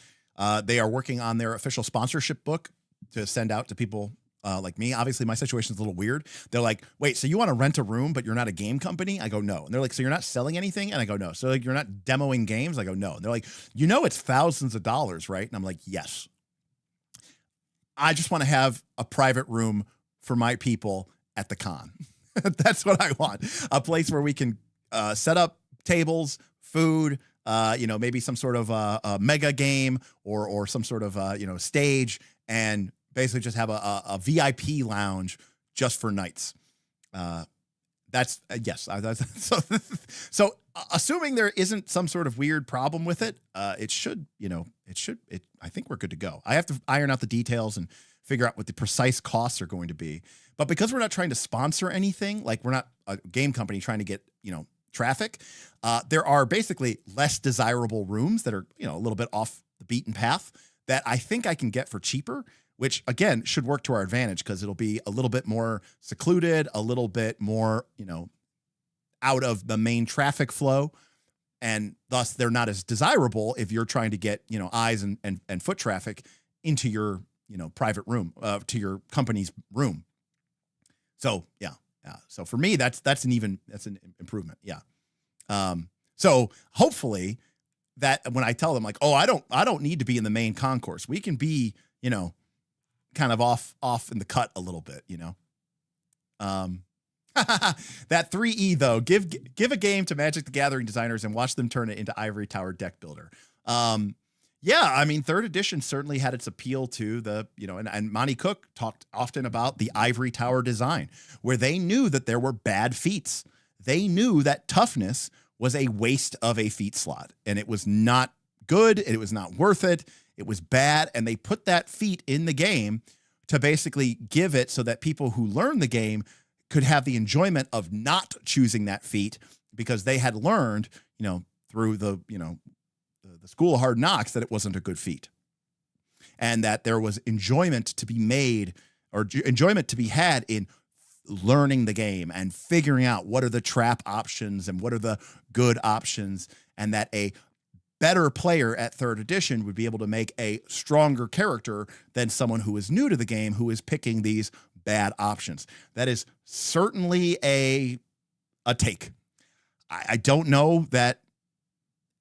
They are working on their official sponsorship book to send out to people like me. Obviously, my situation is a little weird. They're like, wait, so you want to rent a room, but you're not a game company? I go, no. And they're like, so you're not selling anything? And I go, no. So like, you're not demoing games? I go, no. And they're like, it's thousands of dollars, right? And I'm like, yes. I just want to have a private room for my people at the con. That's what I want. A place where we can set up tables, food, maybe some sort of a mega game or some sort of, stage, and basically just have a VIP lounge just for knights. That's yes. So assuming there isn't some sort of weird problem with it, it should. I think we're good to go. I have to iron out the details and figure out what the precise costs are going to be. But because we're not trying to sponsor anything, like we're not a game company trying to get, traffic, there are basically less desirable rooms that are, a little bit off the beaten path that I think I can get for cheaper, which again should work to our advantage because it'll be a little bit more secluded, a little bit more, out of the main traffic flow. And thus they're not as desirable if you're trying to get, eyes and foot traffic into your, private room, to your company's room. So, yeah. So for me, that's an improvement. Yeah. So hopefully that when I tell them like, oh, I don't need to be in the main concourse. We can be, kind of off in the cut a little bit, that 3E though, give a game to Magic the Gathering designers and watch them turn it into Ivory Tower deck builder. Yeah, I mean, 3rd edition certainly had its appeal to the, and Monty Cook talked often about the Ivory Tower design, where they knew that there were bad feats. They knew that toughness was a waste of a feat slot, and it was not good, and it was not worth it. It was bad, and they put that feat in the game to basically give it so that people who learn the game could have the enjoyment of not choosing that feat because they had learned, through the school of hard knocks that it wasn't a good feat, and that there was enjoyment to be made or enjoyment to be had in learning the game and figuring out what are the trap options and what are the good options, and that a better player at 3rd edition would be able to make a stronger character than someone who is new to the game, who is picking these bad options. That is certainly a take. I don't know that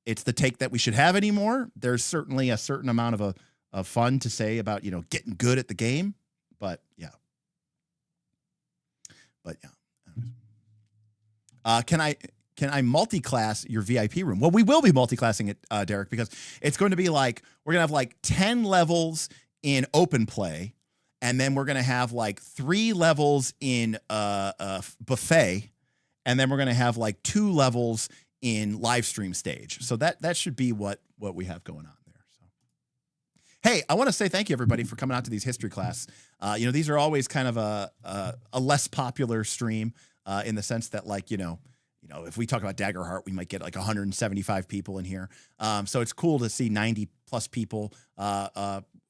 it's the take that we should have anymore. There's certainly a certain amount of fun to say about, getting good at the game, but yeah. Can I multi-class your VIP room? Well, we will be multi-classing it, Derek, because it's going to be like, we're going to have like 10 levels in open play. And then we're going to have like 3 levels in buffet. And then we're going to have like 2 levels in live stream stage. So that should be what we have going on there. So, hey, I want to say thank you everybody for coming out to these history class. These are always kind of a less popular stream in the sense that like, if we talk about Daggerheart, we might get like 175 people in here. So it's cool to see 90 plus people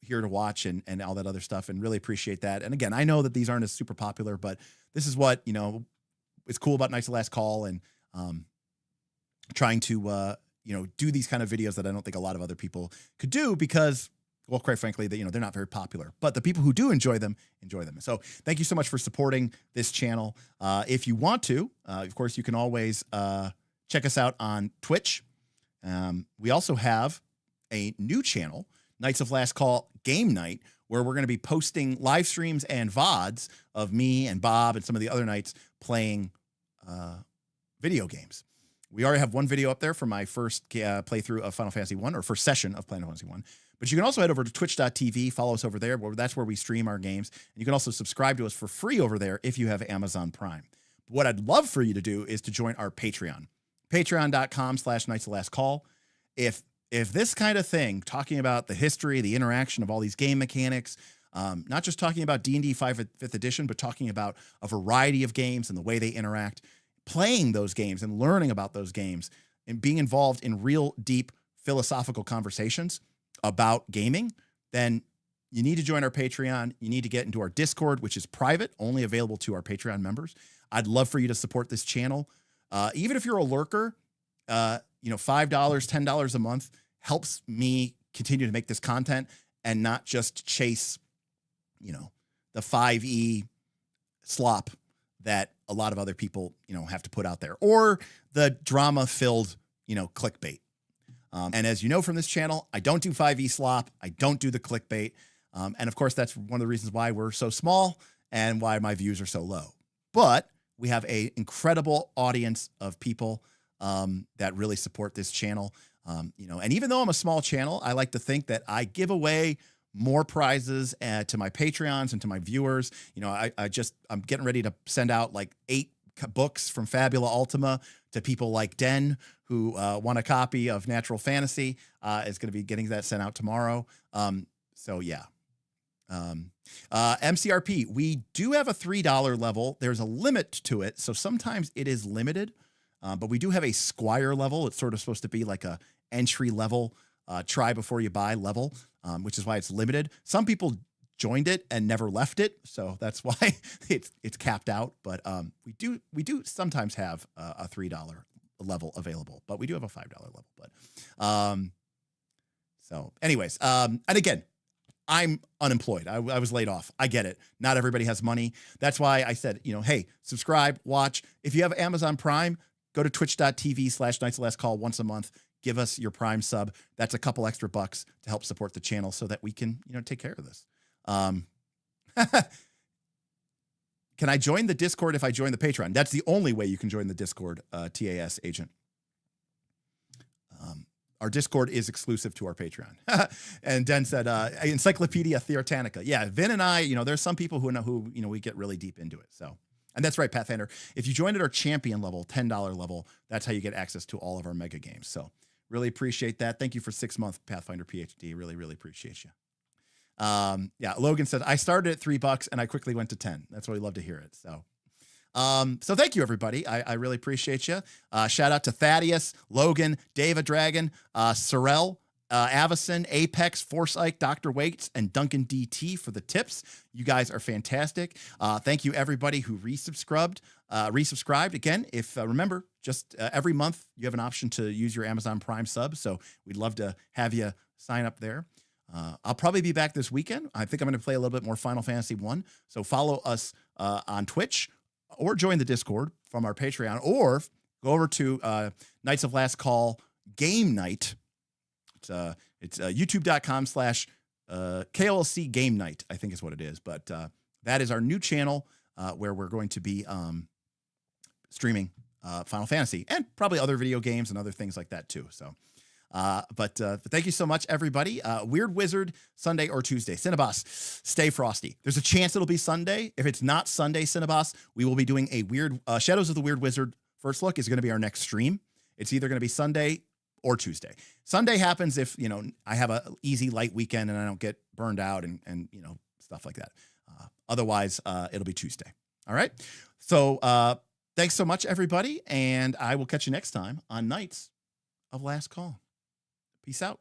here to watch and all that other stuff, and really appreciate that. And again, I know that these aren't as super popular, but this is what, is cool about Knights of Last Call, and trying to, do these kind of videos that I don't think a lot of other people could do because, well, quite frankly, they're not very popular, but the people who do enjoy them. So thank you so much for supporting this channel. If you want to, of course, you can always check us out on Twitch. We also have a new channel, Knights of Last Call Game Night, where we're going to be posting live streams and VODs of me and Bob and some of the other knights playing video games. We already have one video up there for my first playthrough of Final Fantasy 1, or first session of Final Fantasy 1. But you can also head over to twitch.tv, follow us over there. That's where we stream our games. And you can also subscribe to us for free over there if you have Amazon Prime. What I'd love for you to do is to join our Patreon, patreon.com/Knights of Last Call. If this kind of thing, talking about the history, the interaction of all these game mechanics, not just talking about D&D 5th edition, but talking about a variety of games and the way they interact, playing those games and learning about those games and being involved in real deep philosophical conversations about gaming, then you need to join our Patreon. You need to get into our Discord, which is private, only available to our Patreon members. I'd love for you to support this channel. Even if you're a lurker, $5, $10 a month helps me continue to make this content and not just chase, the 5e slop that a lot of other people, have to put out there, or the drama-filled, clickbait. And as you know from this channel, I don't do 5e slop. I don't do the clickbait. And of course, that's one of the reasons why we're so small and why my views are so low. But we have an incredible audience of people that really support this channel. And even though I'm a small channel, I like to think that I give away more prizes to my Patreons and to my viewers. You know, I'm getting ready to send out like 8 books from Fabula Ultima to people like Den who want a copy of Natural Fantasy. Is going to be getting that sent out tomorrow. So yeah. MCRP, we do have a $3 level. There's a limit to it, so sometimes it is limited, but we do have a Squire level. It's sort of supposed to be like a entry level, try before you buy level, which is why it's limited. Some people joined it and never left it, so that's why it's capped out. But we do sometimes have a $3 level available, but we do have a $5 level. But so anyways, and again, I'm unemployed. I was laid off. I get it. Not everybody has money. That's why I said, you know, hey, subscribe, watch. If you have Amazon Prime, go to twitch.tv/Knights of Last Call once a month. Give us your Prime sub. That's a couple extra bucks to help support the channel so that we can, you know, take care of this. Can I join the Discord if I join the Patreon? That's the only way you can join the Discord, TAS agent. Our Discord is exclusive to our Patreon. And Den said, Encyclopedia Theotanica. Yeah, Vin and I, you know, there's some people who we get really deep into it. So, and that's right, Pathfinder. If you joined at our champion level, $10 level, that's how you get access to all of our mega games. So really appreciate that. Thank you for 6 months, Pathfinder PhD. Really, really appreciate you. Yeah, Logan said, I started at $3 and I quickly went to 10. That's why we love to hear it. So thank you, everybody. I really appreciate you. Shout out to Thaddeus, Logan, David Dragon, Sorrel, Avison, Apex, Forsyth, Dr. Waits, and Duncan DT for the tips. You guys are fantastic. Thank you, everybody who resubscribed. Again, if remember, just every month you have an option to use your Amazon Prime sub. So we'd love to have you sign up there. I'll probably be back this weekend. I think I'm going to play a little bit more Final Fantasy 1. So follow us on Twitch, or join the Discord from our Patreon, or go over to Knights of Last Call Game Night. It's youtube.com/KLC Game Night, I think is what it is. But that is our new channel where we're going to be streaming Final Fantasy and probably other video games and other things like that too. So, but thank you so much, everybody. Weird Wizard, Sunday or Tuesday. Cinnabos, stay frosty. There's a chance it'll be Sunday. If it's not Sunday, Cinnabos, we will be doing a weird Shadows of the Weird Wizard first look is going to be our next stream. It's either going to be Sunday or Tuesday. Sunday happens if, you know, I have a easy light weekend and I don't get burned out and you know, stuff like that. Otherwise, it'll be Tuesday. All right. So thanks so much, everybody. And I will catch you next time on Knights of Last Call. Peace out.